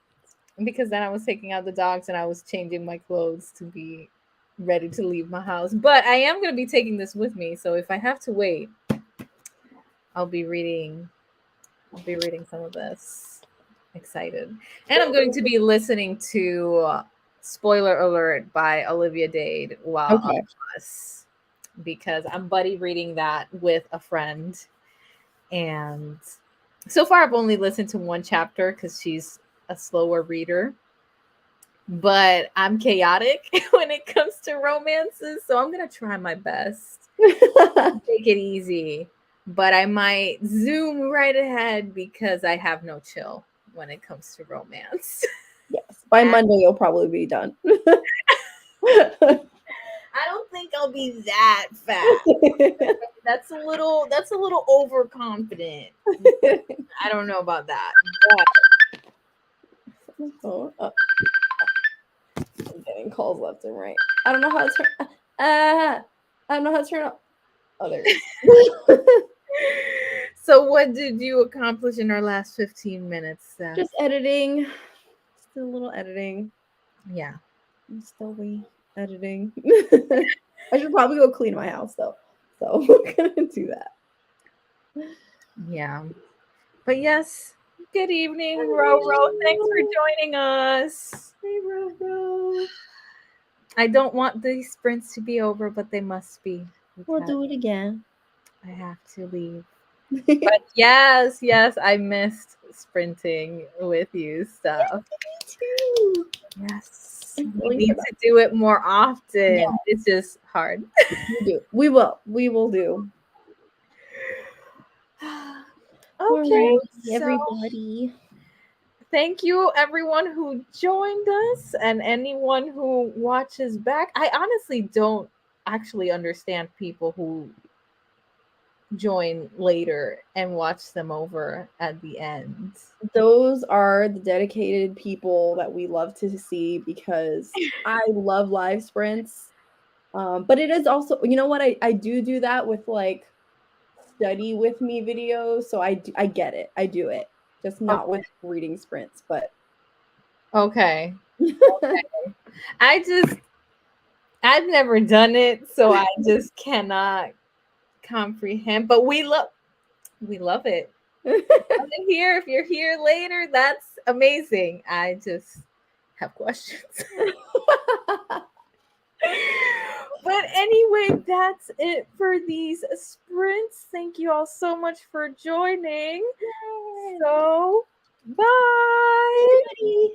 because then I was taking out the dogs and I was changing my clothes to be ready to leave my house. But I am going to be taking this with me, so if I have to wait, I'll be reading some of this. Excited. And I'm going to be listening to Spoiler Alert by Olivia Dade while on the bus because I'm buddy reading that with a friend. And so far I've only listened to 1 chapter because she's a slower reader. But I'm chaotic when it comes to romances, so I'm going to try my best. Take it easy. But I might zoom right ahead because I have no chill when it comes to romance. Yes. By Monday, you'll probably be done. I don't think I'll be that fast. That's a little overconfident. I don't know about that. But... I'm getting calls left and right. I don't know how to turn. I don't know how to turn up. Oh, there it is. So what did you accomplish in our last 15 minutes, Steph? Just editing. Still a little editing. Yeah. I'm still editing. I should probably go clean my house though. So we're gonna do that. Yeah. But yes, good evening, Ro. Thanks for joining us. Hey, Ro. I don't want these sprints to be over, but they must be. We'll do it again. I have to leave. But yes, I missed sprinting with you, Steph. Me too. Yes. We need to do it more often. Yeah. It's just hard. We will do. Okay, right, everybody. Thank you, everyone who joined us and anyone who watches back. I honestly don't actually understand people who join later and watch them over at the end. Those are the dedicated people that we love to see because I love live sprints. But it is also, you know what, I do that with like study with me videos, so I get it. I do it. Just not with reading sprints, but okay. I've never done it, so I just cannot comprehend. But we love it. If you're here later, that's amazing. I just have questions. But anyway, that's it for these sprints. Thank you all so much for joining. Yay. So, bye.